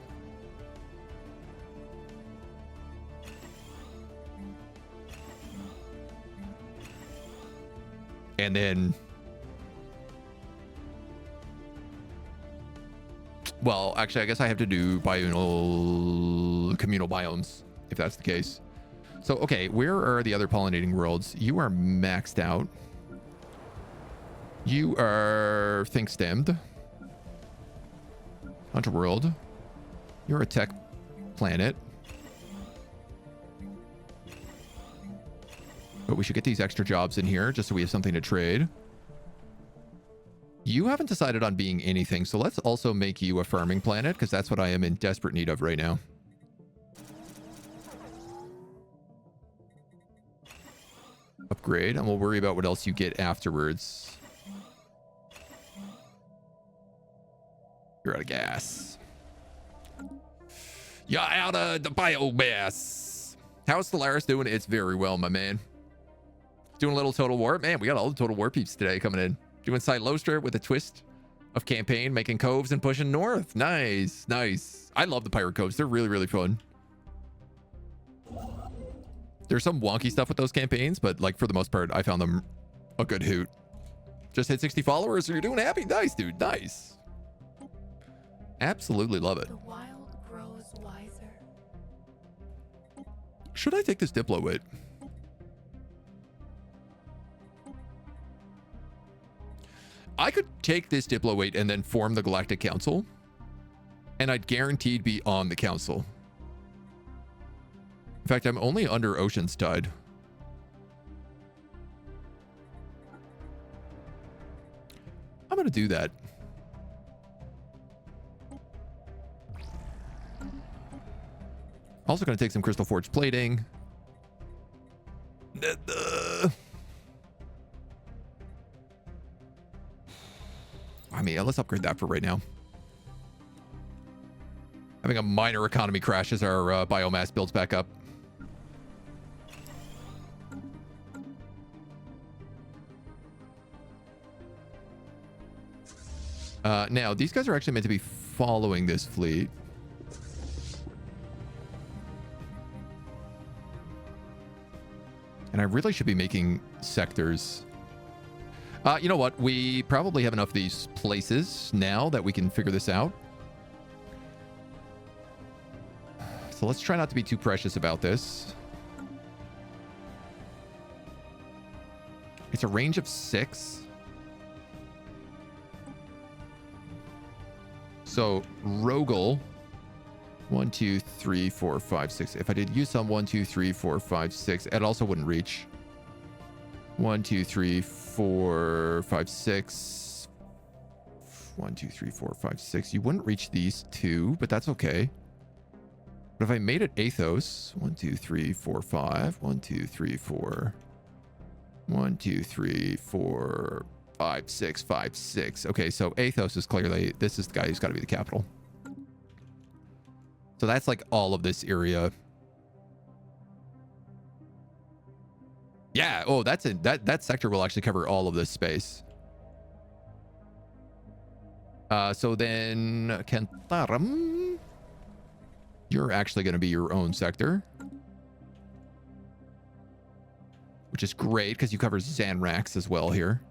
And then, well, actually, I guess I have to do communal biomes, if that's the case. So, okay, where are the other pollinating worlds? You are maxed out. You are think stemmed. Hunter world. You're a tech planet. But we should get these extra jobs in here just so we have something to trade. You haven't decided on being anything, so let's also make you a farming planet, because that's what I am in desperate need of right now. Upgrade, and we'll worry about what else you get afterwards. You're out of gas. You're out of the biomass. How's Stellaris doing? It's very well, my man. Doing a little Total War. Man, we got all the Total War peeps today coming in. Doing Silostra with a twist. of campaign, making coves and pushing north. Nice, nice. I love the pirate coves. They're really, really fun. There's some wonky stuff with those campaigns, but like for the most part, I found them a good hoot. Just hit 60 followers, so you're doing happy. Nice, dude. Nice. Absolutely love it. The wild grows wiser. Should I take this Diplo with? I could take this Diplo weight and then form the Galactic Council, and I'd guaranteed be on the council. In fact, I'm only under Ocean's Tide. I'm going to do that. Also going to take some Crystal Forge plating. I mean, let's upgrade that for right now. Having a minor economy crash as our biomass builds back up. Now, these guys are actually meant to be following this fleet. And I really should be making sectors. You know what? We probably have enough of these places now that we can figure this out. So let's try not to be too precious about this. It's a range of 6. So Rogel, 1, 2, 3, 4, 5, 6. If I did use some 1, 2, 3, 4, 5, 6, it also wouldn't reach. 1, 2, 3, 4, 5, 6. 1, 2, 3, 4, 5, 6. You wouldn't reach these two, but that's okay. But if I made it Athos, 1, 2, 3, 4, 5. 1, 2, 3, 4. 1, 2, 3, 4, 5, 6, 5, 6. Okay, so Athos is clearly, this is the guy who's got to be the capital. So that's like all of this area. Yeah, oh, that's it. That sector will actually cover all of this space. So then Kantharam, you're actually going to be your own sector, which is great because you cover Zanrax as well here.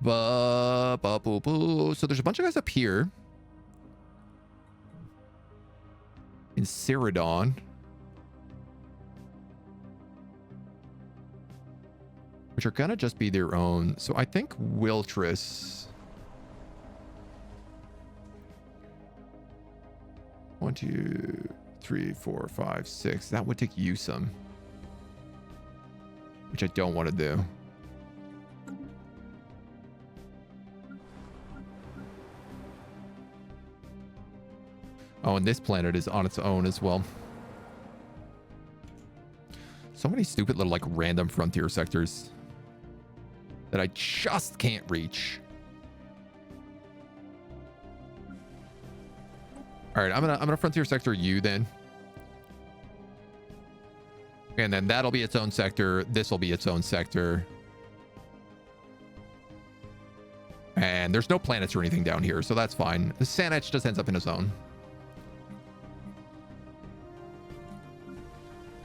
So there's a bunch of guys up here in Ceridon, which are gonna just be their own. So I think Wiltress. 1, 2, 3, 4, 5, 6. That would take you some, which I don't want to do. Oh, and this planet is on its own as well. So many stupid little like random frontier sectors that I just can't reach. All right, I'm gonna frontier sector you then. And then that'll be its own sector. This will be its own sector. And there's no planets or anything down here, so that's fine. The Sanech just ends up in a zone.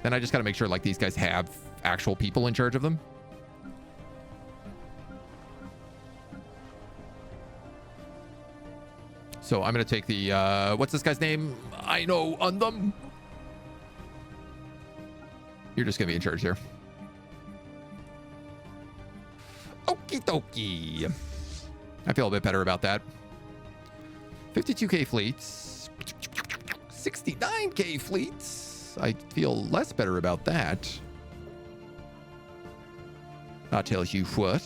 Then I just got to make sure like these guys have actual people in charge of them. So I'm going to take the, what's this guy's name? I know on them. You're just going to be in charge here. Okie dokie. I feel a bit better about that. 52k fleets. 69k fleets. I feel less better about that. That tells you what.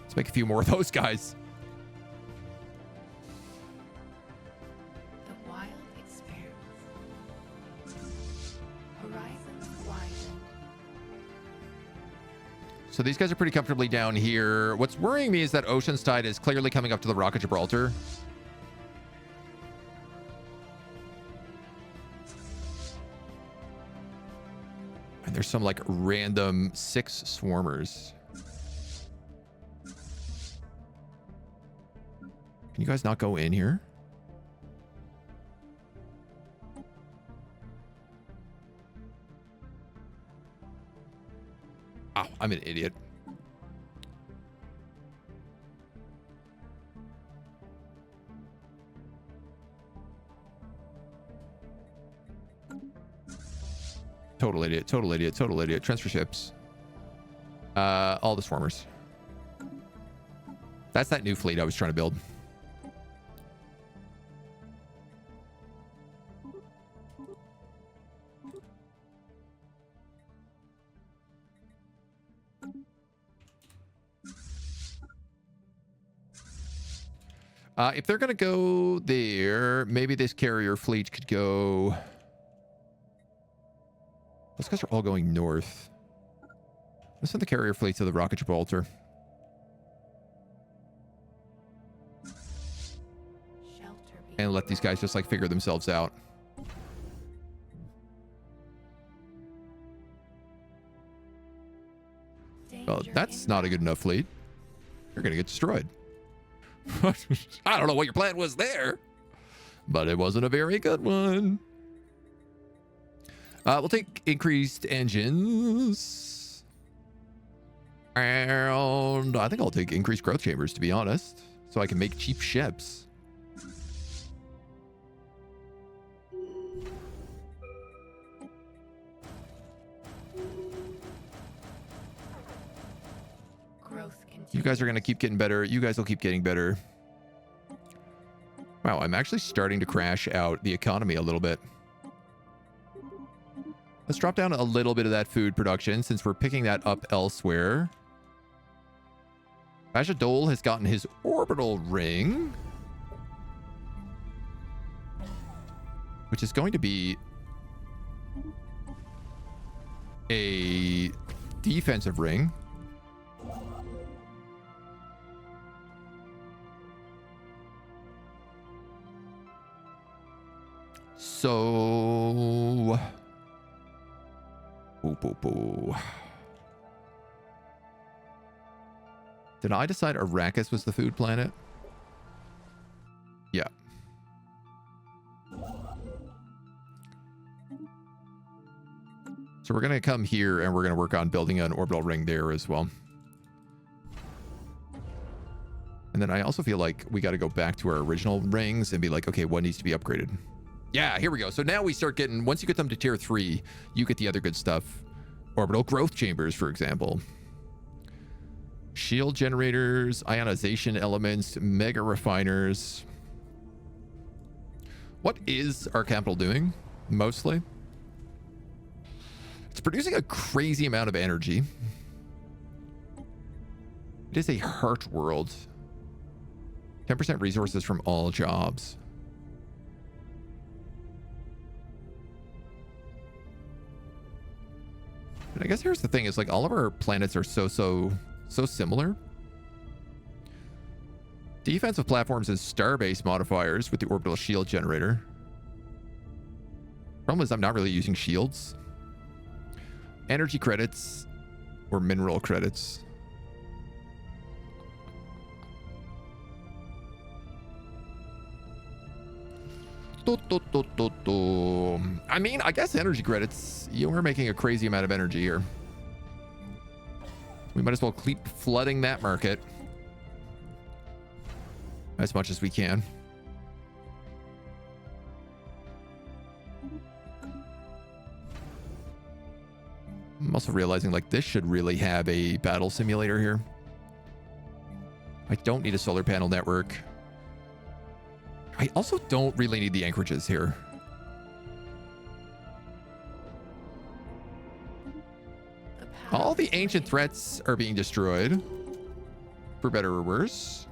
Let's make a few more of those guys. The wild experiments. Horizons widen. So these guys are pretty comfortably down here. What's worrying me is that Ocean's Tide is clearly coming up to the Rock of Gibraltar. There's some like random 6 swarmers. Can you guys not go in here? Oh, I'm an idiot. Total idiot, total idiot, total idiot. Transfer ships. All the swarmers. That's that new fleet I was trying to build. If they're going to go there, maybe this carrier fleet could go... Those guys are all going north. Let's send the carrier fleet to the Rock of Gibraltar. And let these guys just like figure themselves out. Well, that's not a good enough fleet. You're going to get destroyed. I don't know what your plan was there, but it wasn't a very good one. We'll take increased engines. And I think I'll take increased growth chambers, to be honest, so I can make cheap ships. You guys are going to keep getting better. You guys will keep getting better. Wow, I'm actually starting to crash out the economy a little bit. Let's drop down a little bit of that food production since we're picking that up elsewhere. Bajadol has gotten his orbital ring, which is going to be a defensive ring. So... Did I decide Arrakis was the food planet? Yeah. So we're going to come here and we're going to work on building an orbital ring there as well. And then I also feel like we got to go back to our original rings and be like, okay, what needs to be upgraded? Yeah, here we go. So now we start getting, once you get them to tier 3, you get the other good stuff. Orbital growth chambers, for example. Shield generators, ionization elements, mega refiners. What is our capital doing, mostly? It's producing a crazy amount of energy. It is a heart world. 10% resources from all jobs. And I guess here's the thing is like all of our planets are so similar. Defensive platforms is star-based modifiers with the orbital shield generator. Problem is I'm not really using shields. Energy credits or mineral credits. I mean, I guess energy credits, you are making a crazy amount of energy here. We might as well keep flooding that market as much as we can. I'm also realizing like this should really have a battle simulator here. I don't need a solar panel network. I also don't really need the anchorages here. All the ancient threats are being destroyed, for better or worse.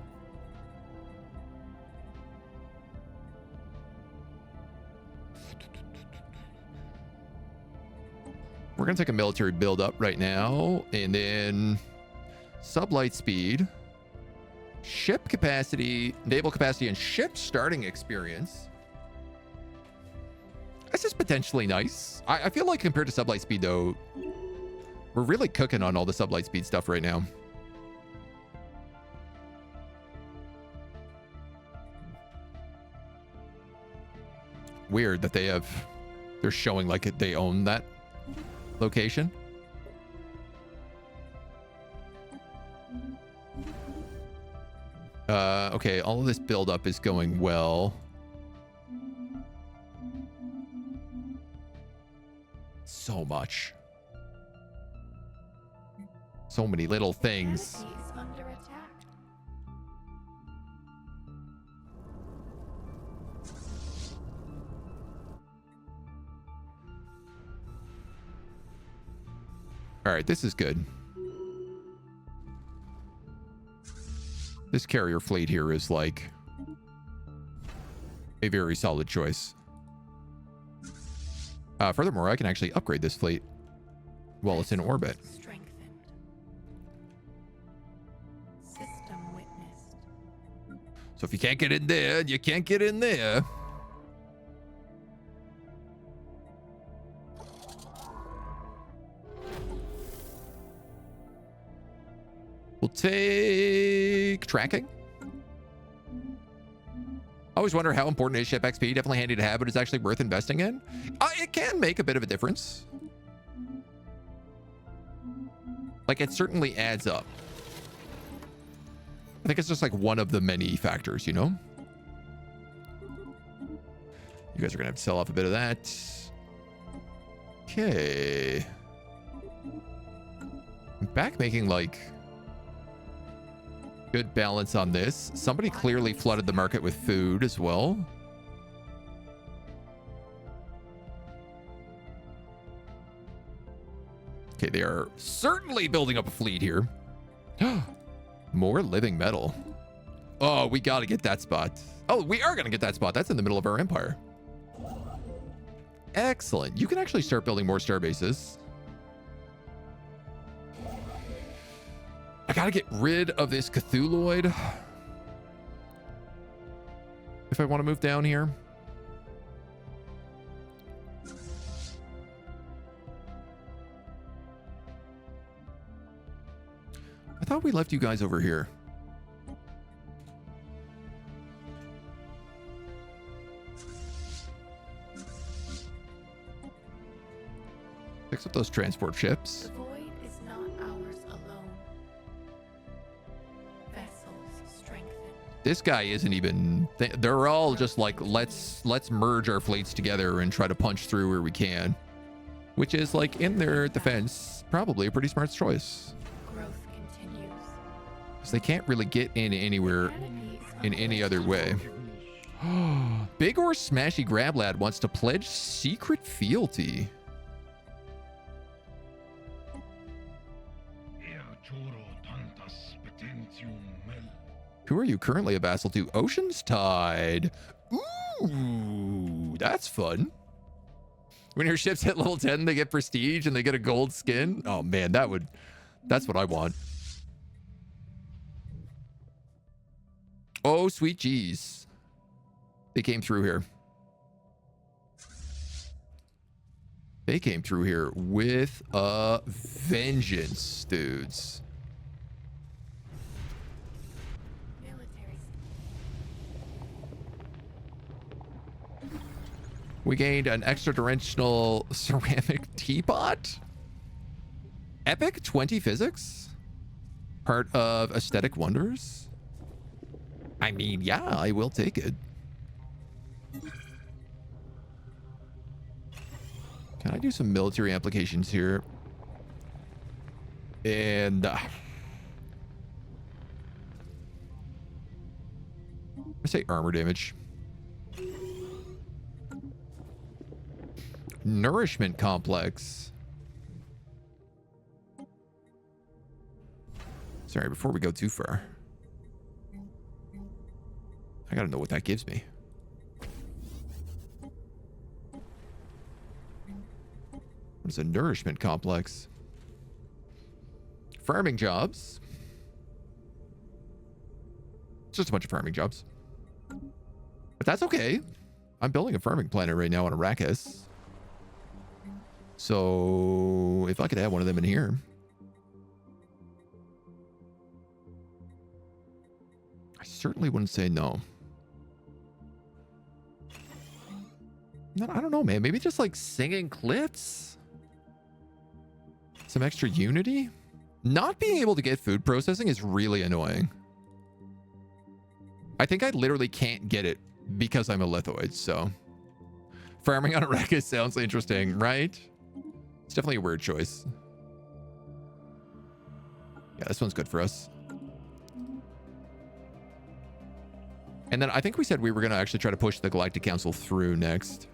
We're going to take a military build up right now, and then sublight speed, ship capacity, naval capacity, and ship starting experience. This is potentially nice. I feel like compared to sublight speed, though, we're really cooking on all the sublight speed stuff right now. Weird that they're showing like they own that location. Okay, all of this buildup is going well. So much. So many little things. Humanity is under attack. All right, this is good. This carrier fleet here is like a very solid choice. Furthermore, I can actually upgrade this fleet while it's in orbit. Strengthened. System witnessed. So if you can't get in there, you can't get in there. We'll take tracking. I always wonder how important is ship XP. Definitely handy to have, but it's actually worth investing in. It can make a bit of a difference. Like, it certainly adds up. I think it's just like one of the many factors, you know? You guys are going to have to sell off a bit of that. Okay. I'm back making like good balance on this. Somebody clearly flooded the market with food as well. Okay, they are certainly building up a fleet here. More living metal. Oh, we got to get that spot. Oh, we are going to get that spot. That's in the middle of our empire. Excellent. You can actually start building more star bases. I gotta get rid of this Cthulhuid if I want to move down here. I thought we left you guys over here. Fix up those transport ships. The void is not ours alone. Vessels strengthened. This guy isn't even. They're all just like, let's merge our fleets together and try to punch through where we can, which is like in their defense, probably a pretty smart choice. Growth continues. Because they can't really get in anywhere Humanity is in any other way. Big or Smashy Grab Lad wants to pledge secret fealty. Who are you currently a vassal to? Ocean's Tide. Ooh, that's fun. When your ships hit level 10, they get prestige and they get a gold skin. Oh man, that's what I want. Oh, sweet jeez. They came through here. They came through here with a vengeance, dudes. We gained an extra-dimensional ceramic teapot. Epic 20 physics. Part of Aesthetic Wonders. I mean, yeah, I will take it. Can I do some military applications here? And I say armor damage. Nourishment complex. Sorry, before we go too far, I gotta know what that gives me. What is a nourishment complex? Farming jobs. It's just a bunch of farming jobs. But that's okay. I'm building a farming planet right now on Arrakis. So if I could add one of them in here. I certainly wouldn't say no. I don't know, man. Maybe just like singing clips? Some extra unity? Not being able to get food processing is really annoying. I think I literally can't get it because I'm a lithoid, so. Farming on Arrakis sounds interesting, right? It's definitely a weird choice. Yeah, this one's good for us. And then I think we said we were going to actually try to push the Galactic Council through next.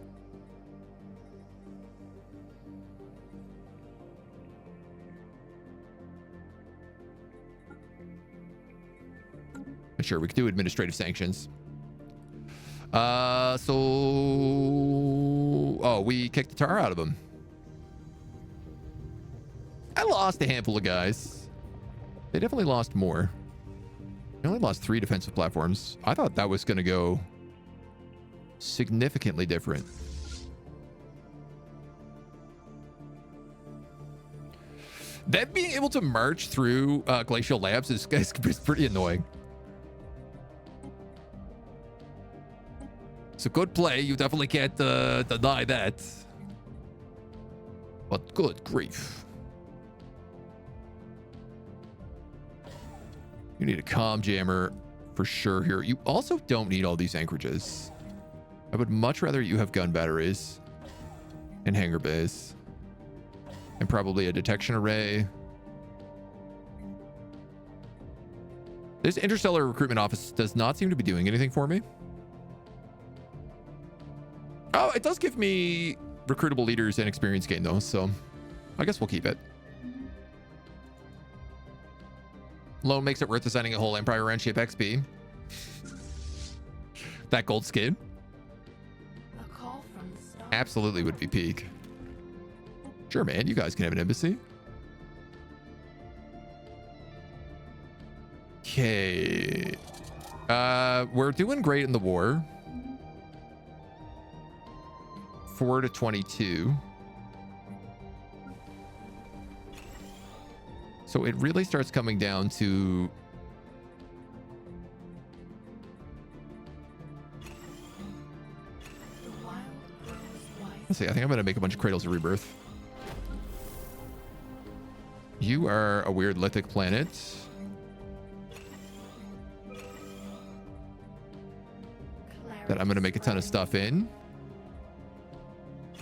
But sure, we could do administrative sanctions. Oh, we kicked the tar out of him. I lost a handful of guys. They definitely lost more. They only lost 3 defensive platforms. I thought that was going to go significantly different. Them being able to march through Glacial Labs is pretty annoying. So good play. You definitely can't deny that. But good grief. You need a comm jammer for sure here. You also don't need all these anchorages. I would much rather you have gun batteries and hangar bays. And probably a detection array. This interstellar recruitment office does not seem to be doing anything for me. Oh, it does give me recruitable leaders and experience gain though, so I guess we'll keep it. Loan makes it worth designing a whole empire around ship XP. That gold skin A call from the stars. absolutely would be peak. Sure, man, you guys can have an embassy. Okay. We're doing great in the war. 4 to 22. So it really starts coming down to The wild grows wise. let's see, I think I'm gonna make a bunch of Cradles of Rebirth. You are a weird lithic planet. That I'm gonna make a ton of stuff in.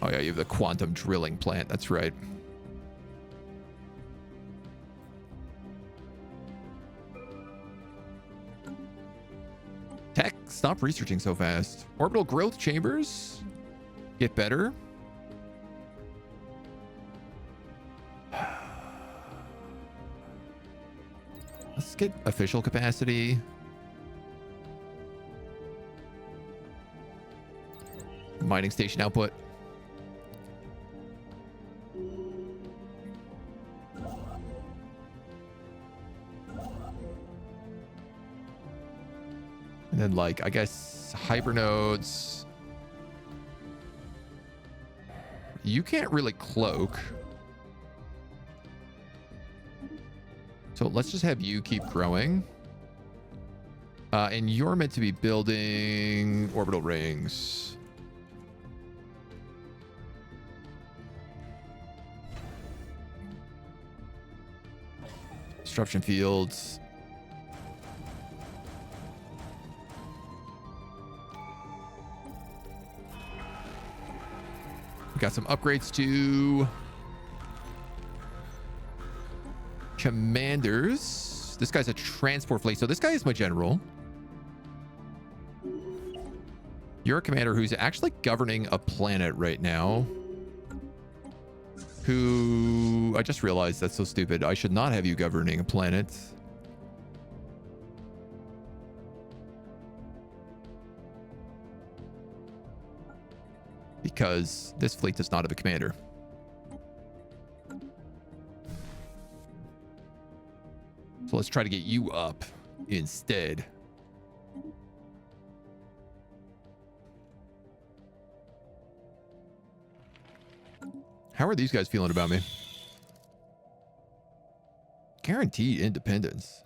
Oh yeah, you have the quantum drilling plant, that's right. Tech, stop researching so fast. Orbital growth chambers. Get better. Let's get official capacity. Mining station output. And then, like, I guess hypernodes. You can't really cloak. So let's just have you keep growing. And you're meant to be building orbital rings. Disruption fields. We got some upgrades to commanders. This guy's a transport fleet, so this guy is my general. You're a commander who's actually governing a planet right now. Who I just realized that's so stupid. I should not have you governing a planet. Because this fleet does not have a commander. So let's try to get you up instead. How are these guys feeling about me? Guaranteed independence.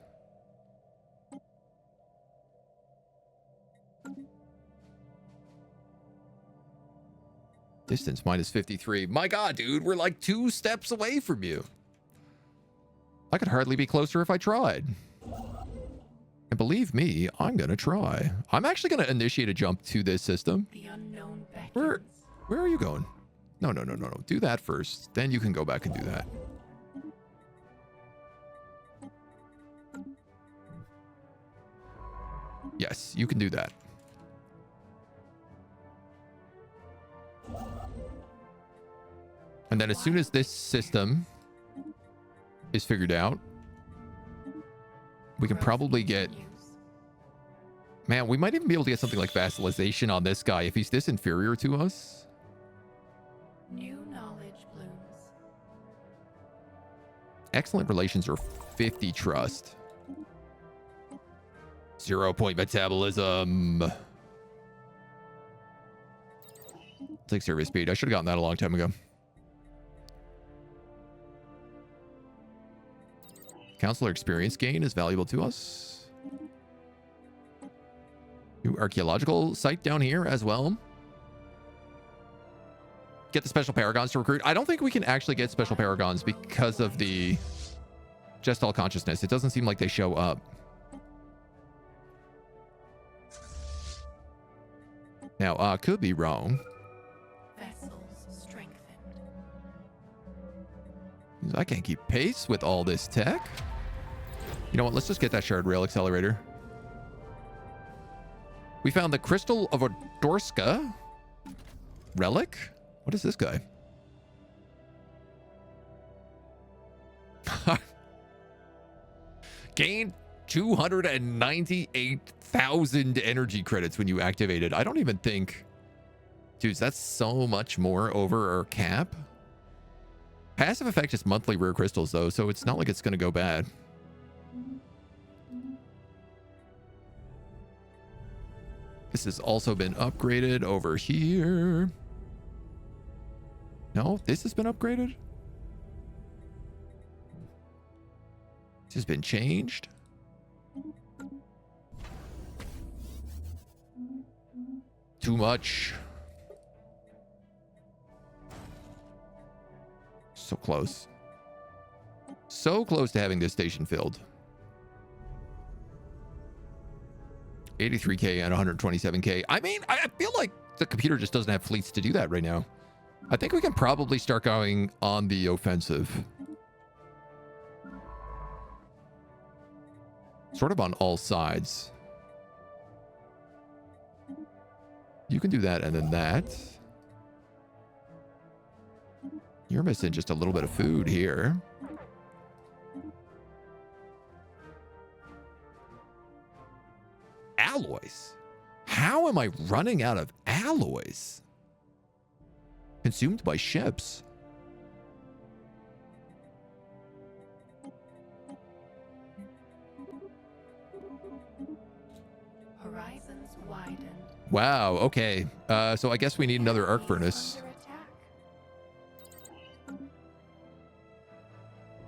Distance minus 53. My God, dude, we're like 2 steps away from you. I could hardly be closer if I tried. And believe me, I'm going to try. I'm actually going to initiate a jump to this system. The unknown beckons. Where are you going? No. Do that first. Then you can go back and do that. Yes, you can do that. And then as soon as this system is figured out, we can probably get... Man, we might even be able to get something like vassalization on this guy if he's this inferior to us. New knowledge blooms. Excellent relations or 50 trust. 0-point metabolism. Take service speed. I should have gotten that a long time ago. Counselor experience gain is valuable to us. New archaeological site down here as well. Get the special paragons to recruit. I don't think we can actually get special paragons because of the Gestal consciousness. It doesn't seem like they show up. Now, could be wrong. Vessels strengthened. I can't keep pace with all this tech. You know what? Let's just get that shard rail accelerator. We found the Crystal of Odorska relic. What is this guy? Gained 298,000 energy credits when you activate it. I don't even think... Dude, that's so much more over our cap. Passive effect is monthly rare crystals, though, so it's not like it's going to go bad. This has also been upgraded over here. No, this has been upgraded. This has been changed. Too much. So close. So close to having this station filled. 83K and 127K. I mean, I feel like the computer just doesn't have fleets to do that right now. I think we can probably start going on the offensive. Sort of on all sides. You can do that and then that. You're missing just a little bit of food here. Alloys? How am I running out of alloys? Consumed by ships. Horizons widened. Wow, okay. So I guess we need another arc furnace. Under attack.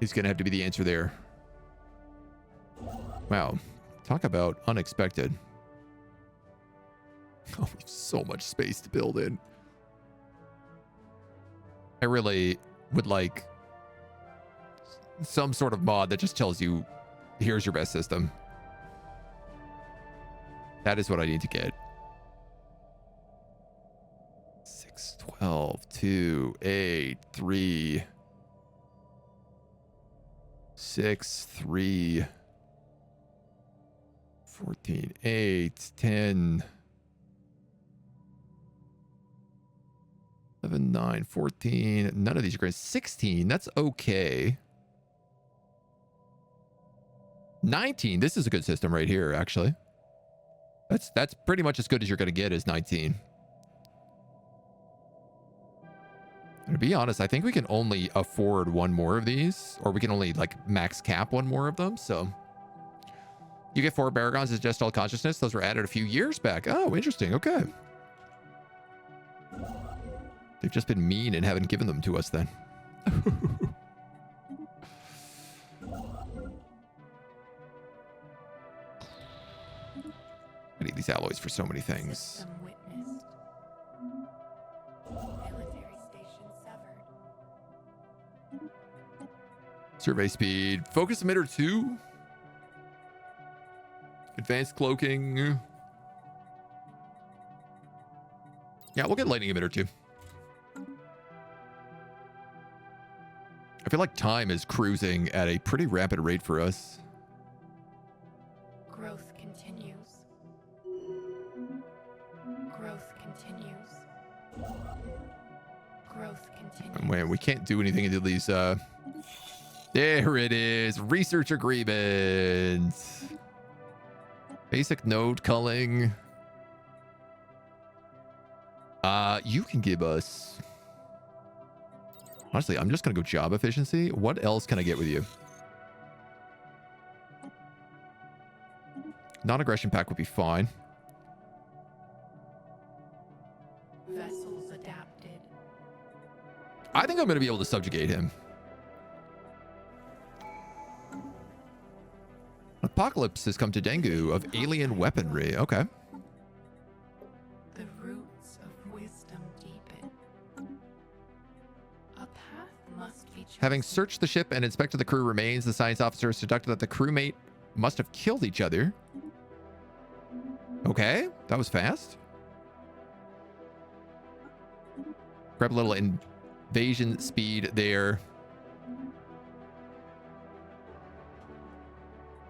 Is going to have to be the answer there. Wow. Talk about unexpected. Oh, we have so much space to build in. I really would like some sort of mod that just tells you, here's your best system. That is what I need to get. 6, 12, 2, 8, 3, 6, 3, 14, 8, 10, 11, 9, 14. None of these are great. 16, that's okay. 19, this is a good system right here, actually. That's pretty much as good as you're going to get is 19. And to be honest, I think we can only afford one more of these, or we can only like max cap one more of them. So you get 4 Baragons as just all consciousness. Those were added a few years back. Oh, interesting. Okay. They've just been mean and haven't given them to us then. I need these alloys for so many things. System witnessed. Military station severed. Survey speed. Focus emitter 2. Advanced cloaking. Yeah, we'll get lightning emitter 2. I feel like time is cruising at a pretty rapid rate for us. Growth continues. Growth continues. Growth continues. Man, we can't do anything until these, There it is. Research agreement. Basic node culling. You can give us... Honestly, I'm just going to go job efficiency. What else can I get with you? Non-aggression pack would be fine. Vessels adapted. I think I'm going to be able to subjugate him. Apocalypse has come to Dengu of alien weaponry. Okay. The roots of wisdom deepen. A path must be chosen. Having searched the ship and inspected the crew remains, the science officer has deducted that the crewmate must have killed each other. Okay, that was fast. Grab a little invasion speed there.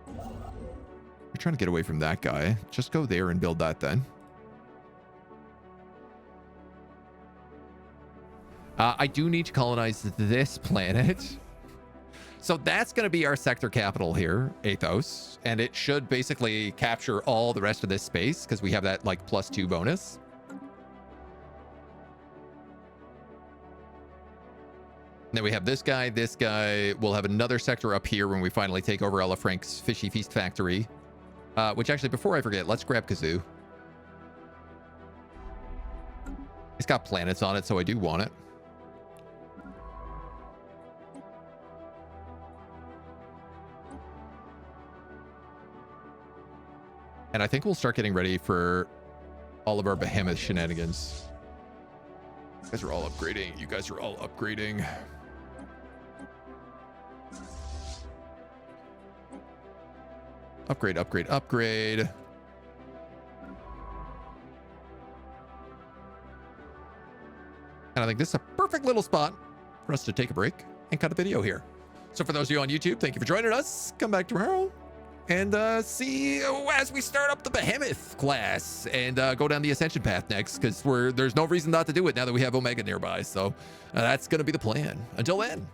We're trying to get away from that guy. Just go there and build that then. I do need to colonize this planet. So that's going to be our sector capital here, Athos. And it should basically capture all the rest of this space because we have that like +2 bonus. And then we have this guy. This guy will have another sector up here when we finally take over Ella Frank's Fishy Feast Factory. Which actually, before I forget, let's grab Kazoo. It's got planets on it, so I do want it. And I think we'll start getting ready for all of our behemoth shenanigans. You guys are all upgrading. You guys are all upgrading. Upgrade, upgrade, upgrade. And I think this is a perfect little spot for us to take a break and cut a video here. So for those of you on YouTube, thank you for joining us. Come back tomorrow and see as we start up the behemoth class and go down the ascension path next, because there's no reason not to do it now that we have Omega nearby. So that's going to be the plan. Until then.